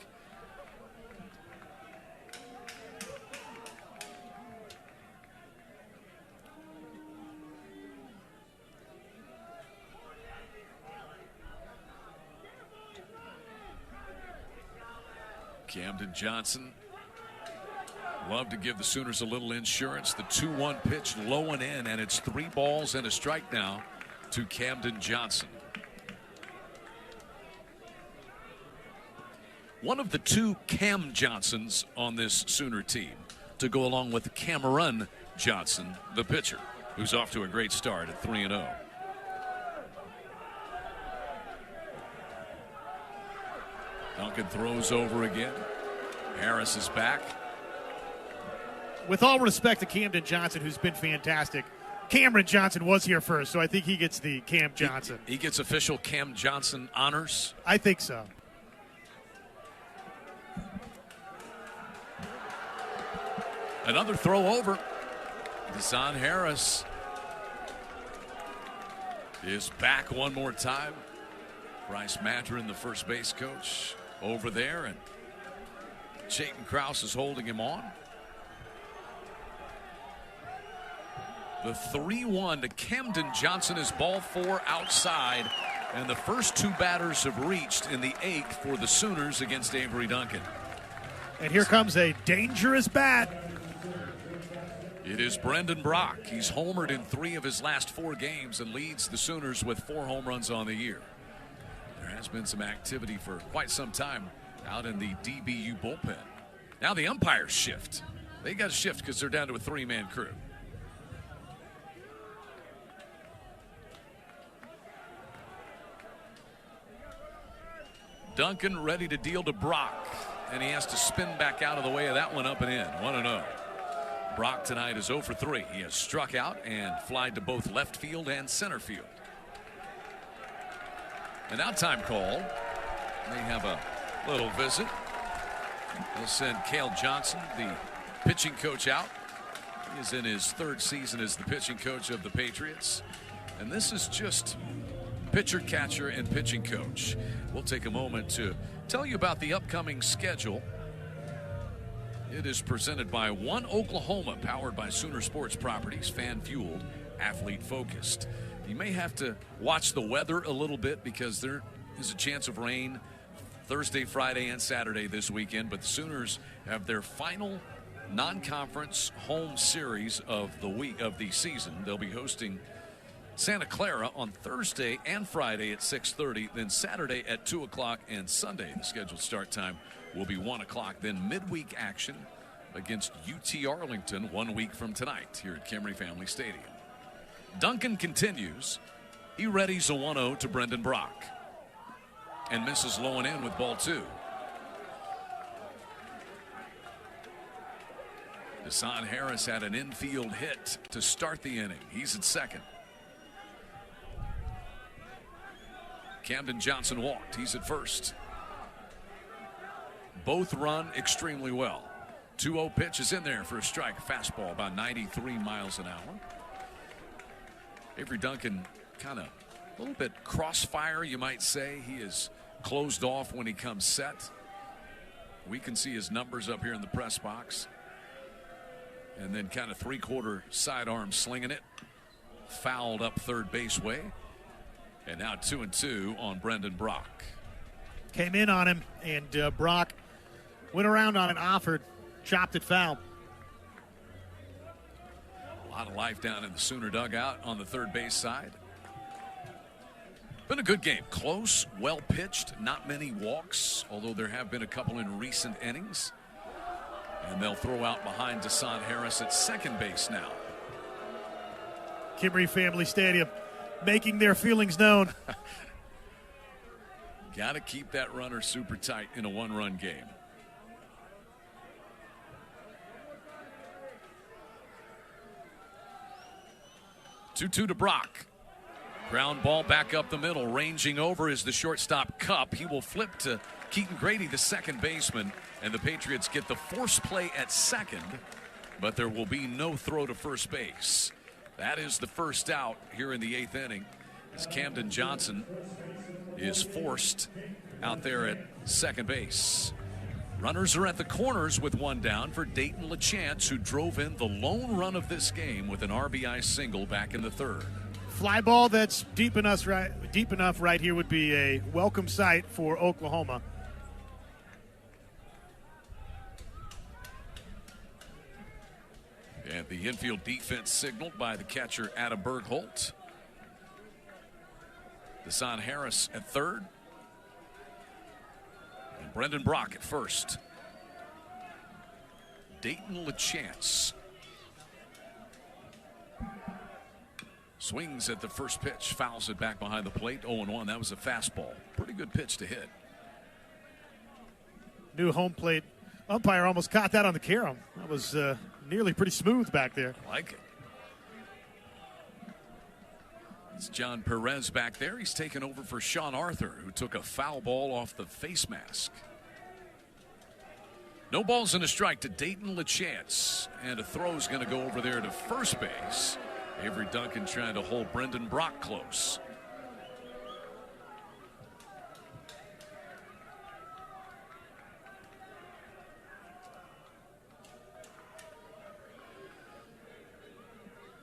A: Camden Johnson loved to give the Sooners a little insurance. The 2-1 pitch low and in, and it's 3 balls and a strike now to Camden Johnson. One of the 2 Cam Johnsons on this Sooner team to go along with Cameron Johnson, the pitcher, who's off to a great start at 3-0. Duncan throws over again. Harris is back.
B: With all respect to Camden Johnson, who's been fantastic, Cameron Johnson was here first, so I think he gets the Cam Johnson.
A: He gets official Cam Johnson honors.
B: I think so.
A: Another throw over. Desan Harris is back one more time. Bryce Madron, the first base coach, over there, and Chayton Krause is holding him on. The 3-1 to Camden Johnson is ball 4 outside, and the first 2 batters have reached in the 8th for the Sooners against Avery Duncan.
B: And here comes a dangerous bat.
A: It is Brendan Brock. He's homered in 3 of his last 4 games and leads the Sooners with 4 home runs on the year. There has been some activity for quite some time out in the DBU bullpen. Now the umpires shift. They got to shift because they're down to a 3-man crew. Duncan ready to deal to Brock, and he has to spin back out of the way of that one, up and in. 1-0. Brock tonight is 0 for 3. He has struck out and flied to both left field and center field. And now time call. They have a little visit. They'll send Cale Johnson, the pitching coach, out. He is in his 3rd season as the pitching coach of the Patriots. And this is just pitcher, catcher, and pitching coach. We'll take a moment to tell you about the upcoming schedule. It is presented by One Oklahoma, powered by Sooner Sports Properties, fan-fueled, athlete-focused. You may have to watch the weather a little bit because there is a chance of rain Thursday, Friday, and Saturday this weekend, but the Sooners have their final non-conference home series of the season. They'll be hosting Santa Clara on Thursday and Friday at 6:30, then Saturday at 2 o'clock, and Sunday the scheduled start time will be 1 o'clock. Then midweek action against UT Arlington 1 week from tonight here at Camry Family Stadium. Duncan continues. He readies a 1-0 to Brendan Brock and misses low and in with ball 2. Desan Harris had an infield hit to start the inning. He's at second. Camden Johnson walked. He's at first. Both run extremely well. 2-0 pitch is in there for a strike. Fastball about 93 miles an hour. Avery Duncan kind of a little bit crossfire, you might say. He is closed off when he comes set. We can see his numbers up here in the press box. And then kind of 3/4 sidearm slinging it. Fouled up third base way. And now 2-2 on Brendan Brock.
B: Came in on him, and Brock went around on it, offered, chopped it foul.
A: A lot of life down in the Sooner dugout on the third base side. Been a good game. Close, well pitched, not many walks, although there have been a couple in recent innings. And they'll throw out behind Desan Harris at second base now.
B: Kimry Family Stadium making their feelings known.
A: Got to keep that runner super tight in a 1-run game. 2-2 to Brock. Ground ball back up the middle. Ranging over is the shortstop Cup. He will flip to Keaton Grady, the second baseman, and the Patriots get the force play at second, but there will be no throw to first base. That is the first out here in the 8th inning, as Camden Johnson is forced out there at second base. Runners are at the corners with one down for Dayton LaChance, who drove in the lone run of this game with an RBI single back in the 3rd.
B: Fly ball that's deep enough right here would be a welcome sight for Oklahoma.
A: And the infield defense signaled by the catcher Adam Bergholt. Deshaun Harris at third. And Brendan Brock at first. Dayton LaChance swings at the first pitch, fouls it back behind the plate. 0-1. That was a fastball. Pretty good pitch to hit.
B: New home plate umpire almost caught that on the carom. That was nearly pretty smooth back there.
A: I like it. It's John Perez back there. He's taken over for Sean Arthur, who took a foul ball off the face mask. No balls and a strike to Dayton LaChance. And a throw's going to go over there to first base. Avery Duncan trying to hold Brendan Brock close.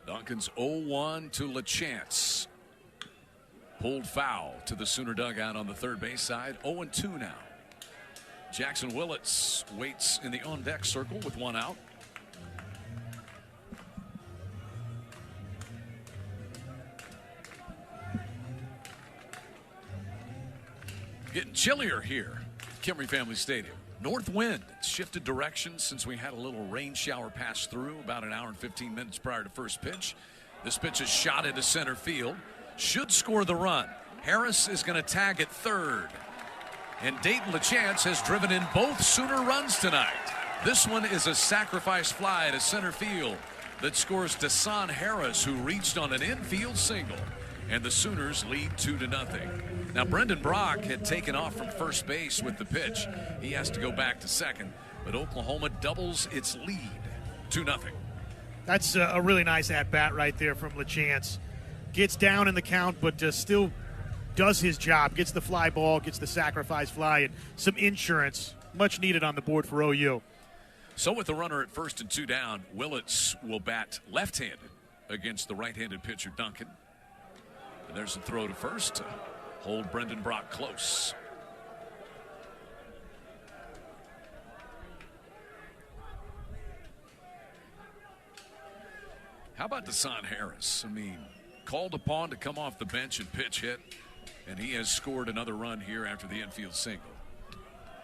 A: Duncan's 0-1 to LaChance. Pulled foul to the Sooner dugout on the third base side. 0-2 now. Jackson Willits waits in the on-deck circle with one out. Getting chillier here at Kimry Family Stadium. North wind. It's shifted direction since we had a little rain shower pass through about an hour and 15 minutes prior to first pitch. This pitch is shot into center field. Should score the run. Harris is going to tag at third. And Dayton LaChance has driven in both Sooner runs tonight. This one is a sacrifice fly to center field that scores Deshaun Harris, who reached on an infield single. And the Sooners lead 2-0. Now, Brendan Brock had taken off from first base with the pitch. He has to go back to second, but Oklahoma doubles its lead 2-0.
B: That's a really nice at-bat right there from LaChance. Gets down in the count, but still does his job. Gets the fly ball, gets the sacrifice fly, and some insurance much needed on the board for OU.
A: So with the runner at first and 2 down, Willits will bat left-handed against the right-handed pitcher Duncan. And there's a throw to first to hold Brendan Brock close. How about Deshaun Harris? I mean, called upon to come off the bench and pitch hit, and he has scored another run here after the infield single.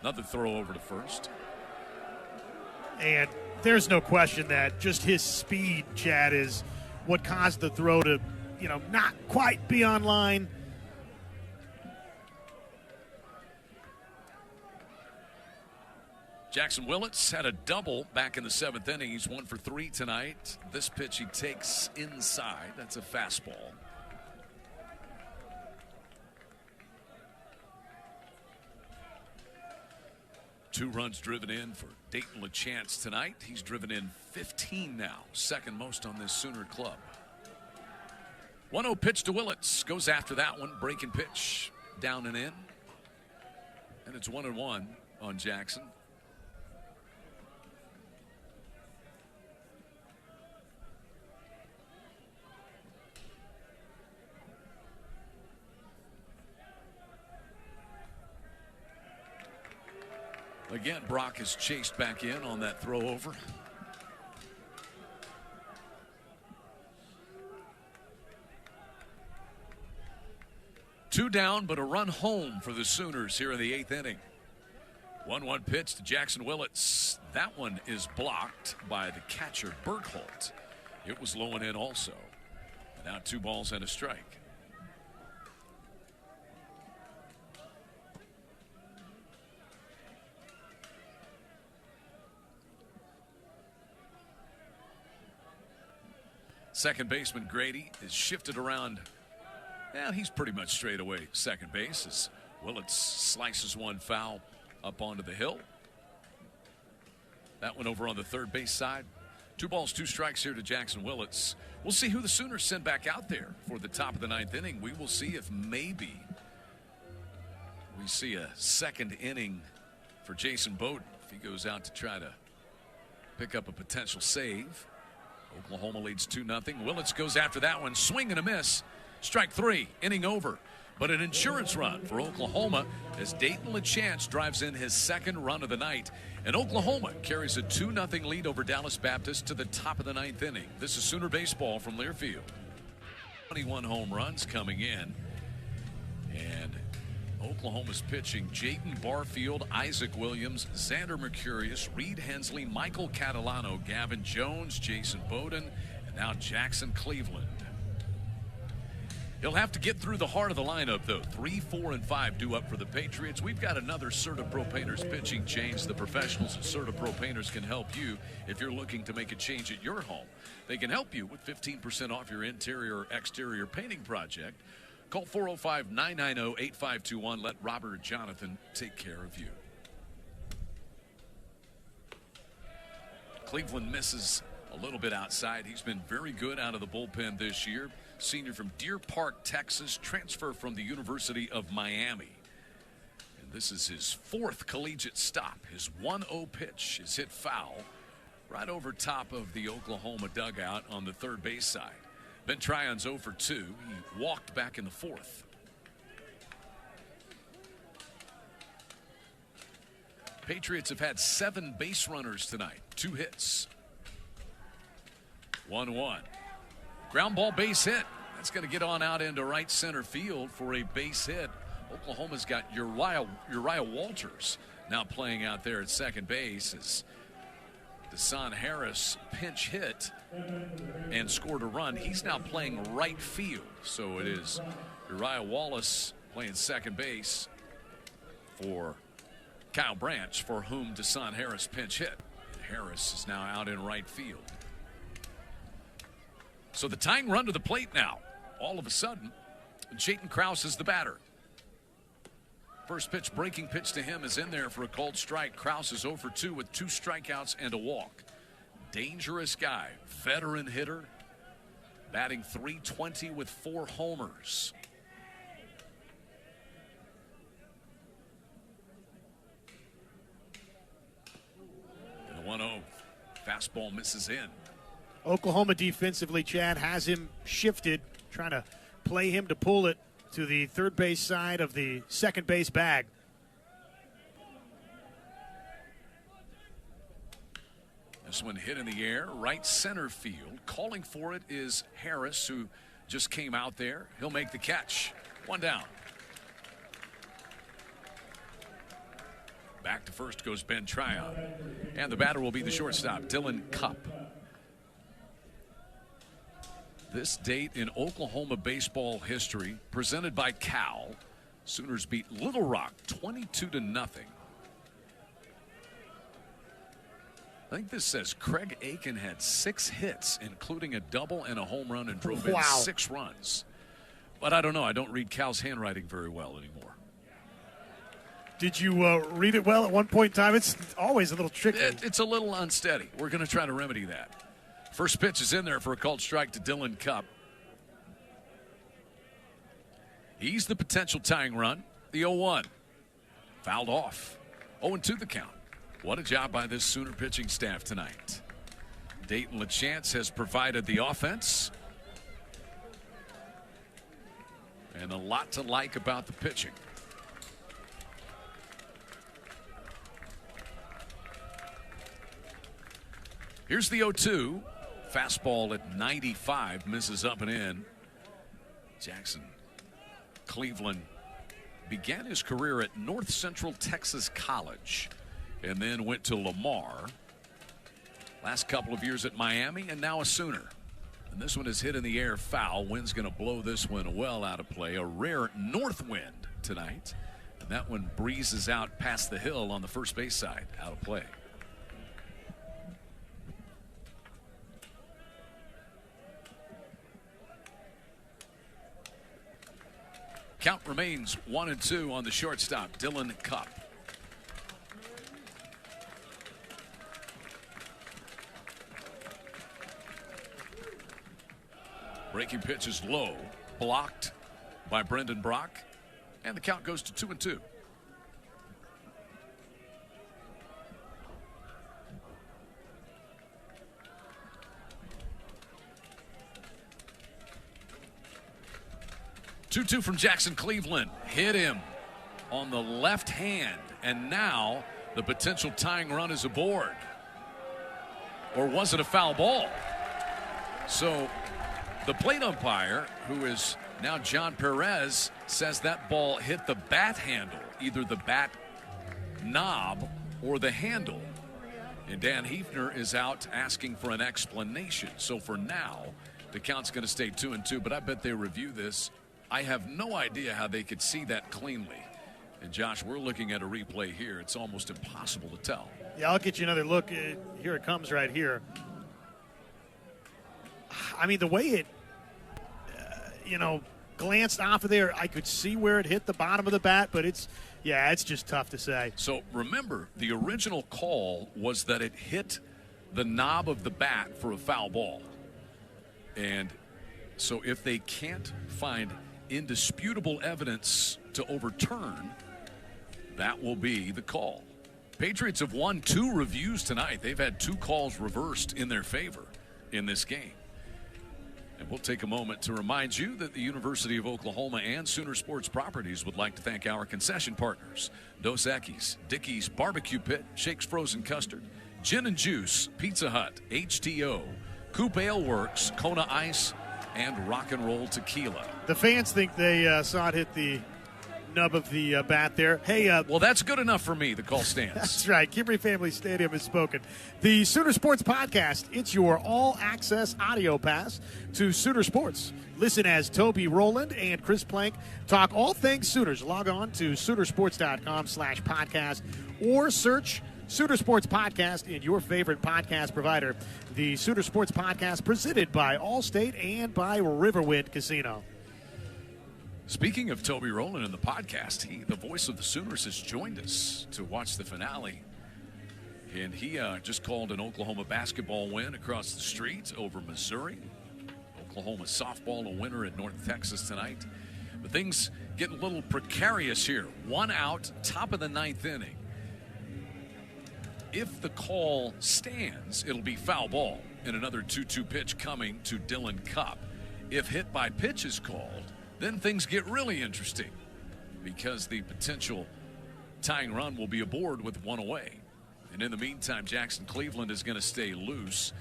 A: Another throw over to first.
B: And there's no question that just his speed, Chad, is what caused the throw to, not quite be on line.
A: Jackson Willits had a double back in the 7th inning. He's 1 for 3 tonight. This pitch he takes inside. That's a fastball. Two runs driven in for Dayton LaChance tonight. He's driven in 15 now, second most on this Sooner club. 1-0 pitch to Willits. Goes after that one. Breaking pitch down and in. And it's 1-1 on Jackson. Again, Brock is chased back in on that throw over. Two down, but a run home for the Sooners here in the 8th inning. 1-1 pitch to Jackson Willits. That one is blocked by the catcher, Bergholt. It was low and in also. Now 2 balls and a strike. Second baseman Grady is shifted around. Yeah, he's pretty much straight away second base as Willits slices one foul up onto the hill. That one over on the third base side. 2 balls, 2 strikes here to Jackson Willits. We'll see who the Sooners send back out there for the top of the 9th inning. We will see if maybe we see a second inning for Jason Bowden if he goes out to try to pick up a potential save. Oklahoma leads 2-0. Willits goes after that one. Swing and a miss. Strike 3. Inning over. But an insurance run for Oklahoma as Dayton LaChance drives in his second run of the night. And Oklahoma carries a 2-0 lead over Dallas Baptist to the top of the 9th inning. This is Sooner baseball from Learfield. 21 home runs coming in. And Oklahoma's pitching Jayden Barfield, Isaac Williams, Xander Mercurius, Reed Hensley, Michael Catalano, Gavin Jones, Jason Bowden, and now Jackson Cleveland. He'll have to get through the heart of the lineup, though. 3, 4, and 5 due up for the Patriots. We've got another CertaPro Painters pitching change. The professionals at CertaPro Painters can help you if you're looking to make a change at your home. They can help you with 15% off your interior or exterior painting project. Call 405-990-8521. Let Robert or Jonathan take care of you. Cleveland misses a little bit outside. He's been very good out of the bullpen this year. Senior from Deer Park, Texas, transfer from the University of Miami. And this is his 4th collegiate stop. His 1-0 pitch is hit foul right over top of the Oklahoma dugout on the third base side. Ben Tryon's 0 for 2. He walked back in the 4th. Patriots have had 7 base runners tonight. 2 hits. 1-1. Ground ball base hit. That's going to get on out into right center field for a base hit. Oklahoma's got Uriah Walters now playing out there at second base as Desan Harris pinch hit and scored a run. He's now playing right field. So it is Uriah Wallace playing second base for Kyle Branch, for whom Desan Harris pinch hit. Harris is now out in right field. So the tying run to the plate now. All of a sudden, Jayden Krause is the batter. First pitch, breaking pitch to him is in there for a called strike. Krause is 0 for 2 with 2 strikeouts and a walk. Dangerous guy, veteran hitter, batting .320 with 4 homers. And the 1-0 fastball misses in.
B: Oklahoma defensively, Chad, has him shifted, trying to play him to pull it to the third base side of the second base bag.
A: This one hit in the air, right center field. Calling for it is Harris, who just came out there. He'll make the catch. 1 down. Back to first goes Ben Tryon. And the batter will be the shortstop, Dylan Cupp. This date in Oklahoma baseball history, presented by Cal. Sooners beat Little Rock 22-0. I think this says Craig Aiken had 6 hits, including a double and a home run, and drove in 6 runs. But I don't know. I don't read Cal's handwriting very well anymore.
B: Did you read it well at one point in time? It's always a little tricky.
A: It's a little unsteady. We're going to try to remedy that. First pitch is in there for a called strike to Dylan Cupp. He's the potential tying run. The 0-1. Fouled off. 0-2 the count. What a job by this Sooner pitching staff tonight. Dayton LaChance has provided the offense. And a lot to like about the pitching. Here's the 0-2. Fastball at 95, misses up and in. Jackson Cleveland began his career at North Central Texas College and then went to Lamar. Last couple of years at Miami and now a Sooner. And this one is hit in the air, foul. Wind's going to blow this one well out of play. A rare north wind tonight. And that one breezes out past the hill on the first base side, out of play. Count remains 1-2 on the shortstop, Dylan Cupp. Breaking pitch is low, blocked by Brendan Brock, and the count goes to 2-2. Two from Jackson Cleveland. Hit him on the left hand. And now the potential tying run is aboard. Or was it a foul ball? So the plate umpire, who is now John Perez, says that ball hit the bat handle, either the bat knob or the handle. And Dan Hefner is out asking for an explanation. So for now, the count's going to stay 2-2, but I bet they review this. I have no idea how they could see that cleanly. And, Josh, we're looking at a replay here. It's almost impossible to tell.
B: Yeah, I'll get you another look. Here it comes right here. I mean, the way it, glanced off of there, I could see where it hit the bottom of the bat, but it's just tough to say.
A: So, remember, the original call was that it hit the knob of the bat for a foul ball. And so if they can't find indisputable evidence to overturn, that will be the call. Patriots have won 2 reviews tonight. They've had 2 calls reversed in their favor in this game. And we'll take a moment to remind you that the University of Oklahoma and Sooner Sports Properties would like to thank our concession partners: Dos Equis, Dickey's Barbecue Pit, Shakes Frozen Custard, Gin and Juice, Pizza Hut, HTO, Coop Ale Works, Kona Ice, and Rock and Roll Tequila.
B: The fans think they saw it hit the nub of the bat there. Hey,
A: well, that's good enough for me. The call stands.
B: That's right. Kimberly Family Stadium has spoken. The Sooner Sports Podcast, it's your all-access audio pass to Sooner Sports. Listen as Toby Rowland and Chris Plank talk all things Sooners. Log on to Soonersports.com/podcast or search Sooner Sports Podcast in your favorite podcast provider. The Sooner Sports Podcast presented by Allstate and by Riverwind Casino.
A: Speaking of Toby Rowland in the podcast, the voice of the Sooners, has joined us to watch the finale. And he just called an Oklahoma basketball win across the street over Missouri. Oklahoma softball a winner at North Texas tonight. But things get a little precarious here. 1 out, top of the 9th inning. If the call stands, it'll be foul ball and another 2-2 pitch coming to Dylan Cupp. If hit by pitch is called, then things get really interesting because the potential tying run will be aboard with 1 away. And in the meantime, Jackson Cleveland is going to stay loose.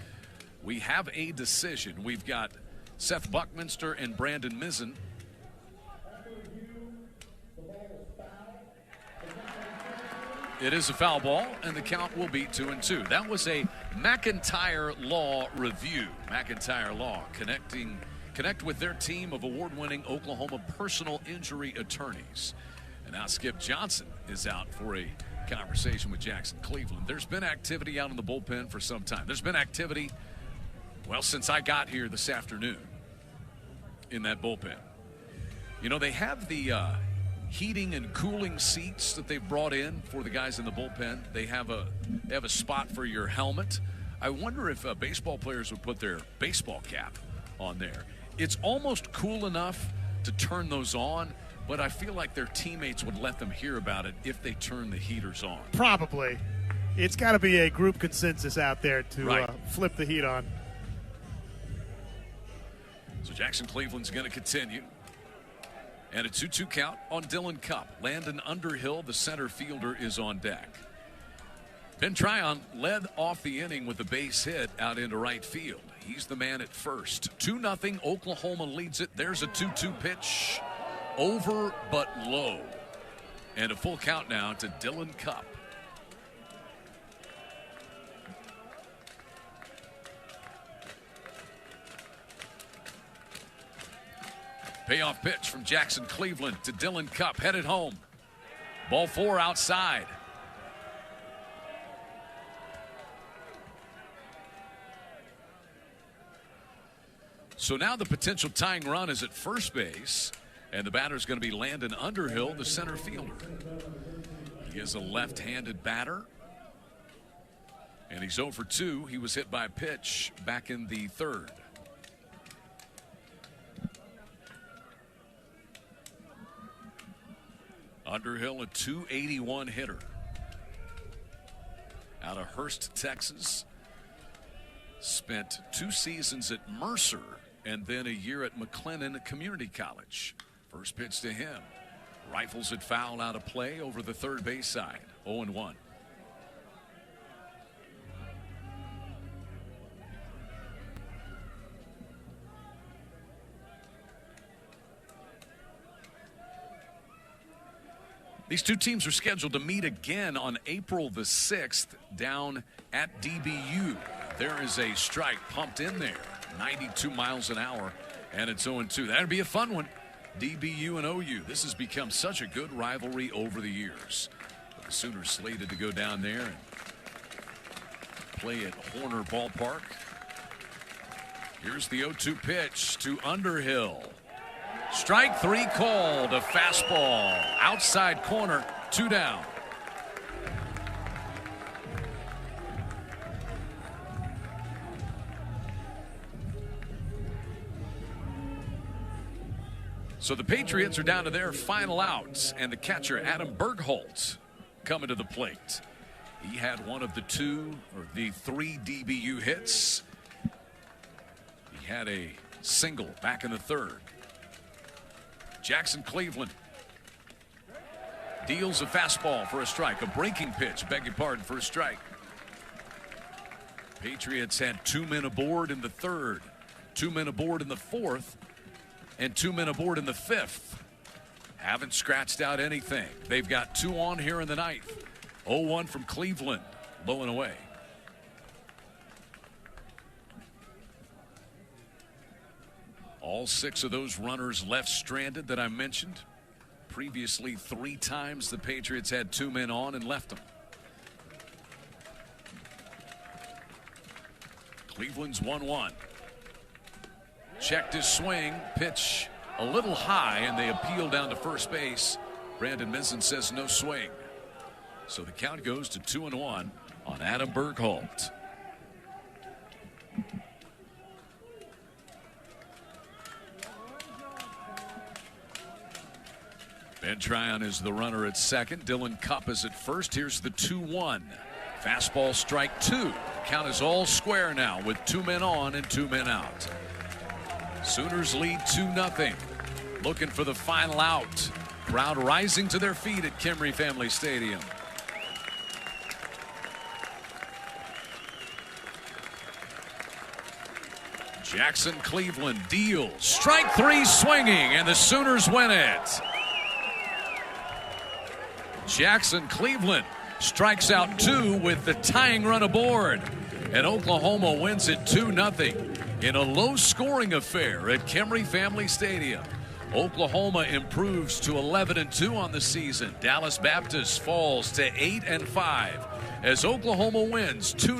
A: We have a decision. We've got Seth Buckminster and Brandon Mizzen. It is a foul ball, and the count will be 2-2. That was a McIntyre Law review. McIntyre Law connect with their team of award-winning Oklahoma personal injury attorneys. And now Skip Johnson is out for a conversation with Jackson Cleveland. There's been activity out in the bullpen for some time. There's been activity, well, since I got here this afternoon in that bullpen. You know, they have the heating and cooling seats that they've brought in for the guys in the bullpen. They have a spot for your helmet. I wonder if baseball players would put their baseball cap on there. It's almost cool enough to turn those on, but I feel like their teammates would let them hear about it if they turn the heaters on.
B: Probably. It's got to be a group consensus out there to
A: right.
B: Flip the heat on.
A: So Jackson Cleveland's going to continue. And a 2-2 count on Dylan Cupp. Landon Underhill, the center fielder, is on deck. Ben Tryon led off the inning with a base hit out into right field. He's the man at first. 2-0, Oklahoma leads it. There's a 2-2 pitch. Over but low. And a full count now to Dylan Cupp. Payoff pitch from Jackson Cleveland to Dylan Cupp, headed home. Ball 4 outside. So now the potential tying run is at first base. And the batter is going to be Landon Underhill, the center fielder. He is a left-handed batter. And he's 0 for 2. He was hit by a pitch back in the third. Underhill, a .281 hitter. Out of Hurst, Texas. Spent 2 seasons at Mercer and then a year at McLennan Community College. First pitch to him. Rifles it foul out of play over the third base side. 0-1. These two teams are scheduled to meet again on April the 6th down at DBU. There is a strike pumped in there, 92 miles an hour, and it's 0-2. That'd be a fun one. DBU and OU. This has become such a good rivalry over the years. But the Sooners slated to go down there and play at Horner Ballpark. Here's the 0-2 pitch to Underhill. Strike 3 called. A fastball outside corner, 2 down. So the Patriots are down to their final outs, and the catcher, Adam Bergholtz, coming to the plate. He had one of the 3 DBU hits. He had a single back in the third. Jackson Cleveland deals a fastball for a strike, a breaking pitch, beg your pardon, for a strike. Patriots had 2 men aboard in the third, 2 men aboard in the fourth, and 2 men aboard in the fifth. Haven't scratched out anything. They've got 2 on here in the ninth. 0-1 from Cleveland, low and away. All 6 of those runners left stranded that I mentioned. Previously, 3 times the Patriots had 2 men on and left them. Cleveland's 1-1. Checked his swing, pitch a little high, and they appeal down to first base. Brandon Mizzen says no swing. So the count goes to 2-1 on Adam Bergholtz. Ben Tryon is the runner at second. Dylan Cupp is at first. Here's the 2-1. Fastball strike 2. Count is all square now with 2 men on and 2 men out. Sooners lead 2-0. Looking for the final out. Crowd rising to their feet at Kimry Family Stadium. Jackson Cleveland deals. Strike 3 swinging, and the Sooners win it. Jackson Cleveland strikes out 2 with the tying run aboard. And Oklahoma wins it 2-0 in a low-scoring affair at Kimry Family Stadium. Oklahoma improves to 11-2 on the season. Dallas Baptist falls to 8-5 as Oklahoma wins 2-0.